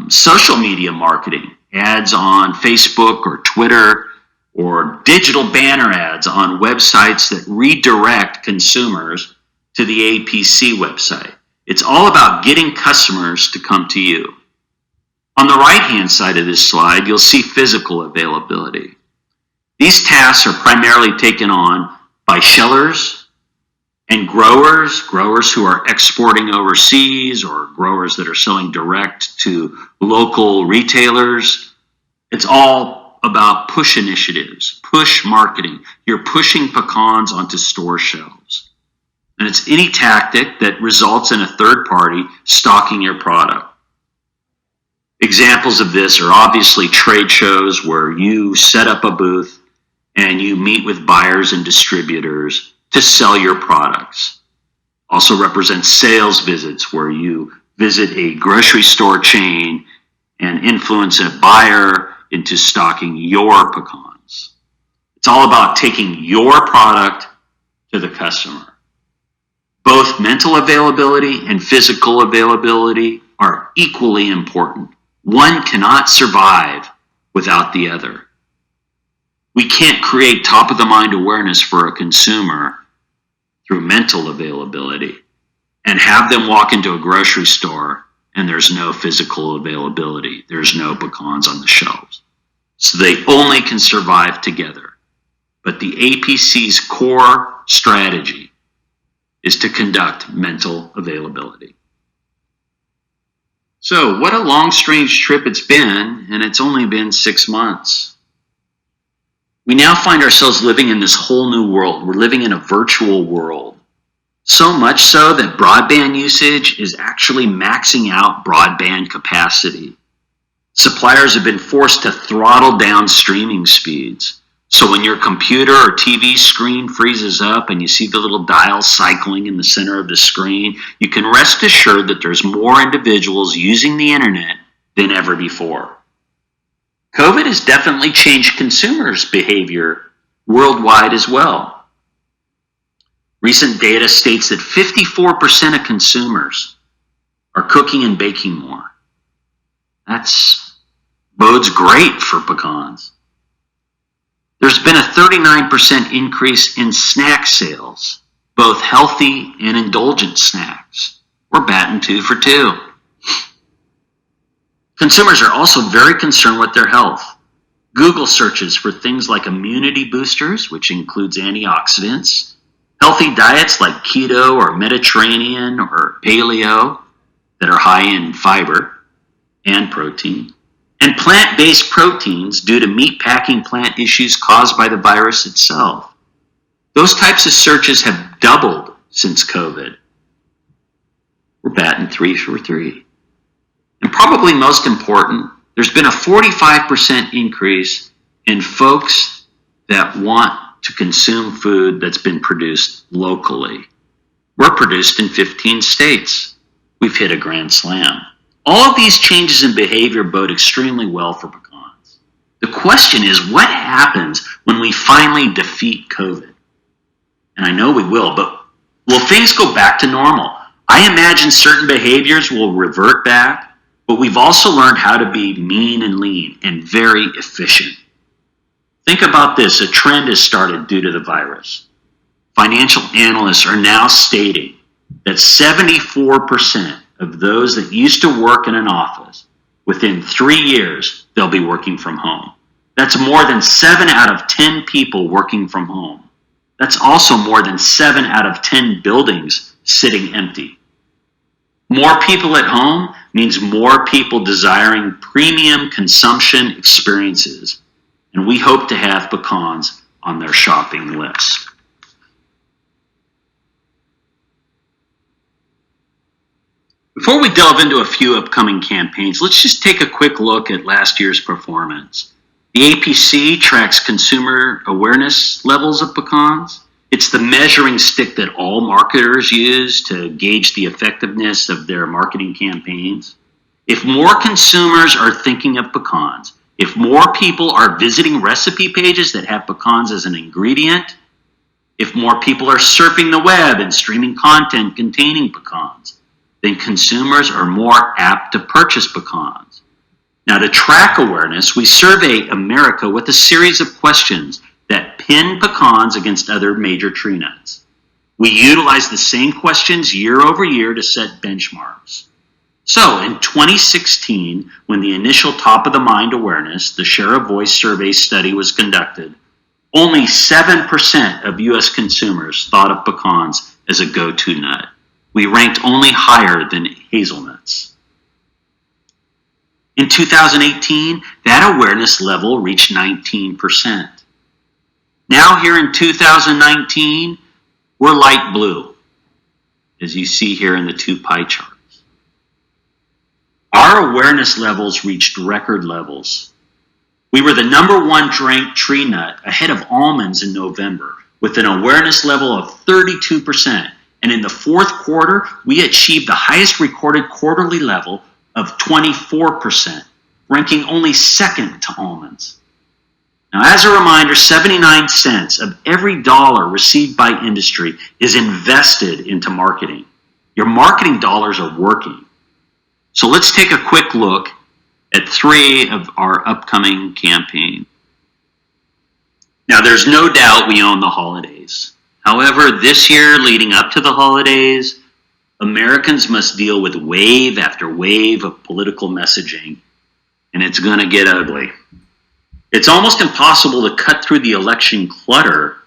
S12: social media marketing, ads on Facebook or Twitter, or digital banner ads on websites that redirect consumers to the APC website. It's all about getting customers to come to you. On the right-hand side of this slide, you'll see physical availability. These tasks are primarily taken on by shellers and growers who are exporting overseas or growers that are selling direct to local retailers. It's all about push initiatives, push marketing. You're pushing pecans onto store shelves. And it's any tactic that results in a third party stocking your product. Examples of this are obviously trade shows where you set up a booth and you meet with buyers and distributors to sell your products. Also represents sales visits where you visit a grocery store chain and influence a buyer into stocking your pecans. It's all about taking your product to the customer. Both mental availability and physical availability are equally important. One cannot survive without the other. We can't create top-of-the-mind awareness for a consumer through mental availability and have them walk into a grocery store and there's no physical availability. There's no pecans on the shelves. So they only can survive together. But the APC's core strategy is to conduct mental availability. So what a long, strange trip it's been, and it's only been 6 months. We now find ourselves living in this whole new world. We're living in a virtual world. So much so that broadband usage is actually maxing out broadband capacity. Suppliers have been forced to throttle down streaming speeds. So when your computer or TV screen freezes up and you see the little dial cycling in the center of the screen, you can rest assured that there's more individuals using the internet than ever before. COVID has definitely changed consumers' behavior worldwide as well. Recent data states that 54% of consumers are cooking and baking more. That's bodes great for pecans. There's been a 39% increase in snack sales, both healthy and indulgent snacks. We're batting 2 for 2. Consumers are also very concerned with their health. Google searches for things like immunity boosters, which includes antioxidants, healthy diets like keto or Mediterranean or paleo that are high in fiber and protein, and plant-based proteins due to meat-packing plant issues caused by the virus itself. Those types of searches have doubled since COVID. We're batting 3 for 3. And probably most important, there's been a 45% increase in folks that want to consume food that's been produced locally. We're produced in 15 states. We've hit a grand slam. All of these changes in behavior bode extremely well for pecans. The question is, what happens when we finally defeat COVID? And I know we will, but will things go back to normal? I imagine certain behaviors will revert back, but we've also learned how to be mean and lean and very efficient. Think about this, a trend has started due to the virus. Financial analysts are now stating that 74% of those that used to work in an office, within 3 years, they'll be working from home. That's more than 7 out of 10 people working from home. That's also more than 7 out of 10 buildings sitting empty. More people at home means more people desiring premium consumption experiences, and we hope to have pecans on their shopping list. Before we delve into a few upcoming campaigns, let's just take a quick look at last year's performance. The APC tracks consumer awareness levels of pecans. It's the measuring stick that all marketers use to gauge the effectiveness of their marketing campaigns. If more consumers are thinking of pecans, if more people are visiting recipe pages that have pecans as an ingredient, if more people are surfing the web and streaming content containing pecans, then consumers are more apt to purchase pecans. Now, to track awareness, we survey America with a series of questions that pin pecans against other major tree nuts. We utilize the same questions year over year to set benchmarks. So, in 2016, when the initial top-of-the-mind awareness, the Share of Voice survey study was conducted, only 7% of U.S. consumers thought of pecans as a go-to nut. We ranked only higher than hazelnuts. In 2018, that awareness level reached 19%. Now here in 2019, we're light blue, as you see here in the 2 pie charts. Our awareness levels reached record levels. We were the #1 ranked tree nut ahead of almonds in November with an awareness level of 32%. And in the fourth quarter, we achieved the highest recorded quarterly level of 24%, ranking only second to almonds. Now, as a reminder, 79 cents of every dollar received by industry is invested into marketing. Your marketing dollars are working. So let's take a quick look at 3 of our upcoming campaigns. Now, there's no doubt we own the holidays. However, this year, leading up to the holidays, Americans must deal with wave after wave of political messaging, and it's going to get ugly. It's almost impossible to cut through the election clutter,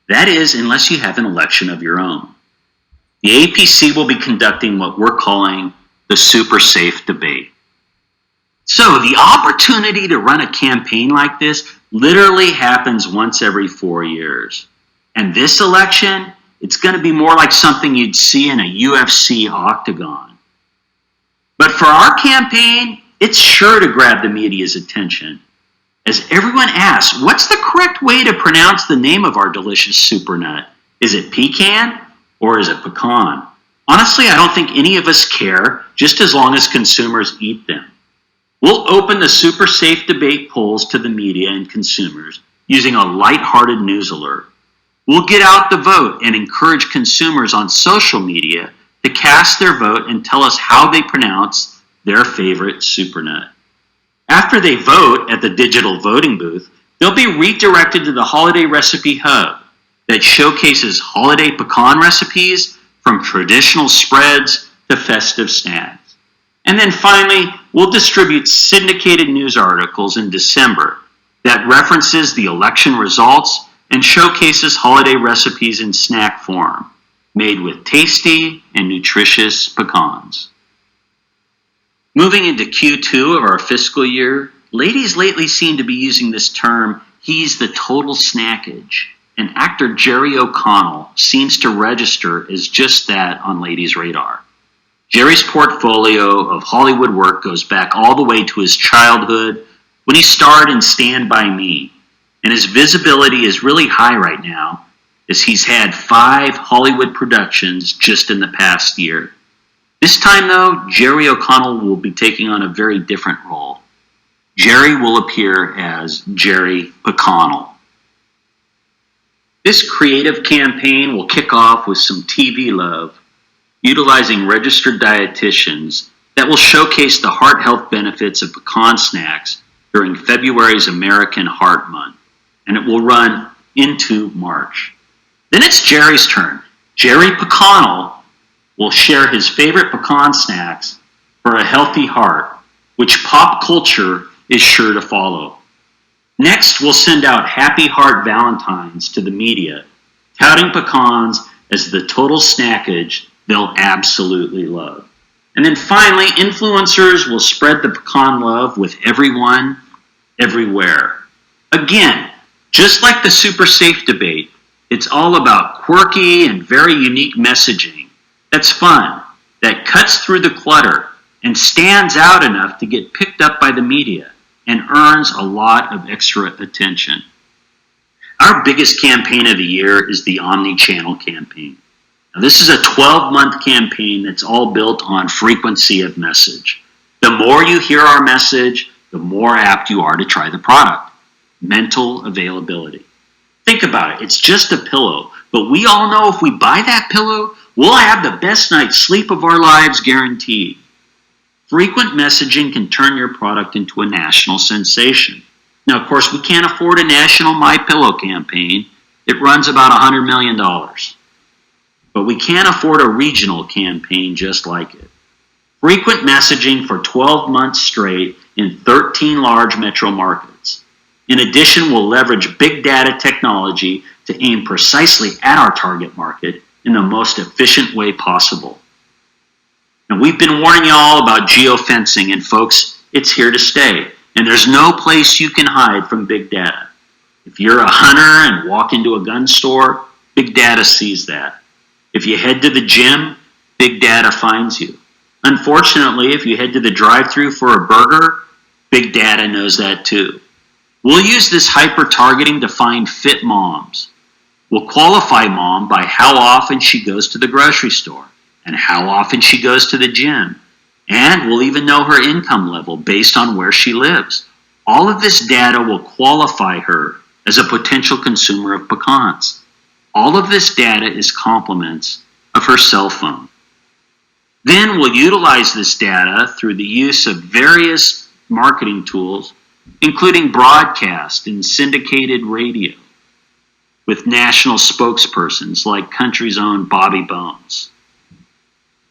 S12: that is, unless you have an election of your own. The APC will be conducting what we're calling the super safe debate. So the opportunity to run a campaign like this literally happens once every 4 years. And this election, it's going to be more like something you'd see in a UFC octagon. But for our campaign, it's sure to grab the media's attention. As everyone asks, what's the correct way to pronounce the name of our delicious super nut? Is it pecan or is it pecan? Honestly, I don't think any of us care, just as long as consumers eat them. We'll open the super safe debate polls to the media and consumers using a lighthearted news alert. We'll get out the vote and encourage consumers on social media to cast their vote and tell us how they pronounce their favorite super nut. After they vote at the digital voting booth, they'll be redirected to the Holiday Recipe Hub that showcases holiday pecan recipes from traditional spreads to festive snacks. And then finally, we'll distribute syndicated news articles in December that references the election results and showcases holiday recipes in snack form, made with tasty and nutritious pecans. Moving into Q2 of our fiscal year, ladies lately seem to be using this term, he's the total snackage, and actor Jerry O'Connell seems to register as just that on ladies' radar. Jerry's portfolio of Hollywood work goes back all the way to his childhood when he starred in Stand By Me, and his visibility is really high right now as he's had 5 Hollywood productions just in the past year. This time, though, Jerry O'Connell will be taking on a very different role. Jerry will appear as Jerry Pecan. This creative campaign will kick off with some TV love, utilizing registered dietitians that will showcase the heart health benefits of pecan snacks during February's American Heart Month, and it will run into March. Then it's Jerry's turn. Jerry Pecan will share his favorite pecan snacks for a healthy heart, which pop culture is sure to follow. Next, we'll send out Happy Heart Valentines to the media, touting pecans as the total snackage they'll absolutely love. And then finally, influencers will spread the pecan love with everyone, everywhere. Again, just like the super safe debate, it's all about quirky and very unique messaging that's fun, that cuts through the clutter and stands out enough to get picked up by the media and earns a lot of extra attention. Our biggest campaign of the year is the Omni-Channel campaign. Now, this is a 12-month campaign that's all built on frequency of message. The more you hear our message, the more apt you are to try the product. Mental availability. Think about it. It's just a pillow, but we all know if we buy that pillow, we'll have the best night's sleep of our lives guaranteed. Frequent messaging can turn your product into a national sensation. Now, of course, we can't afford a national My Pillow campaign. It runs about $100 million. But we can afford a regional campaign just like it. Frequent messaging for 12 months straight in 13 large metro markets. In addition, we'll leverage big data technology to aim precisely at our target market in the most efficient way possible. Now, we've been warning you all about geofencing, and folks, it's here to stay. And there's no place you can hide from big data. If you're a hunter and walk into a gun store, big data sees that. If you head to the gym, big data finds you. Unfortunately, if you head to the drive-thru for a burger, big data knows that too. We'll use this hyper-targeting to find fit moms. We'll qualify mom by how often she goes to the grocery store and how often she goes to the gym. And we'll even know her income level based on where she lives. All of this data will qualify her as a potential consumer of pecans. All of this data is complements of her cell phone. Then we'll utilize this data through the use of various marketing tools, including broadcast and syndicated radio, with national spokespersons like country's own Bobby Bones.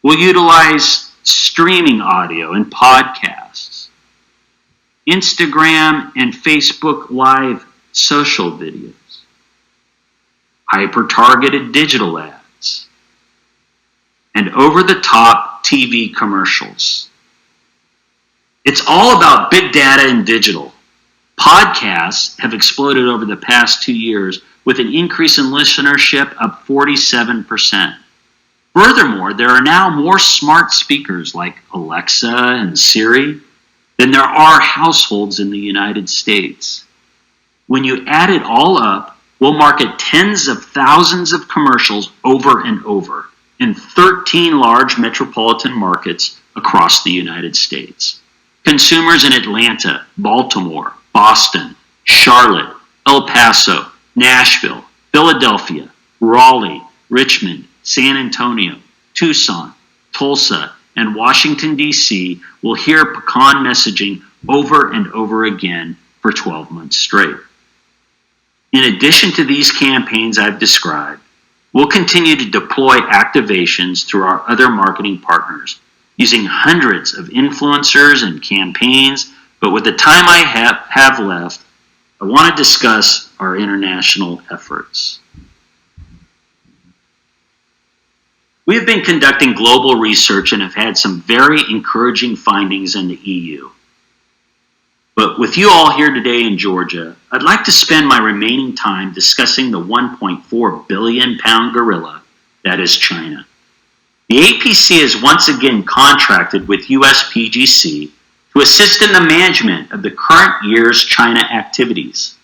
S12: We'll utilize streaming audio and podcasts, Instagram and Facebook Live social videos, hyper-targeted digital ads, and over-the-top TV commercials. It's all about big data and digital. Podcasts have exploded over the past 2 years with an increase in listenership of 47%. Furthermore, there are now more smart speakers like Alexa and Siri than there are households in the United States. When you add it all up, we'll market tens of thousands of commercials over and over in 13 large metropolitan markets across the United States. Consumers in Atlanta, Baltimore, Boston, Charlotte, El Paso, Nashville, Philadelphia, Raleigh, Richmond, San Antonio, Tucson, Tulsa, and Washington, D.C. will hear pecan messaging over and over again for 12 months straight. In addition to these campaigns I've described, We'll continue to deploy activations through our other marketing partners, using hundreds of influencers and campaigns, but with the time I have left, I want to discuss our international efforts. We have been conducting global research and have had some very encouraging findings in the EU. But with you all here today in Georgia, I'd like to spend my remaining time discussing the 1.4 billion pound gorilla that is China. The APC is once again contracted with USPGC to assist in the management of the current year's China activities.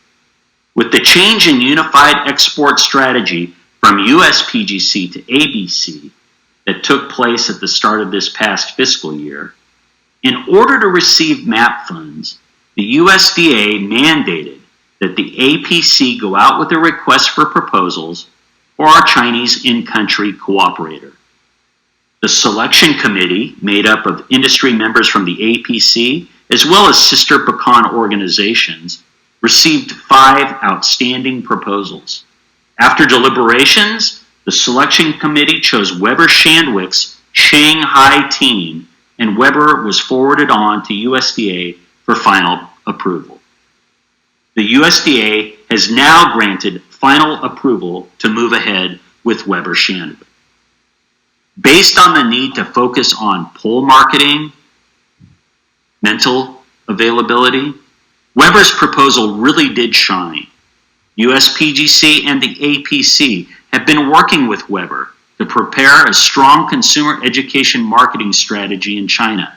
S12: With the change in unified export strategy from USPGC to ABC that took place at the start of this past fiscal year, in order to receive MAP funds, the USDA mandated that the APC go out with a request for proposals for our Chinese in-country cooperator. The selection committee, made up of industry members from the APC, as well as sister pecan organizations, received 5 outstanding proposals. After deliberations, the selection committee chose Weber Shandwick's Shanghai team, and Weber was forwarded on to USDA for final approval. The USDA has now granted final approval to move ahead with Weber Shandwick. Based on the need to focus on pull marketing, mental availability, Weber's proposal really did shine. USPGC and the APC have been working with Weber to prepare a strong consumer education marketing strategy in China,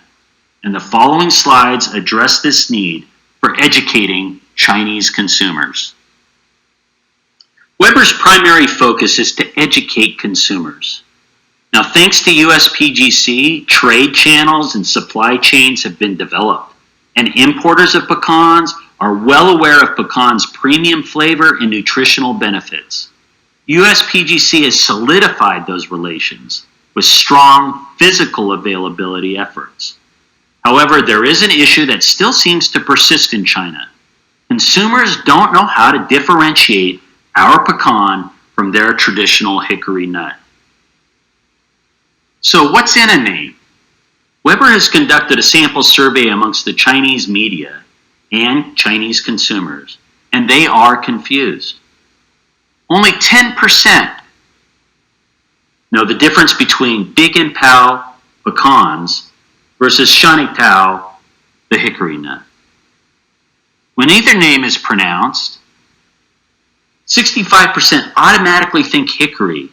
S12: and the following slides address this need for educating Chinese consumers. Weber's primary focus is to educate consumers. Now, thanks to USPGC, trade channels and supply chains have been developed, and importers of pecans are well aware of pecans' premium flavor and nutritional benefits. USPGC has solidified those relations with strong physical availability efforts. However, there is an issue that still seems to persist in China. Consumers don't know how to differentiate our pecan from their traditional hickory nut. So what's in a name? Weber has conducted a sample survey amongst the Chinese media and Chinese consumers, and they are confused. Only 10% know the difference between Big and Pao pecans versus Shanitao, the hickory nut. When either name is pronounced, 65% automatically think hickory,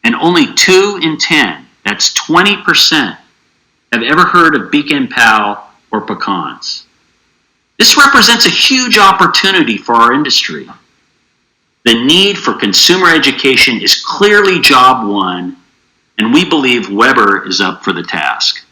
S12: and only 2 in 10, that's 20%, have ever heard of Pecan Pao or pecans. This represents a huge opportunity for our industry. The need for consumer education is clearly job one, and we believe Weber is up for the task.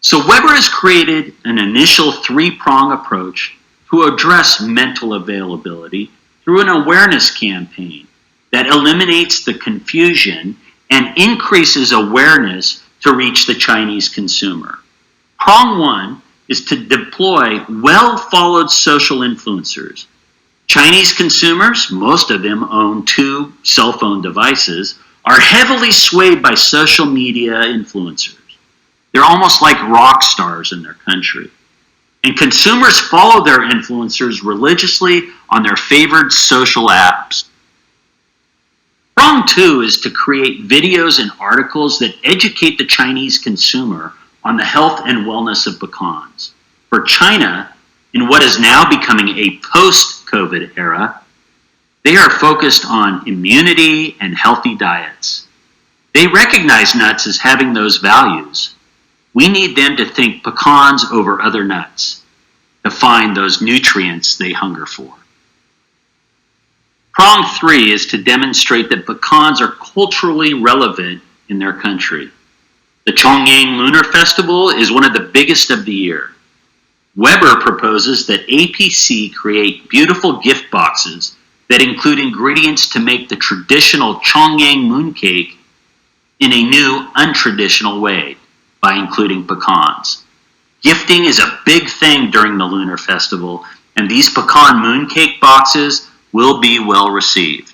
S12: So Weber has created an initial 3-prong approach to address mental availability through an awareness campaign that eliminates the confusion and increases awareness to reach the Chinese consumer. Prong 1 is to deploy well-followed social influencers. Chinese consumers, most of them own 2 cell phone devices, are heavily swayed by social media influencers. They're almost like rock stars in their country. And consumers follow their influencers religiously on their favored social apps. Prong 2 is to create videos and articles that educate the Chinese consumer on the health and wellness of pecans. For China, in what is now becoming a post-COVID era, they are focused on immunity and healthy diets. They recognize nuts as having those values. We need them to think pecans over other nuts, to find those nutrients they hunger for. Prong 3 is to demonstrate that pecans are culturally relevant in their country. The Chongyang Lunar Festival is one of the biggest of the year. Weber proposes that APC create beautiful gift boxes that include ingredients to make the traditional Chongyang mooncake in a new, untraditional way by including pecans. Gifting is a big thing during the Lunar Festival, and these pecan mooncake boxes will be well received.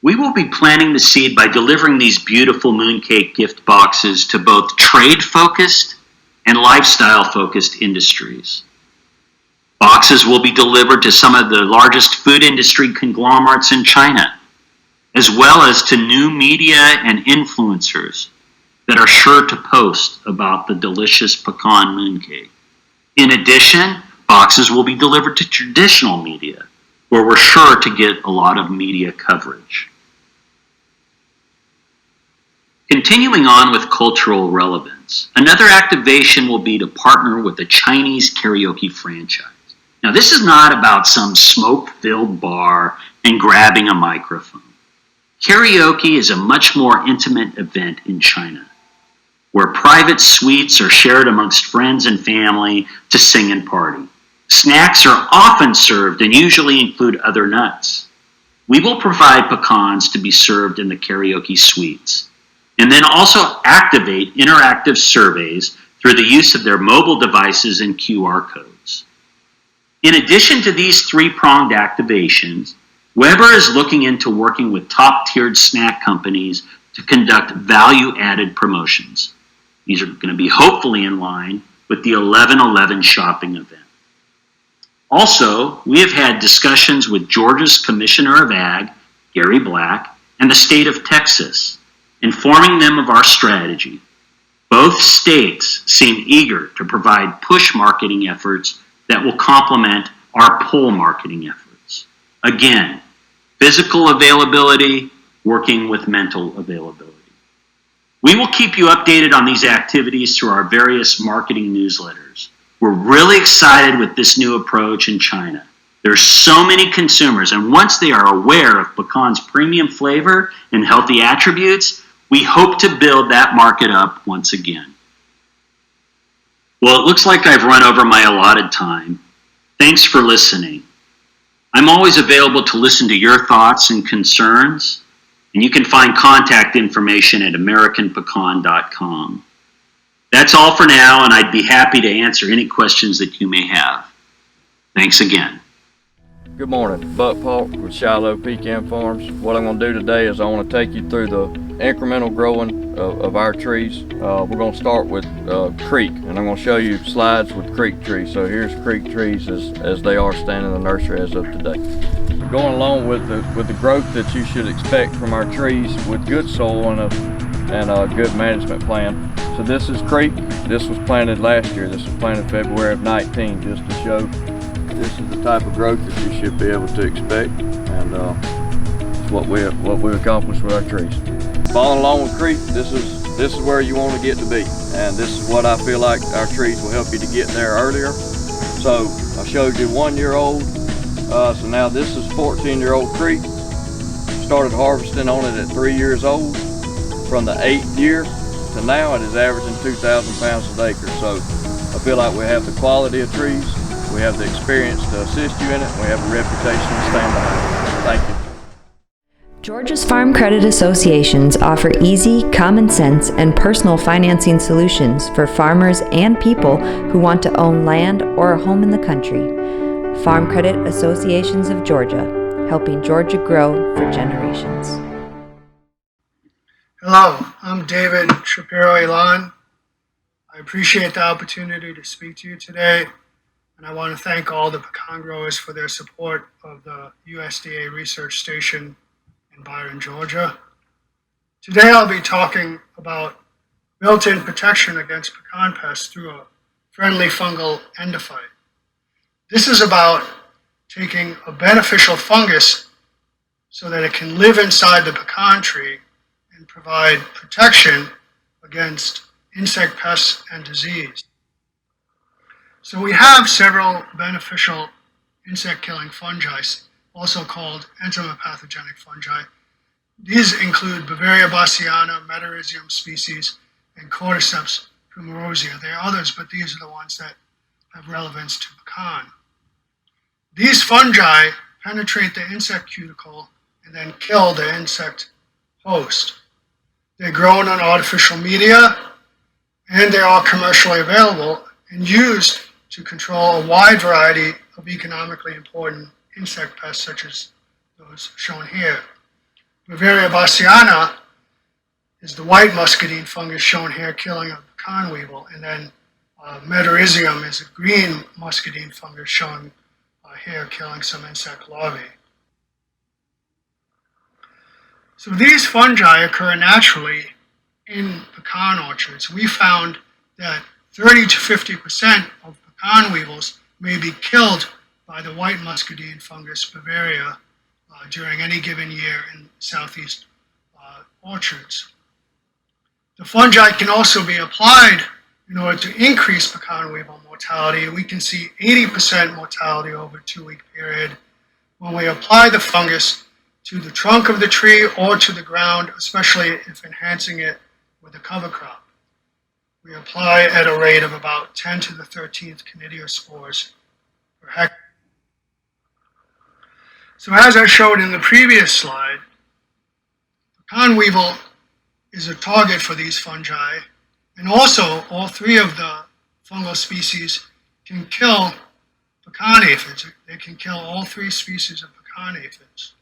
S12: We will be planting the seed by delivering these beautiful mooncake gift boxes to both trade-focused and lifestyle-focused industries. Boxes will be delivered to some of the largest food industry conglomerates in China, as well as to new media and influencers that are sure to post about the delicious pecan mooncake. In addition, boxes will be delivered to traditional media, where we're sure to get a lot of media coverage. Continuing on with cultural relevance, another activation will be to partner with a Chinese karaoke franchise. Now, this is not about some smoke-filled bar and grabbing a microphone. Karaoke is a much more intimate event in China, where private suites are shared amongst friends and family to sing and party. Snacks are often served and usually include other nuts. We will provide pecans to be served in the karaoke suites, and then also activate interactive surveys through the use of their mobile devices and QR codes. In addition to these three-pronged activations, Weber is looking into working with top-tiered snack companies to conduct value-added promotions. These are going to be hopefully in line with the 11/11 shopping event. Also, we have had discussions with Georgia's Commissioner of Ag, Gary Black, and the state of Texas, informing them of our strategy. Both states seem eager to provide push marketing efforts that will complement our pull marketing efforts. Again, physical availability working with mental availability. We will keep you updated on these activities through our various marketing newsletters. We're really excited with this new approach in China. There's so many consumers, and once they are aware of pecan's premium flavor and healthy attributes, we hope to build that market up once again. Well, it looks like I've run over my allotted time. Thanks for listening. I'm always available to listen to your thoughts and concerns, and you can find contact information at AmericanPecan.com. That's all for now, and I'd be happy to answer any questions that you may have. Thanks again.
S5: Good morning, Buck Polk with Shiloh Pecan Farms. What I'm going to do today is I want to take you through the incremental growing of our trees. We're going to start with creek, and I'm going to show you slides with creek trees. So here's creek trees as they are standing in the nursery as of today. Going along with the growth that you should expect from our trees with good soil and a good management plan. So this is creek. This was planted last year. This was planted February of 19, just to show this is the type of growth that you should be able to expect, and it's what we accomplished with our trees. Following along with creek, this is where you want to get to be, and this is what I feel like our trees will help you to get there earlier. So I showed you 1 year old, so now this is 14-year-old creek. Started harvesting on it at 3 years old. From the 8th year to now, it is averaging 2,000 pounds an acre. So I feel like we have the quality of trees, we have the experience to assist you in it, and we have a reputation to stand behind. Thank you.
S1: Georgia's Farm Credit Associations offer easy, common sense, and personal financing solutions for farmers and people who want to own land or a home in the country. Farm Credit Associations of Georgia, helping Georgia grow for generations.
S13: Hello, I'm David Shapiro-Ilan. I appreciate the opportunity to speak to you today, and I want to thank all the pecan growers for their support of the USDA research station in Byron, Georgia. Today I'll be talking about built-in protection against pecan pests through a friendly fungal endophyte. This is about taking a beneficial fungus so that it can live inside the pecan tree and provide protection against insect pests and disease. So we have several beneficial insect-killing fungi, also called entomopathogenic fungi. These include Bavaria bassiana, Metarhizium species, and Cordyceps primorosia. There are others, but these are the ones that have relevance to pecan. These fungi penetrate the insect cuticle and then kill the insect host. They're grown on artificial media, and they're all commercially available and used to control a wide variety of economically important insect pests such as those shown here. Bavaria bassiana is the white muscadine fungus shown here killing a pecan weevil, and then Metarhizium is a green muscadine fungus shown here killing some insect larvae. So these fungi occur naturally in pecan orchards. We found that 30 to 50% of pecan weevils may be killed by the white muscadine fungus Bavaria during any given year in southeast orchards. The fungi can also be applied in order to increase pecan weevil mortality. We can see 80% mortality over a 2-week period when we apply the fungus to the trunk of the tree or to the ground, especially if enhancing it with a cover crop. We apply at a rate of about 10 to the 13th conidiospores per hectare. So as I showed in the previous slide, pecan weevil is a target for these fungi, and also all 3 of the fungal species can kill pecan aphids. They can kill all 3 species of pecan aphids.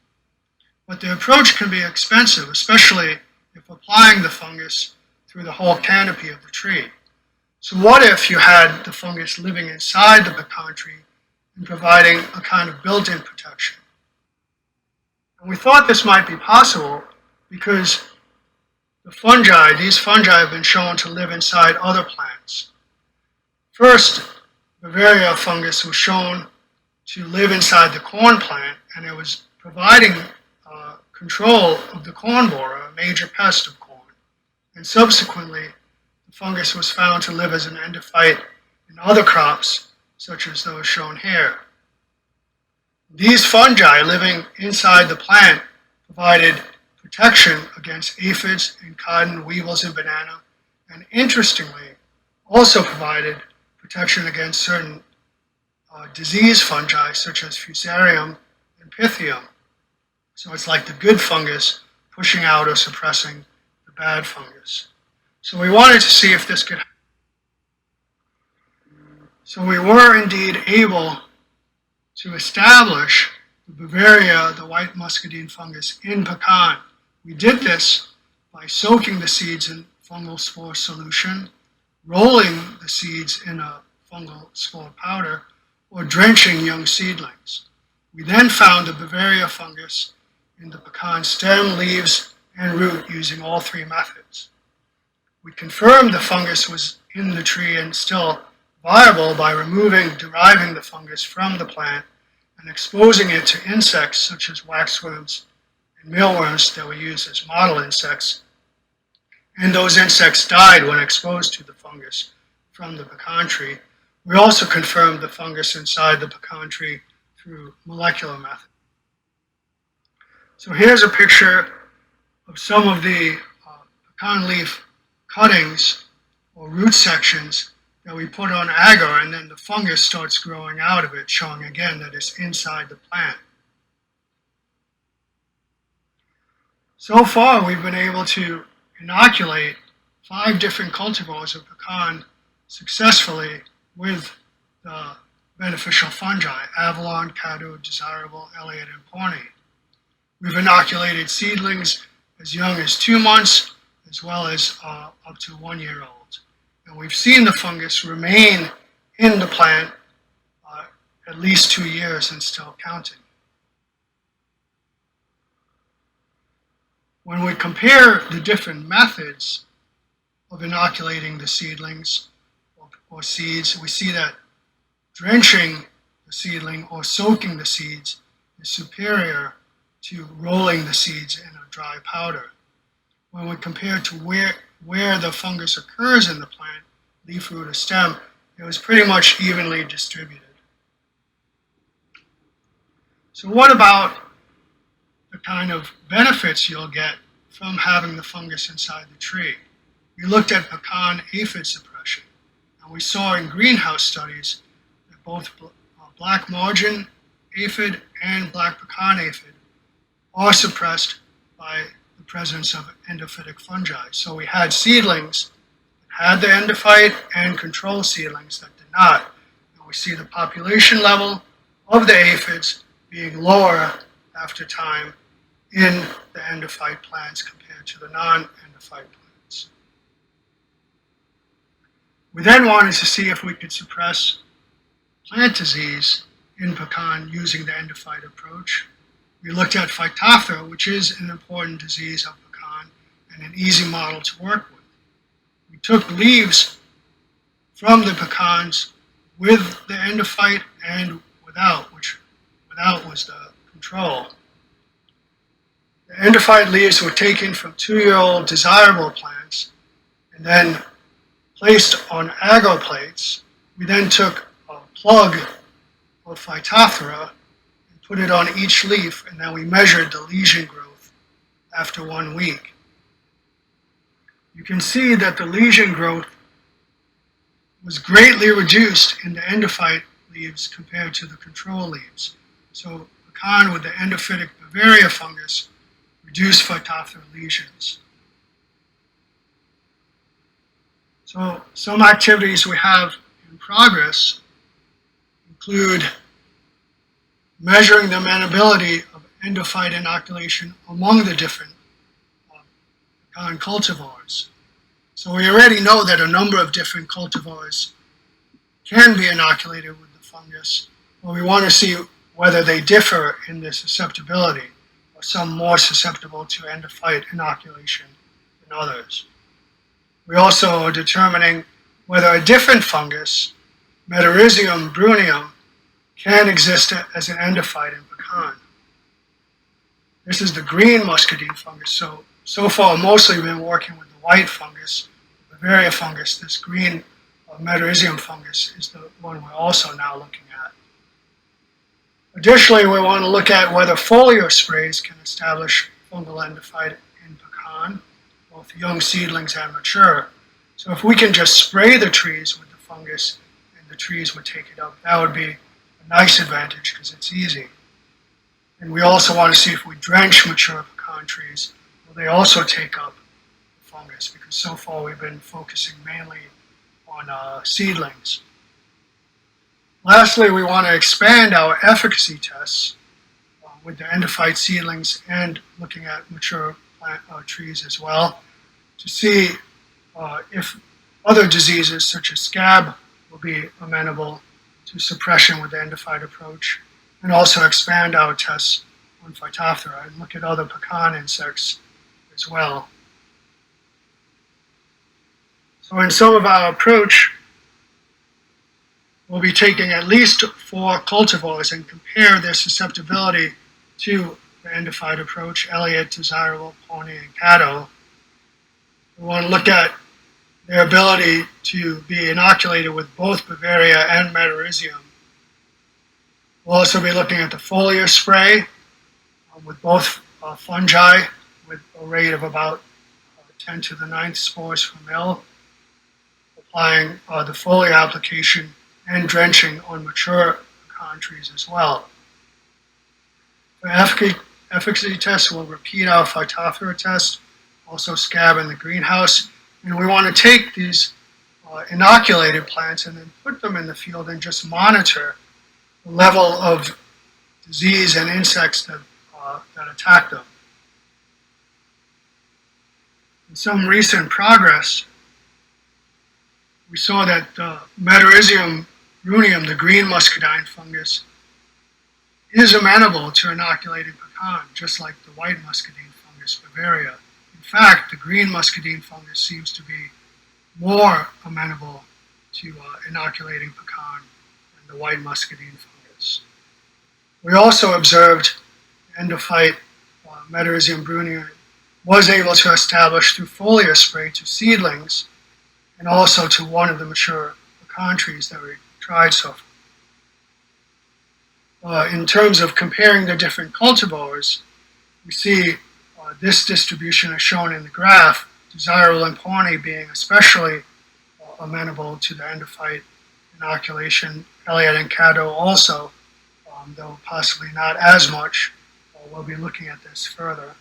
S13: But the approach can be expensive, especially if applying the fungus through the whole canopy of the tree. So what if you had the fungus living inside the pecan tree and providing a kind of built-in protection? And we thought this might be possible because these fungi have been shown to live inside other plants. First, Bavaria fungus was shown to live inside the corn plant, and it was providing control of the corn borer, a major pest of corn. And subsequently, the fungus was found to live as an endophyte in other crops, such as those shown here. These fungi living inside the plant provided protection against aphids in cotton, weevils in banana, and interestingly, also provided protection against certain disease fungi such as Fusarium and Pythium. So it's like the good fungus pushing out or suppressing the bad fungus. So we wanted to see if this could happen. So we were indeed able to establish the Bavaria, the white muscadine fungus, in pecan. We did this by soaking the seeds in fungal spore solution, rolling the seeds in a fungal spore powder, or drenching young seedlings. We then found the Bavaria fungus in the pecan stem, leaves, and root using all 3 methods. We confirmed the fungus was in the tree and still viable by deriving the fungus from the plant and exposing it to insects such as waxworms and mealworms that were used as model insects. And those insects died when exposed to the fungus from the pecan tree. We also confirmed the fungus inside the pecan tree through molecular methods. So here's a picture of some of the pecan leaf cuttings or root sections that we put on agar, and then the fungus starts growing out of it, showing again that it's inside the plant. So far, we've been able to inoculate 5 different cultivars of pecan successfully with the beneficial fungi, Avalon, Caddo, Desirable, Elliott, and Pawnee. We've inoculated seedlings as young as 2 months, as well as up to 1-year-olds. And we've seen the fungus remain in the plant at least 2 years and still counting. When we compare the different methods of inoculating the seedlings or seeds, we see that drenching the seedling or soaking the seeds is superior to rolling the seeds in a dry powder. When we compare to where the fungus occurs in the plant, leaf, root, or stem, it was pretty much evenly distributed. So what about the kind of benefits you'll get from having the fungus inside the tree? We looked at pecan aphid suppression, and we saw in greenhouse studies that both black margin aphid and black pecan aphid are suppressed by the presence of endophytic fungi. So we had seedlings that had the endophyte and control seedlings that did not. And we see the population level of the aphids being lower after time in the endophyte plants compared to the non-endophyte plants. We then wanted to see if we could suppress plant disease in pecan using the endophyte approach. We looked at Phytophthora, which is an important disease of pecan and an easy model to work with. We took leaves from the pecans with the endophyte and without, which without was the control. The endophyte leaves were taken from 2-year-old desirable plants and then placed on agar plates. We then took a plug of Phytophthora and put it on each leaf, and then we measured the lesion growth after 1 week. You can see that the lesion growth was greatly reduced in the endophyte leaves compared to the control leaves. So pecan with the endophytic Bavaria fungus reduced Phytophthora lesions. So some activities we have in progress include measuring the amenability of endophyte inoculation among the different pecan cultivars. So we already know that a number of different cultivars can be inoculated with the fungus, but we want to see whether they differ in their susceptibility, or some more susceptible to endophyte inoculation than others. We also are determining whether a different fungus, Metarhizium bruneum, can exist as an endophyte in pecan. This is the green muscadine fungus. So far, mostly we've been working with the white fungus, the Bavaria fungus. This green Metarhizium fungus is the one we're also now looking at. Additionally, we want to look at whether foliar sprays can establish fungal endophyte in pecan, both young seedlings and mature. So if we can just spray the trees with the fungus and the trees would take it up, that would be a nice advantage because it's easy. And we also want to see if we drench mature pecan trees, will they also take up the fungus, because so far we've been focusing mainly on seedlings. Lastly, we want to expand our efficacy tests with the endophyte seedlings and looking at mature plant trees as well to see if other diseases such as scab will be amenable to suppression with the endophyte approach, and also expand our tests on Phytophthora and look at other pecan insects as well. So in some of our approach, we'll be taking at least 4 cultivars and compare their susceptibility to the endophyte approach, Elliott, desirable, Pawnee, and Caddo. We want to look at their ability to be inoculated with both Bavaria and Metarhizium. We'll also be looking at the foliar spray with both fungi with a rate of about 10 to the 9th spores per mil, applying the foliar application and drenching on mature pecan trees as well. For efficacy tests, we'll repeat our Phytophthora test, also scab in the greenhouse, and we want to take these inoculated plants and then put them in the field and just monitor the level of disease and insects that attack them. In some recent progress, we saw that Metarhizium bruneum, the green muscadine fungus, is amenable to inoculated pecan, just like the white muscadine fungus, Bavaria. In fact, the green muscadine fungus seems to be more amenable to inoculating pecan than the white muscadine fungus. We also observed endophyte Metarhizium bruneum was able to establish through foliar spray to seedlings and also to one of the mature pecan trees that we tried so far. In terms of comparing the different cultivars, we see this distribution is shown in the graph, desirable and Pawnee being especially amenable to the endophyte inoculation, Elliott and Caddo also, though possibly not as much. We'll be looking at this further.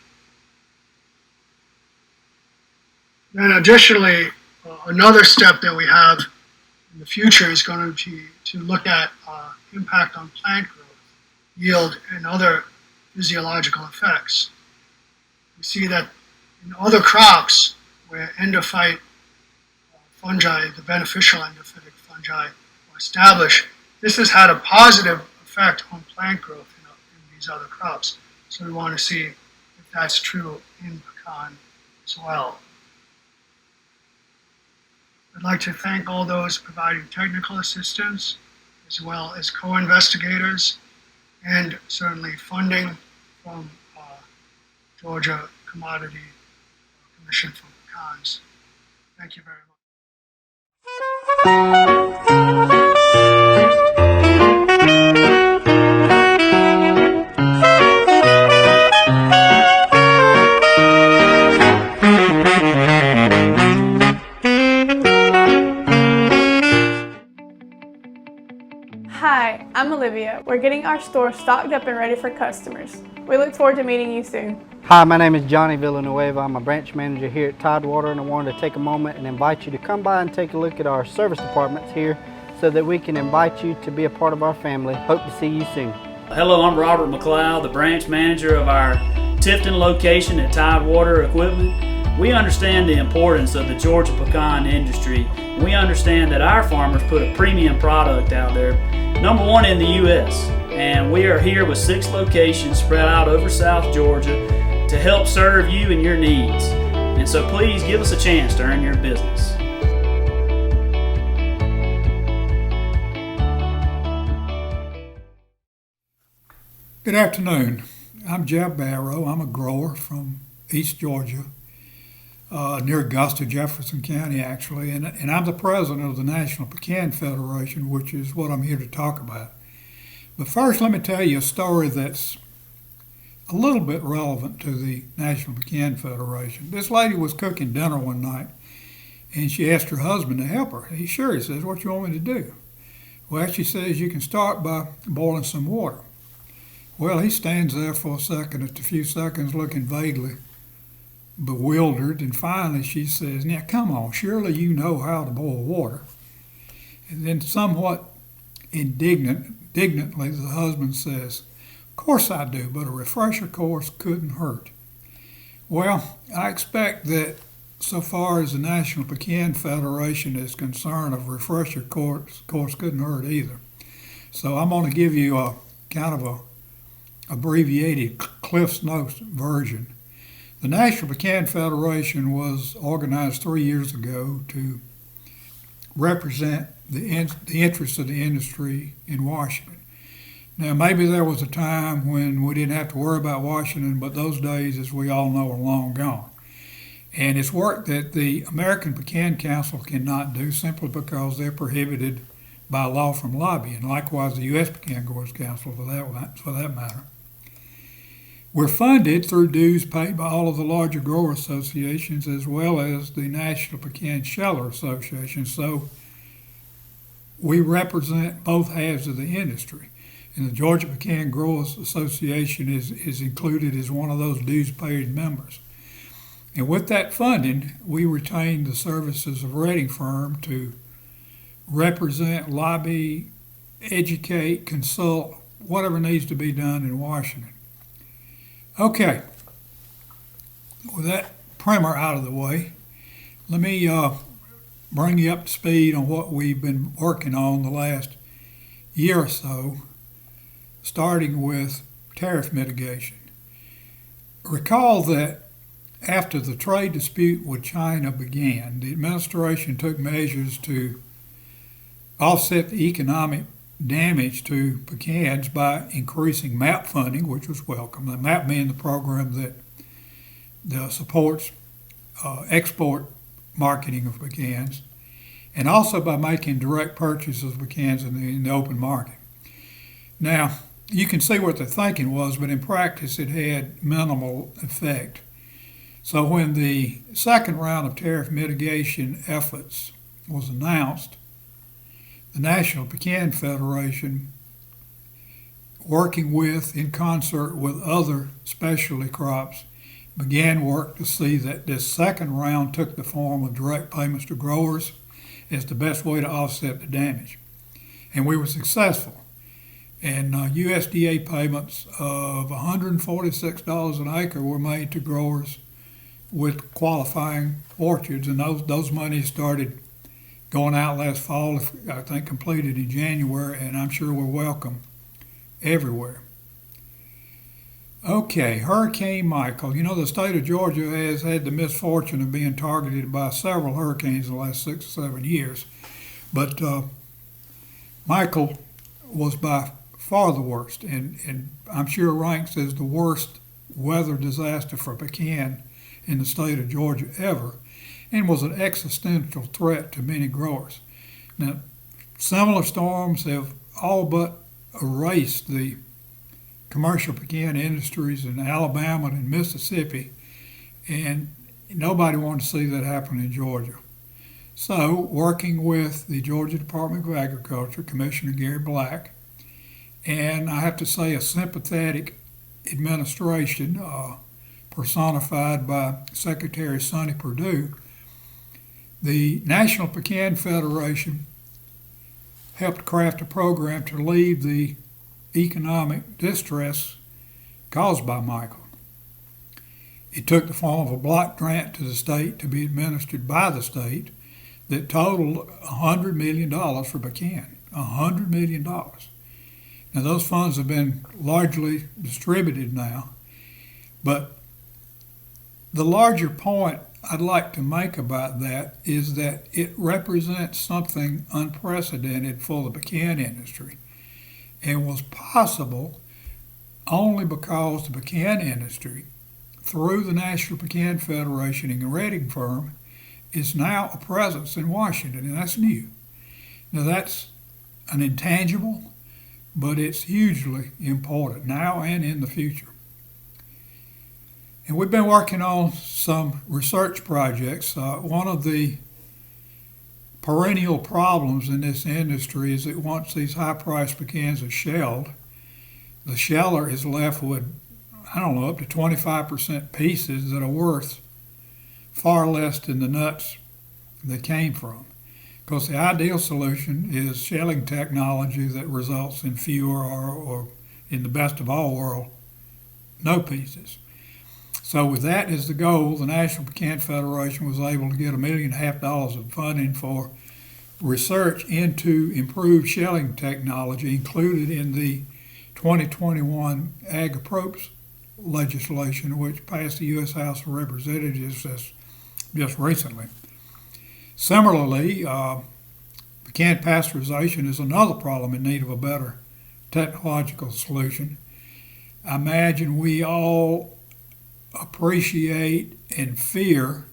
S13: Then additionally, another step that we have in the future is going to be to look at impact on plant growth. yield and other physiological effects. We see that in other crops where endophyte fungi, the beneficial endophytic fungi, are established, this has had a positive effect on plant growth in these other crops. So we want to see if that's true in pecan as well. I'd like to thank all those providing technical assistance, as well as co-investigators, and certainly funding from Georgia Commodity Commission for Pecans. Thank you very much.
S14: Hi, I'm Olivia. We're getting our store stocked up and ready for customers. We look forward to meeting you soon.
S15: Hi, my name is Johnny Villanueva. I'm a branch manager here at Tidewater, and I wanted to take a moment and invite you to come by and take a look at our service departments here so that we can invite you to be a part of our family. Hope to see you soon.
S16: Hello, I'm Robert McLeod, the branch manager of our Tifton location at Tidewater Equipment. We understand the importance of the Georgia pecan industry. We understand that our farmers put a premium product out there, #1 in the U.S., and we are here with 6 locations spread out over South Georgia to help serve you and your needs. And so please give us a chance to earn your business.
S17: Good afternoon. I'm Jeff Barrow. I'm a grower from East Georgia, near Augusta, Jefferson County actually, and I'm the president of the National Pecan Federation, which is what I'm here to talk about. But first, let me tell you a story that's a little bit relevant to the National Pecan Federation. This lady was cooking dinner one night, and she asked her husband to help her. He says, "What you want me to do?" Well, she says, "You can start by boiling some water." Well, he stands there for a few seconds looking vaguely bewildered, and finally she says, "Now come on, surely you know how to boil water." And then somewhat indignantly the husband says, "Of course I do, but a refresher course couldn't hurt." Well, I expect that so far as the National Pecan Federation is concerned, a refresher course couldn't hurt either. So I'm going to give you a kind of a abbreviated Cliff's Notes version. The National Pecan Federation was organized 3 years ago to represent the interests of the industry in Washington. Now, maybe there was a time when we didn't have to worry about Washington, but those days, as we all know, are long gone. And it's work that the American Pecan Council cannot do simply because they're prohibited by law from lobbying, likewise the U.S. Pecan Growers Council for that matter. We're funded through dues paid by all of the larger grower associations as well as the National Pecan Sheller Association, so we represent both halves of the industry. And the Georgia Pecan Growers Association is included as one of those dues-paid members. And with that funding, we retain the services of a rating firm to represent, lobby, educate, consult, whatever needs to be done in Washington. Okay, with that primer out of the way, let me bring you up to speed on what we've been working on the last year or so, starting with tariff mitigation. Recall that after the trade dispute with China began, the administration took measures to offset the economic damage to pecans by increasing MAP funding, which was welcome. The MAP being the program that supports export marketing of pecans, and also by making direct purchases of pecans in the open market. Now, you can see what the thinking was, but in practice it had minimal effect. So when the second round of tariff mitigation efforts was announced, the National Pecan Federation, working with, in concert with other specialty crops, began work to see that this second round took the form of direct payments to growers as the best way to offset the damage. And we were successful. And USDA payments of $146 an acre were made to growers with qualifying orchards, and those monies started going out last fall, I think completed in January, and I'm sure we're welcome everywhere. Okay, Hurricane Michael. You know, the state of Georgia has had the misfortune of being targeted by several hurricanes in the last 6 or 7 years, but Michael was by far the worst, and I'm sure ranks as the worst weather disaster for pecan in the state of Georgia ever, and was an existential threat to many growers. Now, similar storms have all but erased the commercial pecan industries in Alabama and Mississippi, and nobody wanted to see that happen in Georgia. So, working with the Georgia Department of Agriculture, Commissioner Gary Black, and I have to say a sympathetic administration personified by Secretary Sonny Perdue, the National Pecan Federation helped craft a program to relieve the economic distress caused by Michael. It took the form of a block grant to the state to be administered by the state that totaled $100 million for pecan. $100 million. Now, those funds have been largely distributed now, but the larger point I'd like to make about that is that it represents something unprecedented for the pecan industry and was possible only because the pecan industry, through the National Pecan Federation and Reading firm, is now a presence in Washington, and that's new. Now, that's an intangible, but it's hugely important now and in the future. And we've been working on some research projects. One of the perennial problems in this industry is that once these high-priced pecans are shelled, the sheller is left with, up to 25% pieces that are worth far less than the nuts they came from. Because the ideal solution is shelling technology that results in fewer or in the best of all world, no pieces. So with that as the goal, the National Pecan Federation was able to get $1.5 million of funding for research into improved shelling technology included in the 2021 Ag Approach legislation, which passed the U.S. House of Representatives just recently. Similarly, pecan pasteurization is another problem in need of a better technological solution. I imagine we all appreciate and fear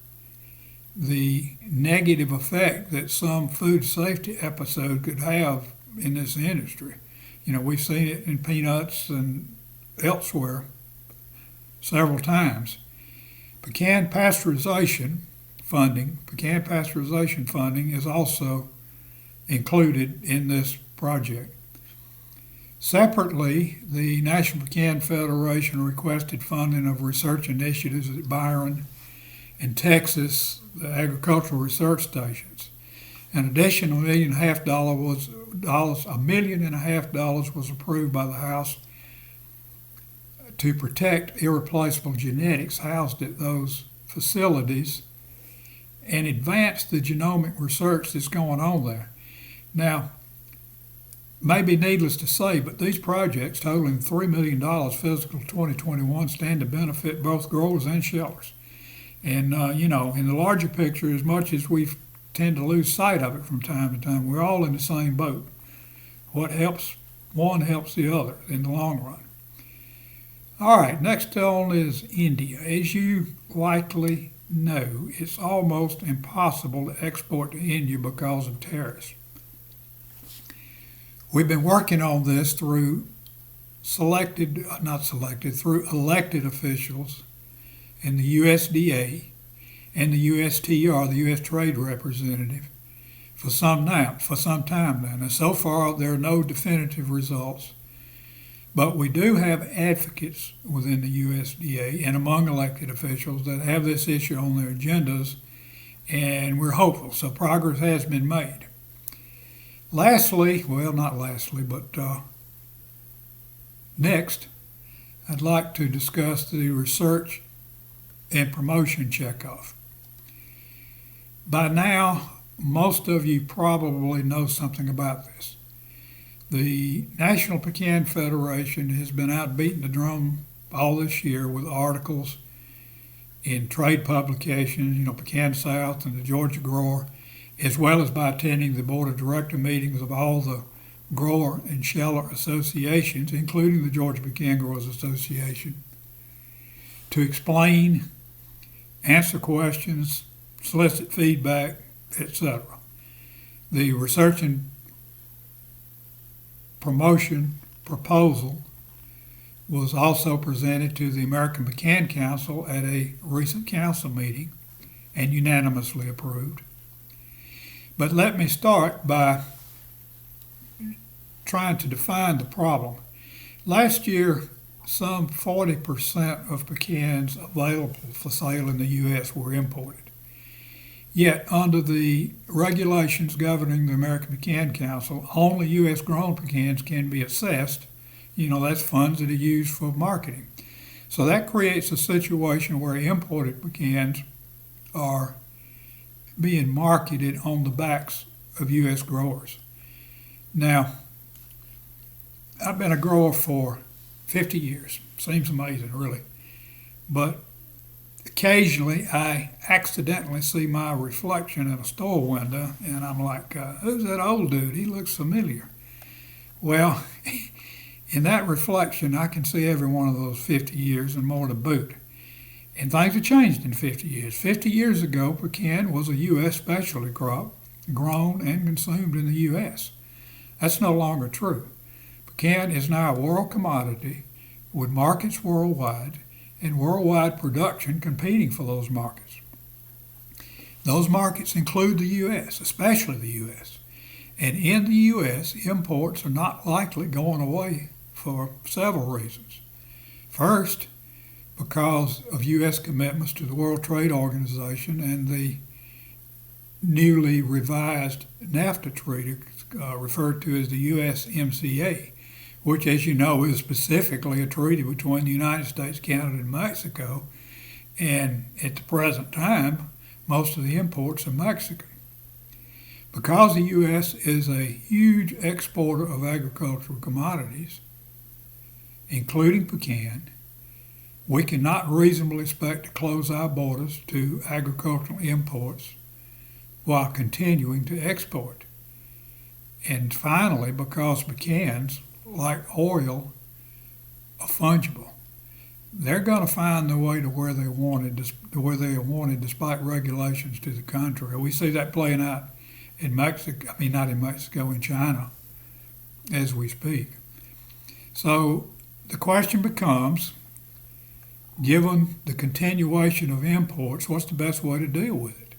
S17: the negative effect that some food safety episode could have in this industry. You know, we've seen it in peanuts and elsewhere several times. Pecan pasteurization funding is also included in this project. Separately, the National Pecan Federation requested funding of research initiatives at Byron and Texas, the agricultural research stations. An additional $1.5 million was approved by the House to protect irreplaceable genetics housed at those facilities and advance the genomic research that's going on there. Now, maybe needless to say, but these projects totaling $3 million fiscal 2021 stand to benefit both growers and shellers. And, in the larger picture, as much as we tend to lose sight of it from time to time, we're all in the same boat. What helps one helps the other in the long run. All right, next on is India. As you likely know, it's almost impossible to export to India because of tariffs. We've been working on this through elected officials in the USDA and the USTR, the U.S. Trade Representative, for some time now. And so far, there are no definitive results, but we do have advocates within the USDA and among elected officials that have this issue on their agendas, and we're hopeful. So progress has been made. Lastly, well, not lastly, but Next, I'd like to discuss the research and promotion checkoff. By now, most of you probably know something about this. The National Pecan Federation has been out beating the drum all this year with articles in trade publications, Pecan South and the Georgia Grower, as well as by attending the board of director meetings of all the grower and sheller associations, including the Georgia Pecan Growers Association, to explain, answer questions, solicit feedback, etc. The research and promotion proposal was also presented to the American Pecan Council at a recent council meeting and unanimously approved. But let me start by trying to define the problem. Last year, some 40% of pecans available for sale in the U.S. were imported. Yet, under the regulations governing the American Pecan Council, only U.S. grown pecans can be assessed. That's funds that are used for marketing. So that creates a situation where imported pecans are being marketed on the backs of U.S. growers. Now, I've been a grower for 50 years. Seems amazing, really. But occasionally I accidentally see my reflection in a store window and I'm like, who's that old dude? He looks familiar. Well, in that reflection, I can see every one of those 50 years and more to boot. And things have changed in 50 years. 50 years ago, pecan was a U.S. specialty crop, grown and consumed in the U.S. That's no longer true. Pecan is now a world commodity with markets worldwide and worldwide production competing for those markets. Those markets include the U.S., especially the U.S. And in the U.S., imports are not likely going away for several reasons. First, because of U.S. commitments to the World Trade Organization and the newly revised NAFTA treaty, referred to as the USMCA, which, as you know, is specifically a treaty between the United States, Canada, and Mexico. And at the present time, most of the imports are Mexican. Because the U.S. is a huge exporter of agricultural commodities, including pecan, we cannot reasonably expect to close our borders to agricultural imports while continuing to export. And finally, because pecans, like oil, are fungible, they're going to find their way to where they wanted, despite regulations to the contrary. We see that playing out in Mexico, not in Mexico, in China, as we speak. So the question becomes, given the continuation of imports, what's the best way to deal with it?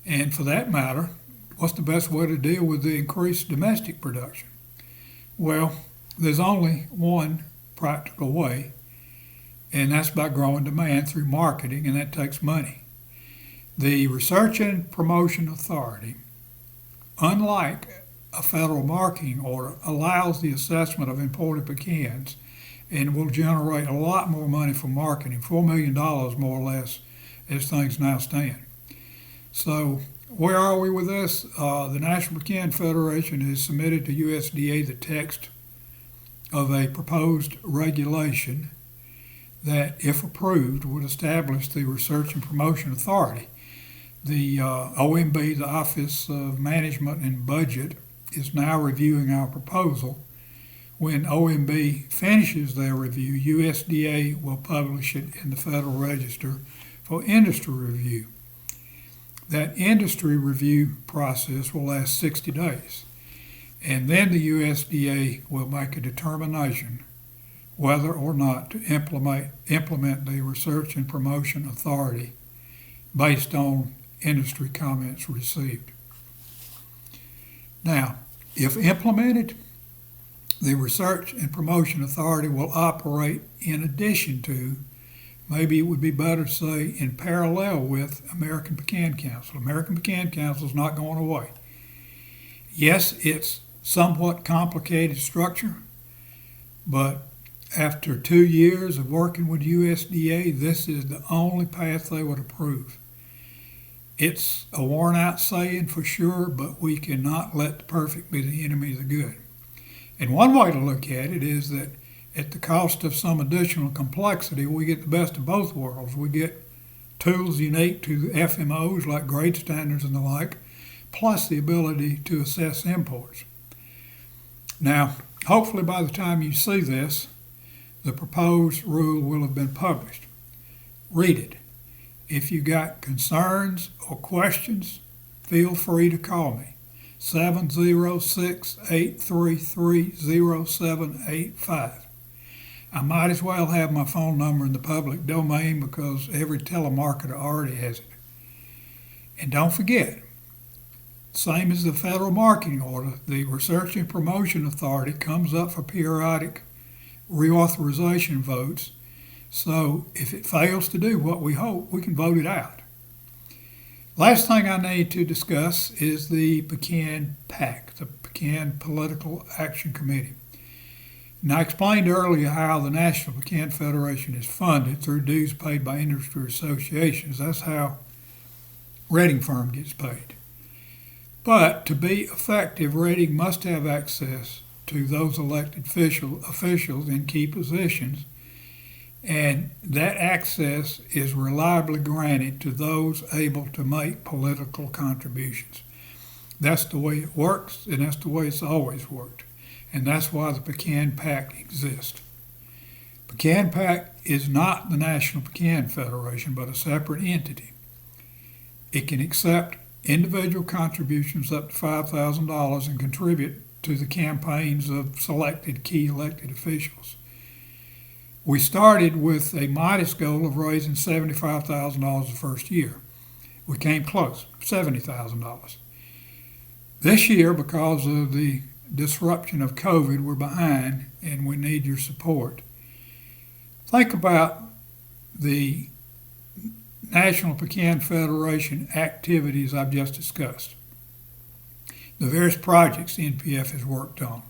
S17: And for that matter, what's the best way to deal with the increased domestic production? Well, there's only one practical way, and that's by growing demand through marketing, and that takes money. The Research and Promotion Authority, unlike a federal marketing order, allows the assessment of imported pecans and will generate a lot more money for marketing, $4 million more or less, as things now stand. So where are we with this? The National Pecan Federation has submitted to USDA the text of a proposed regulation that, if approved, would establish the Research and Promotion Authority. The OMB, the Office of Management and Budget, is now reviewing our proposal. When OMB finishes their review, USDA will publish it in the Federal Register for industry review. That industry review process will last 60 days, and then the USDA will make a determination whether or not to implement the Research and Promotion Authority based on industry comments received. Now, if implemented, the Research and Promotion Authority will operate in addition to, maybe it would be better to say in parallel with, American Pecan Council. American Pecan Council is not going away. Yes, it's somewhat complicated structure, but after 2 years of working with USDA, this is the only path they would approve. It's a worn out saying for sure, but we cannot let the perfect be the enemy of the good. And one way to look at it is that at the cost of some additional complexity, we get the best of both worlds. We get tools unique to the FMOs like grade standards and the like, plus the ability to assess imports. Now, hopefully by the time you see this, the proposed rule will have been published. Read it. If you got concerns or questions, feel free to call me. 706-833-0785. I might as well have my phone number in the public domain because every telemarketer already has it. And don't forget, same as the federal marketing order, the Research and Promotion Authority comes up for periodic reauthorization votes. So if it fails to do what we hope, we can vote it out. Last thing I need to discuss is the Pecan PAC, the Pecan Political Action Committee. Now, I explained earlier how the National Pecan Federation is funded through dues paid by industry associations. That's how Reading Firm gets paid. But to be effective, Reading must have access to those elected officials in key positions, and that access is reliably granted to those able to make political contributions. That's the way it works, and that's the way it's always worked. And that's why the Pecan PAC exists. Pecan PAC is not the National Pecan Federation, but a separate entity. It can accept individual contributions up to $5,000 and contribute to the campaigns of selected key elected officials. We started with a modest goal of raising $75,000 the first year. We came close, $70,000. This year, because of the disruption of COVID, we're behind and we need your support. Think about the National Pecan Federation activities I've just discussed. The various projects the NPF has worked on.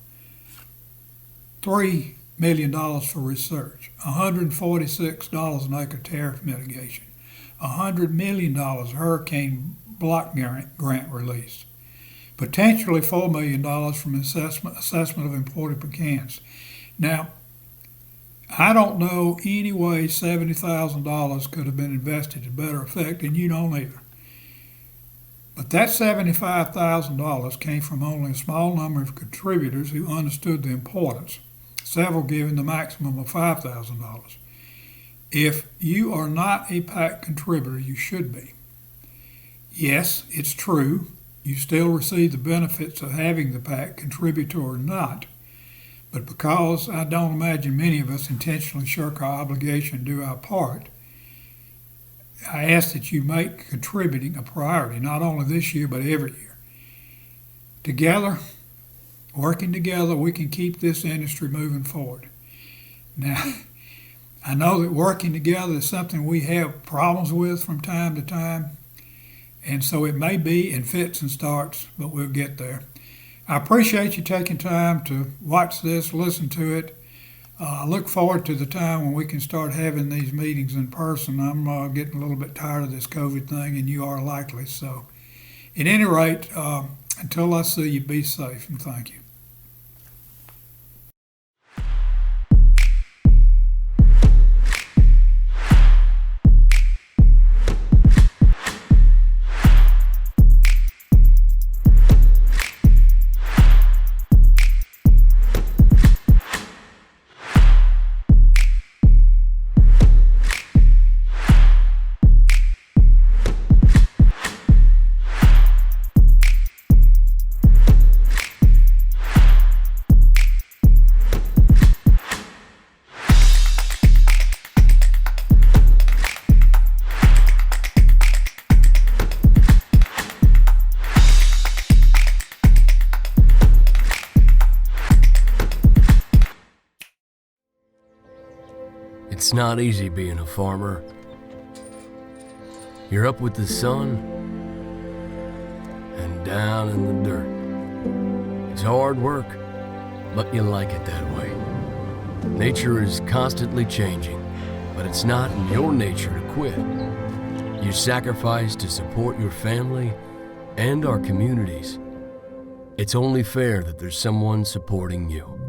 S17: $3 million for research, $146 an acre tariff mitigation, $100 million hurricane block grant release, potentially $4 million from assessment of imported pecans. Now, I don't know any way $70,000 could have been invested to better effect, and you don't either. But that $75,000 came from only a small number of contributors who understood the importance, several giving the maximum of $5,000. If you are not a PAC contributor, you should be. Yes, it's true, you still receive the benefits of having the PAC, contributor or not, but because I don't imagine many of us intentionally shirk our obligation and do our part, I ask that you make contributing a priority, not only this year, but every year. Together, working together, we can keep this industry moving forward. Now, I know that working together is something we have problems with from time to time, and so it may be in fits and starts, but we'll get there. I appreciate you taking time to watch this, listen to it. I look forward to the time when we can start having these meetings in person. I'm getting a little bit tired of this COVID thing, and you are likely. So, at any rate, until I see you, be safe, and thank you.
S18: It's not easy being a farmer. You're up with the sun and down in the dirt. It's hard work, but you like it that way. Nature is constantly changing, but it's not in your nature to quit. You sacrifice to support your family and our communities. It's only fair that there's someone supporting you.